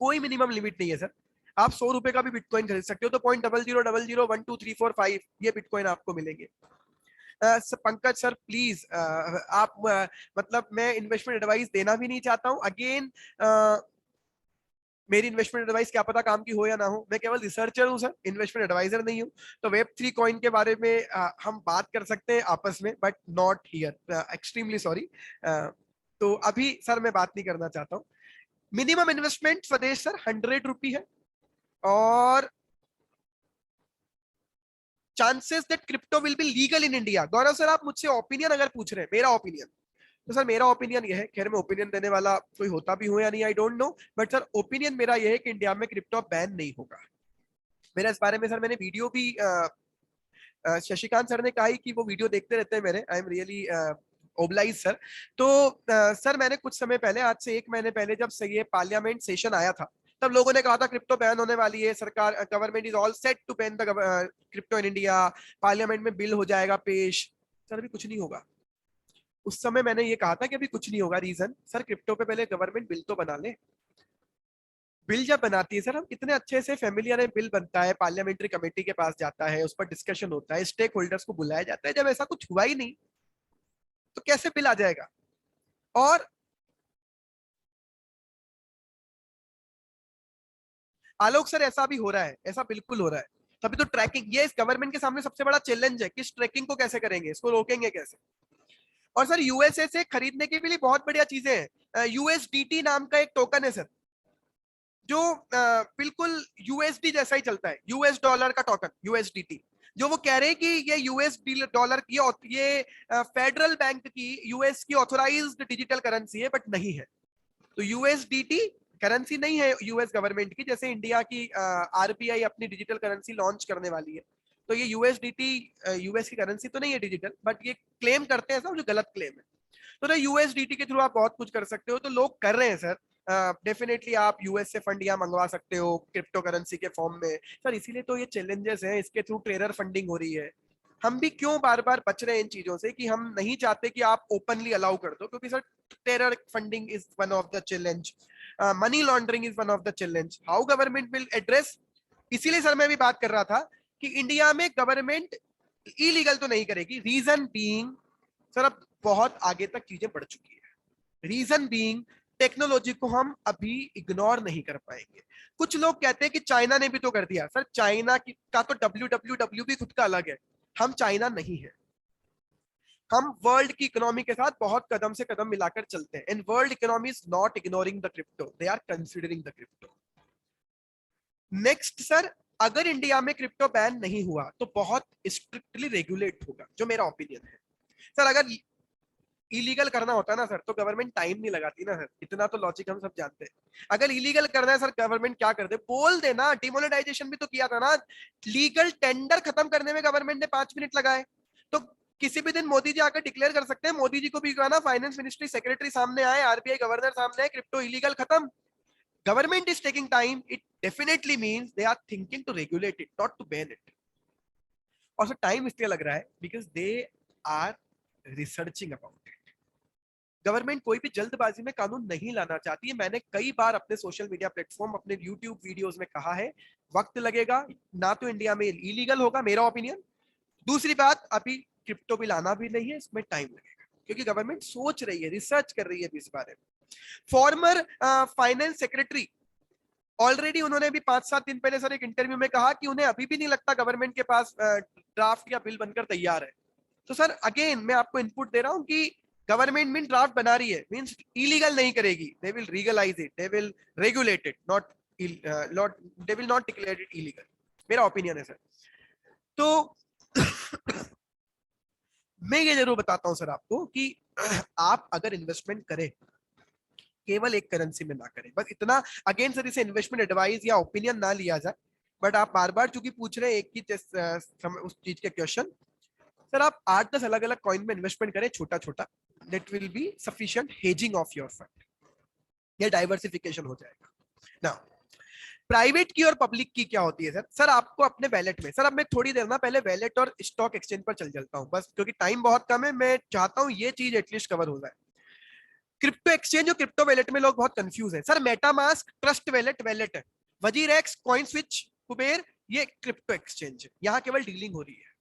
कोई मिनिमम लिमिट नहीं है सर। आप 100 रुपए का भी बिटकॉइन खरीद सकते हो। तो 0.00001234 ये बिटकॉइन आपको मिलेंगे। पंकज सर प्लीज, आप मतलब मैं इन्वेस्टमेंट एडवाइस देना भी नहीं चाहता हूं। अगेन मेरी इन्वेस्टमेंट एडवाइस क्या पता काम की हो या ना हो, मैं केवल रिसर्चर हूं सर, इन्वेस्टमेंट एडवाइजर नहीं हूं। तो वेब3 कॉइन के बारे में हम बात कर सकते हैं आपस में, but not here, extremely sorry. तो अभी सर मैं बात नहीं करना चाहता हूँ। मिनिमम इन्वेस्टमेंट स्वदेश सर 100 रुपी है, और chances that crypto will be legal in India. Gaurav sir, आप मुझसे ओपिनियन अगर पूछ रहे हैं, मेरा ओपिनियन, तो सर मेरा ओपिनियन ये है, खैर मैं ओपिनियन देने वाला कोई होता भी हो या नहीं I don't know, but sir opinion मेरा ये है कि इंडिया में क्रिप्टो बैन नहीं होगा। मेरा इस बारे में सर मैंने वीडियो भी शशिकांत सर ने कहा ही कि वो वीडियो देखते रहते हैं मेरे, I am really oblige sir. तो सर मैंने कुछ समय पहले, आज से 1 महीने पहले, जब से ये पार्लियामेंट सेशन आया था, तब लोगों ने कहा था क्रिप्टो बैन होने वाली है, सरकार government is all set to ban the crypto in India, parliament में बिल हो जाएगा पेश। सर अभी कुछ नहीं होगा। उस समय मैंने ये कहा था कि अभी कुछ नहीं होगा। रीजन सर, क्रिप्टो पे पहले गवर्नमेंट बिल तो बना ले। बिल जब बनाती है सर, हम कितने अच्छे से फैमिलियर है, बिल बनता है, पार्लियामेंट्री कमेटी के पास जाता है, उस पर डिस्कशन होता है, स्टेक होल्डर्स को बुलाया जाता है। जब ऐसा कुछ हुआ ही नहीं तो कैसे बिल आ जाएगा? और आलोक सर, ऐसा भी हो रहा है, ऐसा बिल्कुल हो रहा है। तभी तो ट्रैकिंग, ये इस गवर्नमेंट के सामने सबसे बड़ा चैलेंज है कि इस ट्रैकिंग को कैसे करेंगे, इसको रोकेंगे कैसे। और सर यूएसए से खरीदने के लिए बहुत बढ़िया चीजें हैं। यूएसडीटी नाम का एक टोकन है सर, जो बिल्कुल यूएसडी जैसा ही चलता है, यूएस डॉलर का टोकन यूएसडीटी। जो वो कह रहे हैं कि ये यूएस डॉलर की, ये फेडरल बैंक की, यूएस की ऑथोराइज्ड डिजिटल करेंसी है, बट नहीं है। तो यूएसडीटी करेंसी नहीं है यूएस गवर्नमेंट की, जैसे इंडिया की आरबीआई अपनी डिजिटल करेंसी लॉन्च करने वाली है। तो ये यूएसडीटी यूएस की करेंसी तो नहीं है डिजिटल, बट ये क्लेम करते हैं सब, जो गलत क्लेम है। तो ना यूएसडीटी के थ्रू आप बहुत कुछ कर सकते हो, तो लोग कर रहे हैं सर। डेफिनेटली आप यूएस से फंड यहाँ मंगवा सकते हो क्रिप्टो करेंसी के फॉर्म में सर। इसीलिए तो ये चैलेंजेस हैं, इसके थ्रू टेरर फंडिंग हो रही है। हम भी क्यों बार बार बच रहे हैं इन चीजों से, कि हम नहीं चाहते कि आप ओपनली अलाउ कर दो, क्योंकि sir terror funding is one of the challenge, money laundering is one of the challenge. How government will address? इसीलिए सर मैं भी बात कर रहा था कि इंडिया में गवर्नमेंट इलीगल तो नहीं करेगी। रीजन बीइंग सर, अब बहुत आगे तक चीजें बढ़ चुकी है। रीजन बीइंग, टेक्नोलॉजी को हम अभी इग्नोर नहीं कर पाएंगे। कुछ लोग कहते हैं कि चाइना ने भी तो कर दिया। सर चाइना का तो WWW भी खुद का अलग है, हम चाइना नहीं है। हम वर्ल्ड की इकोनॉमी के साथ बहुत कदम से कदम मिलाकर चलते हैं, and world economy is not ignoring the crypto, they are considering the crypto. Next sir, अगर इंडिया में क्रिप्टो बैन नहीं हुआ तो बहुत स्ट्रिक्टली रेगुलेट होगा, जो मेरा ओपिनियन है सर। अगर इलीगल करना होता ना सर, तो गवर्नमेंट टाइम नहीं लगाती ना सर, इतना तो लॉजिक हम सब जानते हैं। अगर इलीगल करना है सर, गवर्नमेंट क्या कर दे, बोल देना। डिमोनेटाइजेशन भी तो किया था ना, लीगल टेंडर खत्म करने में गवर्नमेंट ने 5 मिनट लगाए। तो किसी भी दिन मोदी जी आकर डिक्लेयर कर सकते हैं, मोदी जी को भी कहना, फाइनेंस मिनिस्ट्री सेक्रेटरी सामने आए, आरबीआई गवर्नर सामने आए, क्रिप्टो इलीगल खत्म। Government is taking time, it definitely means they are thinking to regulate it, not to ban it. और सर टाइम इसलिए लग रहा है because they are researching about it. Government कोई भी जल्दबाजी में कानून नहीं लाना चाहती है। मैंने कई बार अपने सोशल मीडिया प्लेटफॉर्म, अपने यूट्यूब वीडियोस में कहा है, वक्त लगेगा, ना तो इंडिया में इलीगल होगा, मेरा ओपिनियन। दूसरी बात, अभी क्रिप्टो बिल आना भी नहीं है, इसमें टाइम लगेगा, क्योंकि गवर्नमेंट सोच रही है, रिसर्च कर रही है इस बारे में। फॉर्मर फाइनेंस सेक्रेटरी ऑलरेडी, उन्होंने भी 5-7 दिन पहले सर एक इंटरव्यू में कहा कि उन्हें अभी भी नहीं लगता गवर्नमेंट के पास ड्राफ्ट या बिल बनकर तैयार है। तो सर अगेन मैं आपको इनपुट दे रहा हूं कि गवर्नमेंट मीन ड्राफ्ट बना रही है, मींस इलीगल नहीं करेगी, they will legalize it, they will regulate it, not they will not declare it illegal, मेरा ओपिनियन है सर। तो मैं ये जरूर बताता हूं सर आपको कि आप अगर इन्वेस्टमेंट करें केवल एक करेंसी में ना करें, बस इतना। अगेन सर इसे इन्वेस्टमेंट एडवाइस या ओपिनियन ना लिया जाए, बट आप बार बार चूंकि पूछ रहे हैं एक ही उस चीज के क्वेश्चन, सर आप 8-10 अलग अलग कॉइन में इन्वेस्टमेंट करें छोटा छोटा, that will be sufficient hedging of your fund, या डाइवर्सिफिकेशन हो जाएगा ना। प्राइवेट की और पब्लिक की क्या होती है सर? सर आपको अपने वैलेट में, सर अब मैं थोड़ी देर ना पहले वैलेट और स्टॉक एक्सचेंज पर चल चलता हूं बस, क्योंकि टाइम बहुत कम है, मैं चाहता हूं ये चीज एटलीस्ट कवर हो जाए। क्रिप्टो एक्सचेंज और क्रिप्टो वैलेट में लोग बहुत कंफ्यूज है। Sir MetaMask, trust wallet wallet है, वजीरेक्स, कॉइन स्विच, कुबेर, ये क्रिप्टो एक्सचेंज है, यहाँ केवल डीलिंग हो रही है।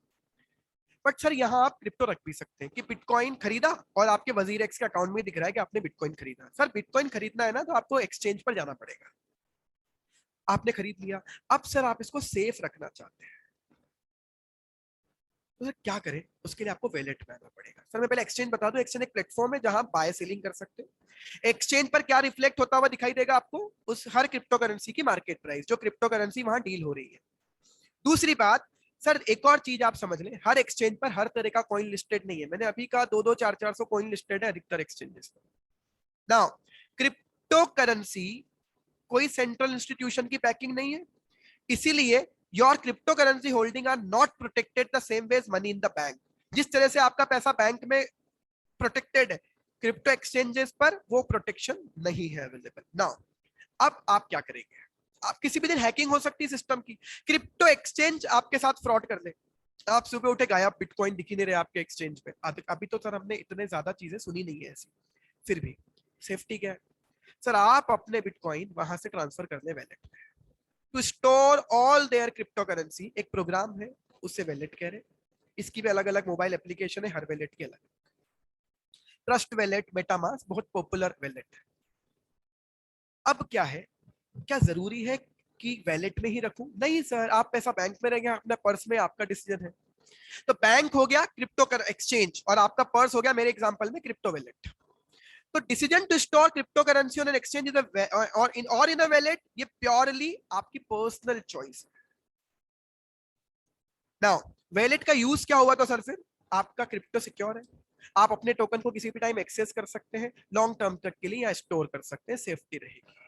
बट सर यहाँ आप क्रिप्टो रख भी सकते हैं कि बिटकॉइन खरीदा और आपके वजीरेक्स के अकाउंट में दिख रहा है कि आपने बिटकॉइन खरीदा। सर बिटकॉइन खरीदना है ना तो आपको एक्सचेंज पर जाना पड़ेगा, आपने खरीद लिया, अब सर आप इसको सेफ रखना चाहते हैं तो सर क्या करें? उसके लिए आपको वैलेट में आना पड़ेगा। सर मैं पहले एक्सचेंज बता दूं, एक्सचेंज एक प्लेटफॉर्म है जहां आप बाय सेलिंग कर सकते हैं। एक्सचेंज पर क्या रिफ्लेक्ट होता हुआ दिखाई देगा आपको? उस हर क्रिप्टो करेंसी की मार्केट प्राइस, जो क्रिप्टो करेंसी वहां डील हो रही है। दूसरी बात सर, एक और चीज आप समझ लें, हर एक्सचेंज पर हर तरह का कॉइन लिस्टेड नहीं है। मैंने अभी कहा 2-2, 400 कॉइन लिस्टेड है अधिकतर एक्सचेंजेस पर। नाउ क्रिप्टो करेंसी कोई सेंट्रल इंस्टीट्यूशन की पैकिंग नहीं है, इसीलिए your crypto currency holding are not protected the same way as money in the bank. जिस तरह से आपका पैसा बैंक में प्रोटेक्टेड है, क्रिप्टो एक्सचेंजेस पर वो प्रोटेक्शन नहीं है अवेलेबल। नाउ अब आप क्या करेंगे? आप किसी भी दिन हैकिंग हो सकती है सिस्टम की, क्रिप्टो एक्सचेंज आपके साथ फ्रॉड कर ले, आप सुबह उठे गायब, बिटकॉइन दिख ही नहीं रहे आपके एक्सचेंज पे। अभी तो सर हमने इतने ज्यादा चीजें सुनी नहीं है ऐसी, फिर भी सेफ्टी क्या है? सर आप अपने बिटकॉइन वहां से ट्रांसफर कर ले वैलेट में, to store all their crypto currency. एक प्रोग्राम है, उससे वैलेट कह रहे, इसकी भी अलग अलग मोबाइल एप्लीकेशन है, हर वैलेट की अलग। ट्रस्ट वैलेट, मेटामास्क बहुत पॉपुलर वैलेट है। अब क्या है, क्या जरूरी है कि वैलेट में ही रखूं? नहीं सर, आप पैसा बैंक में रहेंगे, अपने पर्स में, आपका डिसीजन है। तो बैंक हो गया क्रिप्टो एक्सचेंज और आपका पर्स हो गया मेरे एग्जांपल में क्रिप्टो वैलेट। तो decision to store crypto currency on an exchange और इन अ वैलेट, ये प्योरली आपकी पर्सनल चॉइस है। नाउ वैलेट का यूज क्या हुआ? तो सर फिर आपका क्रिप्टो सिक्योर है, आप अपने टोकन को किसी भी टाइम एक्सेस कर सकते हैं, लॉन्ग टर्म तक के लिए या स्टोर कर सकते हैं, सेफ्टी रहेगी।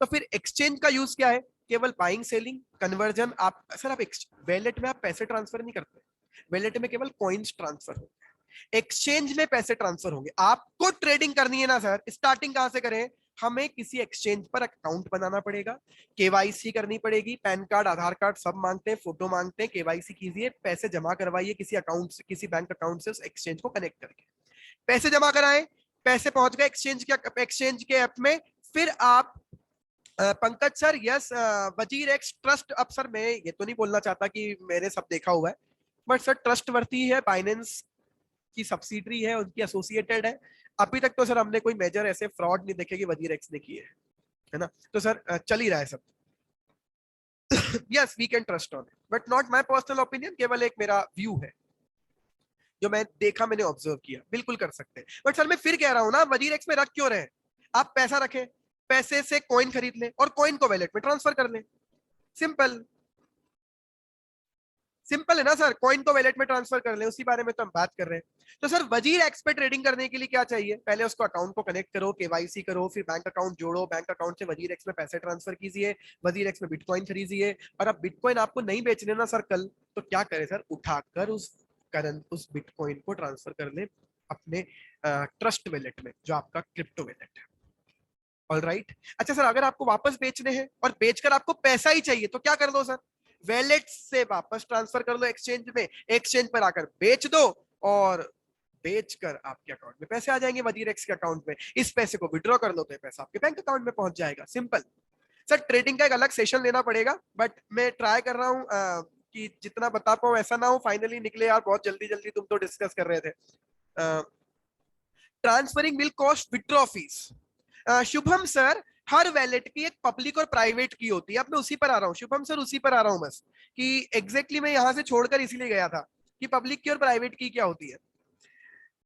तो फिर एक्सचेंज का यूज क्या है? केवल बाइंग, सेलिंग, कन्वर्जन। आप सर आप वैलेट में आप पैसे ट्रांसफर नहीं करते, वैलेट में केवल कॉइन्स ट्रांसफर होते हैं, एक्सचेंज में पैसे ट्रांसफर होंगे। आपको ट्रेडिंग करनी है ना सर, स्टार्टिंग कहां से करें? हमें किसी एक्सचेंज पर अकाउंट बनाना पड़ेगा, केवाईसी करनी पड़ेगी, पैन कार्ड, आधार कार्ड सब मांगते हैं, फोटो मांगते हैं, केवाईसी कीजिए, पैसे जमा करवाइए किसी अकाउंट से, किसी बैंक अकाउंट से उस एक्सचेंज को कनेक्ट करके पैसे जमा कराएं, पैसे पहुंच गए एक्सचेंज के ऐप में। फिर आप पंकज सर, यस, वजीर एक्स ट्रस्ट। अब सर मैं ये तो नहीं बोलना चाहता कि मैंने सब देखा हुआ है, बट सर ट्रस्ट वर्ती है, बाइनेंस की सब्सिडरी है, उनकी एसोसिएटेड है। अभी तक तो सर हमने कोई मेजर ऐसे फ्रॉड नहीं देखे कि वजीर एक्स ने किए है ना। तो सर चल ही रहा है सब। Yes we can trust on it, but not my personal opinion, केवल एक मेरा व्यू है जो मैं देखा, मैंने ऑब्जर्व किया। बिल्कुल कर सकते हैं, बट सर मैं फिर कह रहा हूं ना, वजीर एक्स में रख क्यों रहे? आप पैसा रखें, पैसे से कॉइन खरीद लें और कॉइन को वैलेट में ट्रांसफर कर लें। सिंपल सिंपल है ना सर, कॉइन को वैलेट में ट्रांसफर कर लें, उसी बारे में तो हम बात कर रहे हैं। तो सर वजीर एक्स पे ट्रेडिंग करने के लिए क्या चाहिए? पहले उसको अकाउंट को कनेक्ट करो, केवाईसी करो, फिर बैंक अकाउंट जोड़ो, बैंक अकाउंट से वजीर एक्स में पैसे ट्रांसफर कीजिए, वजीर एक्स में बिटकॉइन खरीदिए। और अब बिटकॉइन आपको नहीं बेचने ना सर कल, तो क्या करें सर? उठाकर उस बिटकॉइन को ट्रांसफर कर ले अपने ट्रस्ट वैलेट में, जो आपका क्रिप्टो वैलेट है। ऑलराइट। अच्छा सर, अगर आपको वापस बेचने हैं और बेचकर आपको पैसा ही चाहिए, तो क्या कर दो सर? वैलेट से वापस ट्रांसफर कर लो एक्सचेंज में, एक्सचेंज पर आकर बेच दो और बेचकर आपके अकाउंट में पैसे आ जाएंगे, वजीर एक्स के अकाउंट में। इस पैसे को विड्रॉ कर लो तो पैसा आपके बैंक अकाउंट में पहुंच जाएगा। सिंपल। सर ट्रेडिंग का एक अलग सेशन लेना पड़ेगा, बट मैं ट्राई कर रहा हूं कि जितना बता पाऊं, ऐसा ना हो फाइनली निकले यार बहुत जल्दी जल्दी, तुम तो डिस्कस कर रहे थे। Transferring will cost withdraw fees. Shubham sir, her wallet की एक पब्लिक और प्राइवेट की होती है। अब मैं उसी पर आ रहा हूँ शुभम सर, उसी पर आ रहा हूँ बस, कि एग्जैक्टली मैं यहां से छोड़कर इसीलिए गया था कि पब्लिक की और प्राइवेट की क्या होती है।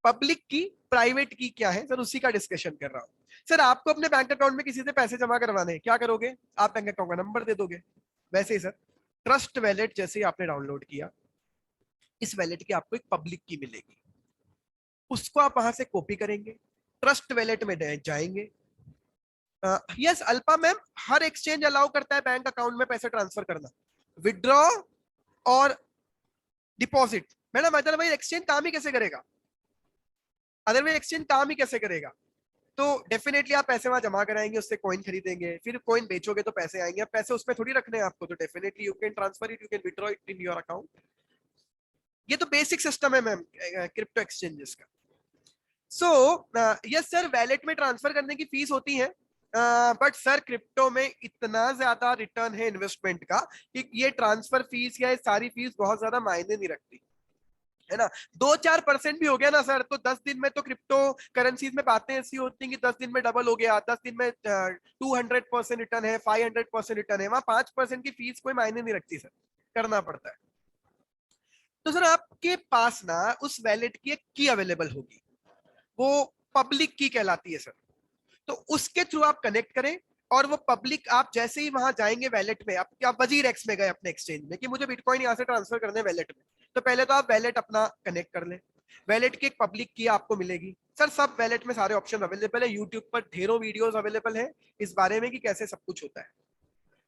पब्लिक की, प्राइवेट की क्या है सर, उसी का डिस्कशन कर रहा हूँ। सर आपको अपने बैंक अकाउंट में किसी से पैसे जमा करवाने हैं, क्या करोगे? आप बैंक अकाउंट का नंबर दे दोगे। वैसे ही सर ट्रस्ट वैलेट जैसे ही आपने डाउनलोड किया, इस वैलेट की आपको एक पब्लिक की मिलेगी, उसको आप वहां से कॉपी करेंगे, ट्रस्ट वैलेट में जाएंगे, यस अल्पा मैम, हर एक्सचेंज अलाउ करता है बैंक अकाउंट में पैसे ट्रांसफर करना, विड्रॉ और डिपॉजिट। मैडम अदरवाइज एक्सचेंज काम ही कैसे करेगा, अदरवाइज एक्सचेंज काम ही कैसे करेगा? तो डेफिनेटली आप पैसे वहां जमा कराएंगे, उससे कॉइन खरीदेंगे, फिर कॉइन बेचोगे तो पैसे आएंगे। अब पैसे उसमें थोड़ी रखने हैं आपको, तो definitely you can transfer it, you can withdraw it in your account. ये तो बेसिक सिस्टम है मैम क्रिप्टो एक्सचेंजेस का। सो यस सर, वैलेट में ट्रांसफर करने की फीस होती है, बट सर क्रिप्टो में इतना ज्यादा रिटर्न है इन्वेस्टमेंट का कि ये ट्रांसफर फीस या ये सारी फीस बहुत ज्यादा मायने नहीं रखती है ना। 2-4% भी हो गया ना सर, तो 10 दिन में तो क्रिप्टो करेंसीज में बातें ऐसी होती हैं कि 10 दिन में डबल हो गया, 10 दिन में 200% रिटर्न है, 500% रिटर्न है। वहां 5% की फीस कोई मायने नहीं रखती सर, करना पड़ता है। तो सर आपके पास ना उस वैलेट की एक की अवेलेबल होगी, वो पब्लिक की कहलाती है सर। तो उसके थ्रू आप कनेक्ट करें, और वो पब्लिक आप जैसे ही वहां जाएंगे वैलेट में, आप वजीर एक्स में गए अपने एक्सचेंज में कि मुझे बिटकॉइन यहाँ से ट्रांसफर करने वैलेट में, तो पहले तो आप वैलेट अपना कनेक्ट कर लें। वैलेट की एक पब्लिक की आपको मिलेगी सर, सब वैलेट में सारे ऑप्शन अवेलेबल है, यूट्यूब पर ढेरों वीडियोस अवेलेबल है इस बारे में कि कैसे सब कुछ होता है।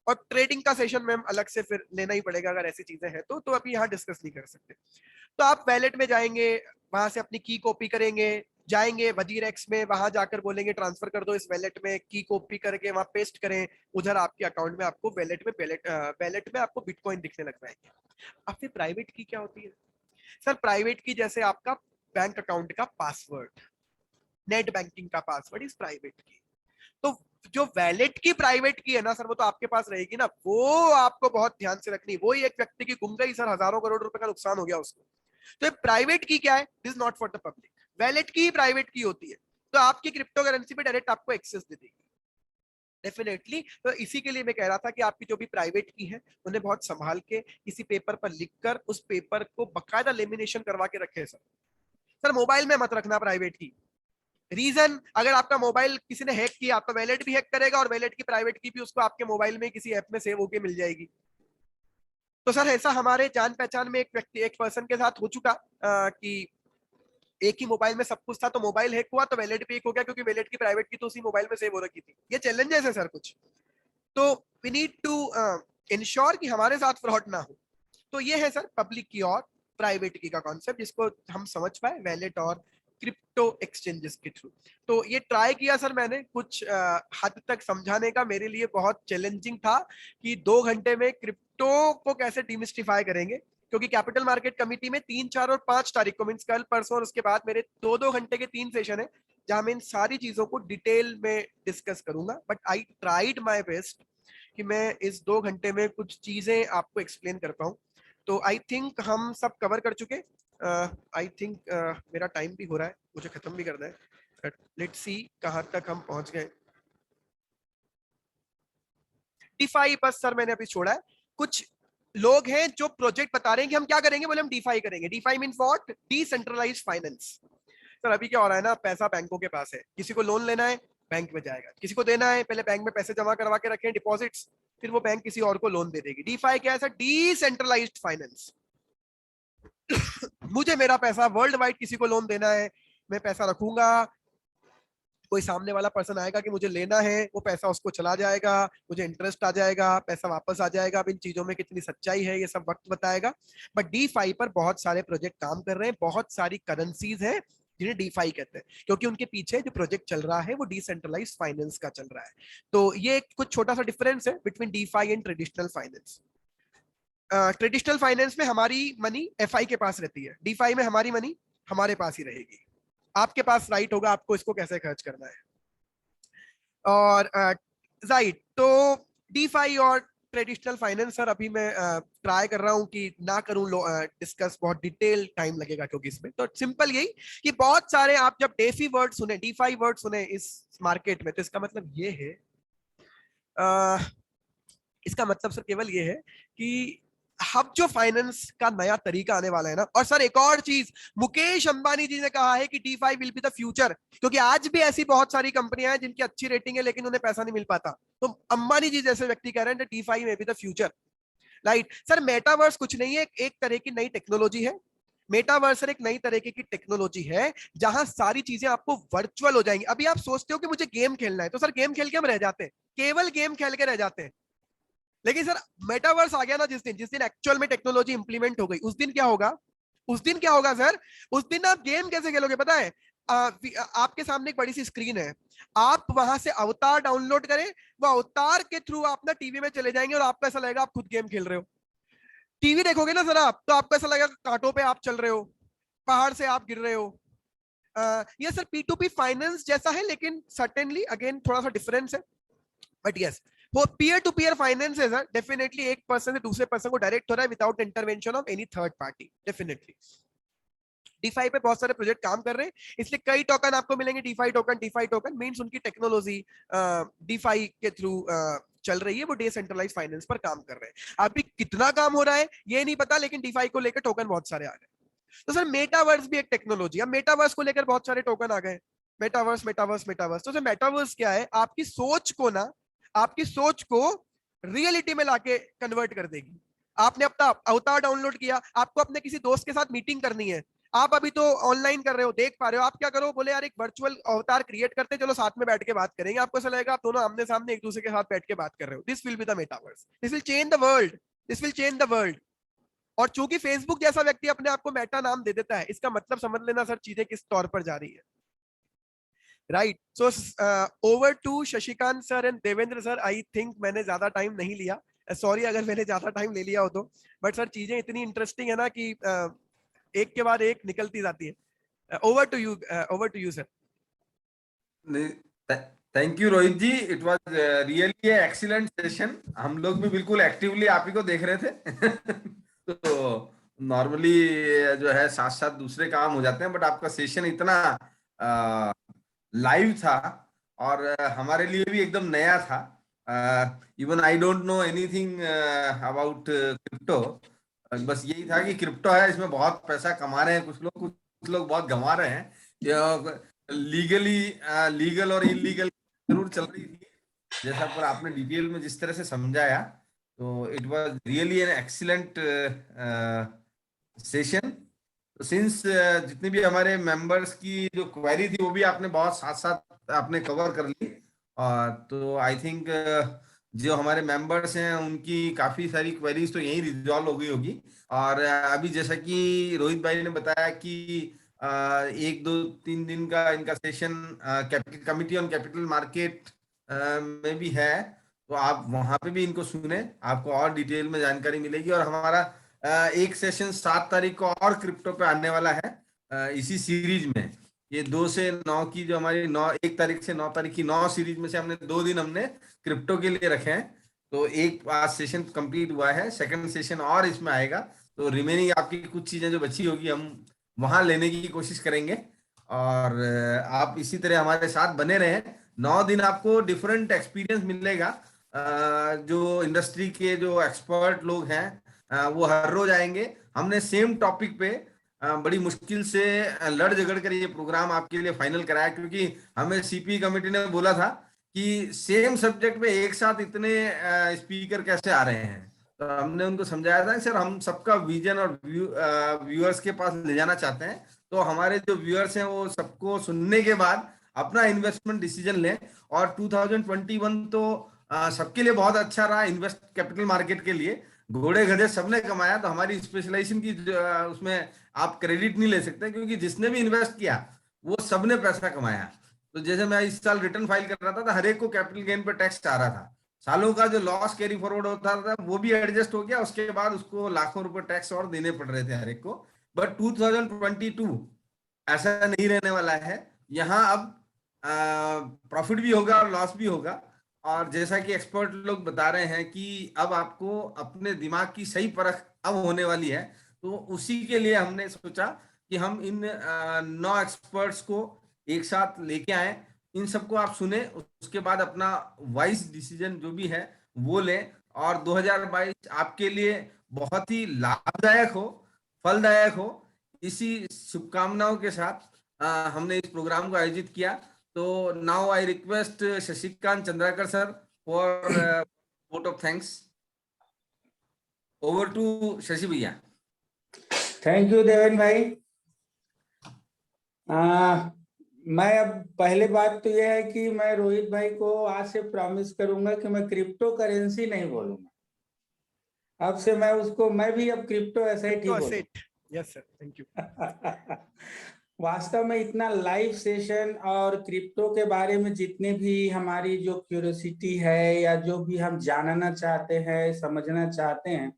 और ट्रेडिंग का सेशन मैम अलग से फिर लेना ही पड़ेगा अगर ऐसी चीजें हैं तो अभी यहाँ डिस्कस नहीं कर सकते। तो आप वैलेट में जाएंगे, वहां से अपनी की कॉपी करेंगे, जाएंगे वजीर एक्स में, वहां जाकर बोलेंगे ट्रांसफर कर दो इस वैलेट में, की कॉपी करके वहां पेस्ट करें, उधर आपके अकाउंट में आपको वैलेट में आपको बिटकॉइन दिखने लग जाएंगे। अब फिर प्राइवेट की क्या होती है सर? प्राइवेट की जैसे आपका बैंक अकाउंट का पासवर्ड, नेट बैंकिंग का पासवर्ड इस प्राइवेट की। तो जो वैलेट की प्राइवेट की है ना सर, वो तो आपके पास रहेगी ना, वो आपको बहुत ध्यान से रखनी। वो ही एक व्यक्ति की गुम गई सर, हजारों करोड़ रुपए का नुकसान हो गया उसको। तो प्राइवेट की क्या है, this not for the public. Wallet की प्राइवेट की होती है, तो आपकी क्रिप्टो करेंसी पे डायरेक्ट आपको एक्सेस दे देगी डेफिनेटली। तो इसी के लिए मैं कह रहा था कि आपकी जो भी प्राइवेट की है उन्हें बहुत संभाल के किसी पेपर पर लिखकर उस पेपर को बकायदा लेमिनेशन करवा के रखे सर। सर मोबाइल में मत रखना प्राइवेट की। रीजन, अगर आपका मोबाइल किसी ने हैक किया तो वैलेट भी हैक करेगा, और वैलेट की प्राइवेट की भी उसको आपके मोबाइल में किसी ऐप में सेव होके मिल जाएगी। तो सर ऐसा हमारे जान पहचान में एक पर्सन के साथ हो चुका कि एक ही मोबाइल में सब कुछ था, तो मोबाइल हैक हुआ तो वैलेट भी हैक हो गया, क्योंकि वैलेट की प्राइवेट की तो उसी मोबाइल में सेव हो रखी थी। ये चैलेंजेस है सर कुछ, तो वी नीड टू इंश्योर कि हमारे साथ फ्रॉड ना हो। तो ये है सर पब्लिक की और प्राइवेट की का कॉन्सेप्ट, जिसको हम समझ पाए वैलेट और क्रिप्टो एक्सचेंजेस के थ्रू। तो ये ट्राई किया सर मैंने कुछ हद तक समझाने का, मेरे लिए बहुत चैलेंजिंग था कि 2 घंटे में क्रिप्टो को कैसे डिमिस्टिफाई करेंगे, क्योंकि कैपिटल मार्केट कमेटी में 3, 4 और 5 तारीख को, मीन्स कल परसों और उसके बाद मेरे 2-2 घंटे के 3 सेशन है, जहां मैं इन सारी चीजों को डिटेल में डिस्कस करूंगा। But I tried my best कि मैं इस 2 घंटे में कुछ चीजें आपको एक्सप्लेन कर पाऊं। तो आई थिंक हम सब कवर कर चुके। आई थिंक मेरा टाइम भी हो रहा है, मुझे खत्म भी करना है। लेट्स सी कहां तक हम पहुंच गए। डिफाई बस सर मैंने अभी छोड़ा है। कुछ लोग हैं जो प्रोजेक्ट बता रहे हैं कि हम क्या करेंगे, बोले हम डिफाई करेंगे। DeFi mean what? Decentralized finance. Sir अभी क्या हो रहा है ना, पैसा बैंकों के पास है, किसी को लोन लेना है बैंक में जाएगा, किसी को देना है पहले बैंक में पैसे जमा करवा के रखें डिपॉजिट्स, फिर वो बैंक किसी और को लोन दे देगी। डीफाई क्या है सर? Decentralised finance. मुझे मेरा पैसा वर्ल्ड वाइड किसी को लोन देना है, मैं पैसा रखूंगा, कोई सामने वाला पर्सन आएगा कि मुझे लेना है, वो पैसा उसको चला जाएगा, मुझे इंटरेस्ट आ जाएगा, पैसा वापस आ जाएगा। अब इन चीजों में कितनी सच्चाई है ये सब वक्त बताएगा। बट डीफाई पर बहुत सारे प्रोजेक्ट काम कर रहे हैं, बहुत सारी करेंसीज हैं जिन्हें डीफाई कहते हैं, क्योंकि उनके पीछे जो प्रोजेक्ट चल रहा है वो डिसेंट्रलाइज्ड फाइनेंस का चल रहा है। तो ये कुछ छोटा सा डिफरेंस है between DeFi and traditional finance. Traditional finance में हमारी मनी एफआई के पास रहती है, डीफाई में हमारी मनी हमारे पास ही रहेगी। आपके पास राइट होगा आपको इसको कैसे खर्च करना है। और राइट, तो डीफाई और ट्रेडिशनल फाइनेंस सर अभी मैं ट्राई कर रहा हूं कि ना करूं डिस्कस, बहुत डिटेल टाइम लगेगा क्योंकि इसमें। तो सिंपल यही कि बहुत सारे आप जब डेफी वर्ड सुने, डीफाई वर्ड सुने इस मार्केट में, तो इसका मतलब ये है, इसका मतलब सर केवल ये है कि अब जो फाइनेंस का नया तरीका आने वाला है ना। और सर एक और चीज, मुकेश अंबानी जी ने कहा है कि DeFi will be the future, क्योंकि आज भी ऐसी बहुत सारी कंपनियां हैं जिनकी अच्छी रेटिंग है लेकिन उन्हें पैसा नहीं मिल पाता। तो अंबानी जी जैसे व्यक्ति कह रहे हैं डीफाई में be the future. Right sir, metaverse कुछ नहीं है, एक तरह की नई टेक्नोलॉजी है मेटावर्स एक नई तरीके की टेक्नोलॉजी है जहां सारी चीजें आपको वर्चुअल हो जाएंगी। अभी आप सोचते हो कि मुझे गेम खेलना है, तो सर गेम खेल के हम रह जाते हैं, केवल गेम खेल के रह जाते हैं। लेकिन सर मेटावर्स आ गया ना, जिस दिन एक्चुअल में टेक्नोलॉजी इंप्लीमेंट हो गई, उस दिन क्या होगा? उस दिन क्या होगा सर? उस दिन आप गेम कैसे खेलोगे पता है? आपके सामने एक बड़ी सी स्क्रीन है, आप वहां से अवतार डाउनलोड करें, वो अवतार के थ्रू आप ना टीवी में चले जाएंगे और आपको ऐसा लगेगा आप खुद गेम खेल रहे हो। टीवी देखोगे ना सर आप, तो आपको ऐसा लगेगा कांटों पे आप चल रहे हो, पहाड़ से आप गिर रहे हो। ये सर P2P फाइनेंस जैसा है, लेकिन सर्टेनली अगेन थोड़ा सा डिफरेंस है, बट यस वो पीयर टू पीयर फाइनेंस है सर। डेफिनेटली एक पर्सन से दूसरे पर्सन को डायरेक्ट हो रहा है without intervention of any third party. Definitely DeFi पे बहुत सारे प्रोजेक्ट काम कर रहे हैं, इसलिए कई टोकन आपको मिलेंगे DeFi token. DeFi token means उनकी टेक्नोलॉजी DeFi के थ्रू चल रही है, वो डिसेंट्रलाइज फाइनेंस पर काम कर रहे हैं। अभी कितना काम हो रहा है ये नहीं पता, लेकिन DeFi को लेकर टोकन बहुत सारे आ गए। तो सर मेटावर्स भी एक टेक्नोलॉजी है, मेटावर्स को लेकर बहुत सारे टोकन आ गए। मेटावर्स मेटावर्स मेटावर्स, तो सर मेटावर्स क्या है? आपकी सोच को ना, आपकी सोच को रियलिटी में लाके कन्वर्ट कर देगी। आपने अपना अवतार डाउनलोड किया, आपको अपने किसी दोस्त के साथ मीटिंग करनी है, आप अभी तो ऑनलाइन कर रहे हो, देख पा रहे हो, आप क्या करो, बोले यार एक वर्चुअल अवतार क्रिएट करते, चलो साथ में बैठ के बात करेंगे। आपको ऐसा लगेगा आप दोनों आमने सामने एक दूसरे के साथ बैठ के बात कर रहे हो। This will be the metaverse, this will change the world, this will change the world. और चूंकि फेसबुक जैसा व्यक्ति अपने आप को मेटा नाम दे देता है, इसका मतलब समझ लेना सर चीजें किस तौर पर जा रही है। Right, so over to Shashikant sir and Devendra sir. I think मैंने ज्यादा टाइम नहीं लिया, सॉरी अगर मैंने ज्यादा टाइम ले लिया हो तो, बट सर चीजें इतनी इंटरेस्टिंग है ना कि एक के बाद एक निकलती जाती है। Over to you sir. Thank you Rohit ji, it was really excellent session. हम लोग भी बिल्कुल एक्टिवली आप ही को देख रहे थे तो नॉर्मली जो है साथ साथ दूसरे काम हो जाते हैं, बट आपका सेशन इतना लाइव था और हमारे लिए भी एकदम नया था। Even I don't know anything about crypto. बस यही था कि क्रिप्टो है, इसमें बहुत पैसा कमा रहे हैं कुछ लोग बहुत गंवा रहे हैं। लीगल और इलीगल जरूर चल रही थी, जैसा पर आपने डिटेल में जिस तरह से समझाया, तो it was really an excellent session. तो सिंस जितने भी हमारे मेंबर्स की जो क्वेरी थी वो भी आपने बहुत साथ साथ आपने कवर कर ली, और तो आई थिंक जो हमारे मेंबर्स हैं उनकी काफी सारी क्वेरीज तो यही रिजॉल्व हो गई होगी। और अभी जैसा कि रोहित भाई ने बताया कि 1 2 3 दिन का इनका session capital committee on capital market में भी है, तो आप वहां पे भी इनको सुने, आपको और डिटेल में जानकारी मिलेगी। और हमारा एक सेशन 7 तारीख को और क्रिप्टो पे आने वाला है इसी सीरीज में। ये 2 से 9 की जो हमारी 1 तारीख से 9 तारीख की 9 सीरीज में से हमने 2 दिन हमने क्रिप्टो के लिए रखे हैं। तो एक आज सेशन कंप्लीट हुआ है, सेकंड सेशन और इसमें आएगा, तो रिमेनिंग आपकी कुछ चीजें जो बची होगी हम वहां लेने की कोशिश करेंगे। और आप इसी तरह हमारे साथ बने रहें। 9 दिन आपको डिफरेंट एक्सपीरियंस मिलेगा। जो इंडस्ट्री के जो एक्सपर्ट लोग हैं वो हर रोज आएंगे। हमने सेम टॉपिक पे बड़ी मुश्किल से लड़ झगड़ कर ये प्रोग्राम आपके लिए फाइनल कराया, क्योंकि हमें सीपी कमेटी ने बोला था कि सेम सब्जेक्ट पे एक साथ इतने स्पीकर कैसे आ रहे हैं। तो हमने उनको समझाया था कि सर हम सबका विजन और व्यूअर्स के पास ले जाना चाहते हैं, तो हमारे जो व्यूअर्स हैं वो सबको सुनने के बाद अपना इन्वेस्टमेंट डिसीजन लें। और 2021 तो सबके लिए बहुत अच्छा रहा इन्वेस्ट कैपिटल मार्केट के लिए। घोड़े गधे सबने कमाया, तो हमारी स्पेशलाइजेशन की उसमें आप क्रेडिट नहीं ले सकते, क्योंकि जिसने भी इन्वेस्ट किया वो सबने पैसा कमाया। तो जैसे मैं इस साल रिटर्न फाइल कर रहा था तो हर एक को कैपिटल गेन पर टैक्स आ रहा था। सालों का जो लॉस कैरी फॉरवर्ड होता था वो भी एडजस्ट हो गया, उसके बाद उसको लाखों रुपए टैक्स और देने पड़ रहे थे हर एक को। बट 2022 ऐसा नहीं रहने वाला है। यहाँ अब प्रॉफिट भी होगा और लॉस भी होगा। और जैसा कि एक्सपर्ट लोग बता रहे हैं कि अब आपको अपने दिमाग की सही परख अब होने वाली है, तो उसी के लिए हमने सोचा कि हम इन 9 एक्सपर्ट्स को एक साथ लेके आए। इन सबको आप सुने, उसके बाद अपना वाइज डिसीजन जो भी है वो लें, और 2022 आपके लिए बहुत ही लाभदायक हो, फलदायक हो। इसी शुभकामनाओं के साथ हमने इस प्रोग्राम को आयोजित किया। तो now I request Shashikant Chandrakar sir for vote of thanks. Over to Shashi भैया। थैंक यू देवेन भाई। मैं अब पहले बात तो यह है कि मैं रोहित भाई को आज से प्रॉमिस करूंगा कि मैं क्रिप्टो करेंसी नहीं बोलूंगा। अब से मैं भी अब क्रिप्टो एसेट ही Crypto बोलूंगा। asset. Yes, sir. Thank you. वास्तव में इतना लाइव सेशन और क्रिप्टो के बारे में जितने भी हमारी जो क्यूरियोसिटी है या जो भी हम जानना चाहते हैं, समझना चाहते हैं,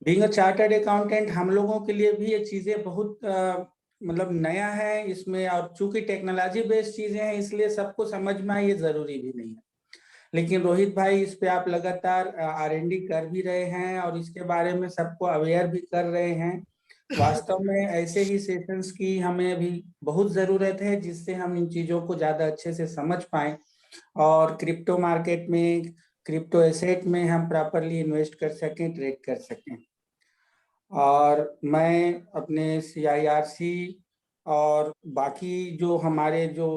बीइंग अ चार्टर्ड अकाउंटेंट हम लोगों के लिए भी ये चीजें बहुत मतलब नया है इसमें, और चूंकि टेक्नोलॉजी बेस्ड चीजें हैं इसलिए सबको समझ में आए ये जरूरी भी नहीं है। लेकिन रोहित भाई इस पे आप लगातार R&D कर भी रहे हैं और इसके बारे में सबको अवेयर भी कर रहे हैं। वास्तव में ऐसे ही सेशंस की हमें अभी बहुत जरूरत है जिससे हम इन चीजों को ज्यादा अच्छे से समझ पाए और क्रिप्टो मार्केट में, क्रिप्टो एसेट में हम प्रॉपरली इन्वेस्ट कर सकें, ट्रेड कर सकें। और मैं अपने CIRC और बाकी जो हमारे जो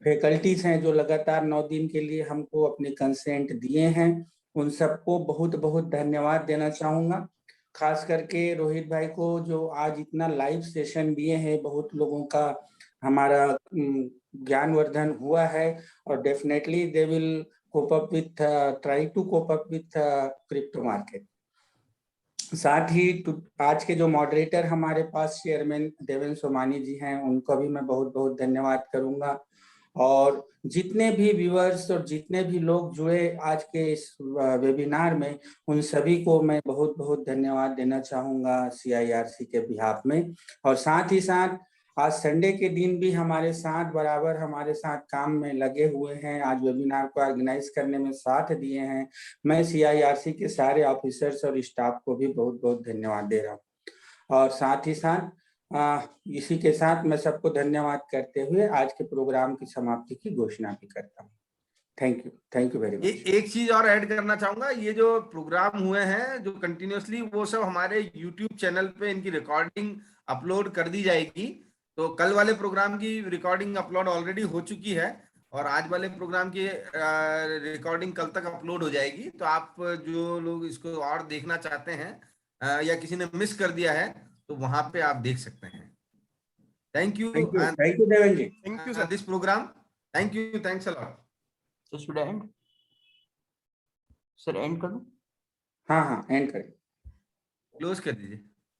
फैकल्टीज हैं जो लगातार 9 दिन के लिए हमको अपने कंसेंट दिए हैं, उन सबको बहुत बहुत धन्यवाद देना चाहूँगा। खास करके रोहित भाई को जो आज इतना लाइव सेशन दिए हैं, बहुत लोगों का हमारा ज्ञानवर्धन हुआ है और definitely they will cope up with, try to cope up with crypto market. साथ ही आज के जो मॉडरेटर हमारे पास चेयरमैन देवेन सोमानी जी हैं, उनको भी मैं बहुत बहुत धन्यवाद करूंगा। और जितने भी व्यूअर्स और जितने भी लोग जुड़े आज के इस वेबिनार में, उन सभी को मैं बहुत बहुत धन्यवाद देना चाहूंगा CIRC के बिहाफ में। और साथ ही साथ आज संडे के दिन भी हमारे साथ बराबर हमारे साथ काम में लगे हुए हैं, आज वेबिनार को ऑर्गेनाइज करने में साथ दिए हैं। मैं CIRC के सारे ऑफिसर्स और स्टाफ को भी बहुत बहुत धन्यवाद दे रहा हूँ। और साथ ही साथ इसी के साथ मैं सबको धन्यवाद करते हुए आज के प्रोग्राम की समाप्ति की घोषणा भी करता हूँ। Thank you very much. एक चीज और ऐड करना चाहूंगा, ये जो प्रोग्राम हुए हैं जो कंटिन्यूअसली, वो सब हमारे YouTube चैनल पे इनकी रिकॉर्डिंग अपलोड कर दी जाएगी। तो कल वाले प्रोग्राम की रिकॉर्डिंग अपलोड ऑलरेडी हो चुकी है और आज वाले प्रोग्राम की रिकॉर्डिंग कल तक अपलोड हो जाएगी। तो आप जो लोग इसको और देखना चाहते हैं या किसी ने मिस कर दिया है तो वहां पे आप देख सकते हैं। Thank you thank you Deven ji. Thank you, sir. This program. Thank you, thanks a lot. So should I end? Sir, end करूं? हाँ हाँ, एंड करें। क्लोज कर दीजिए।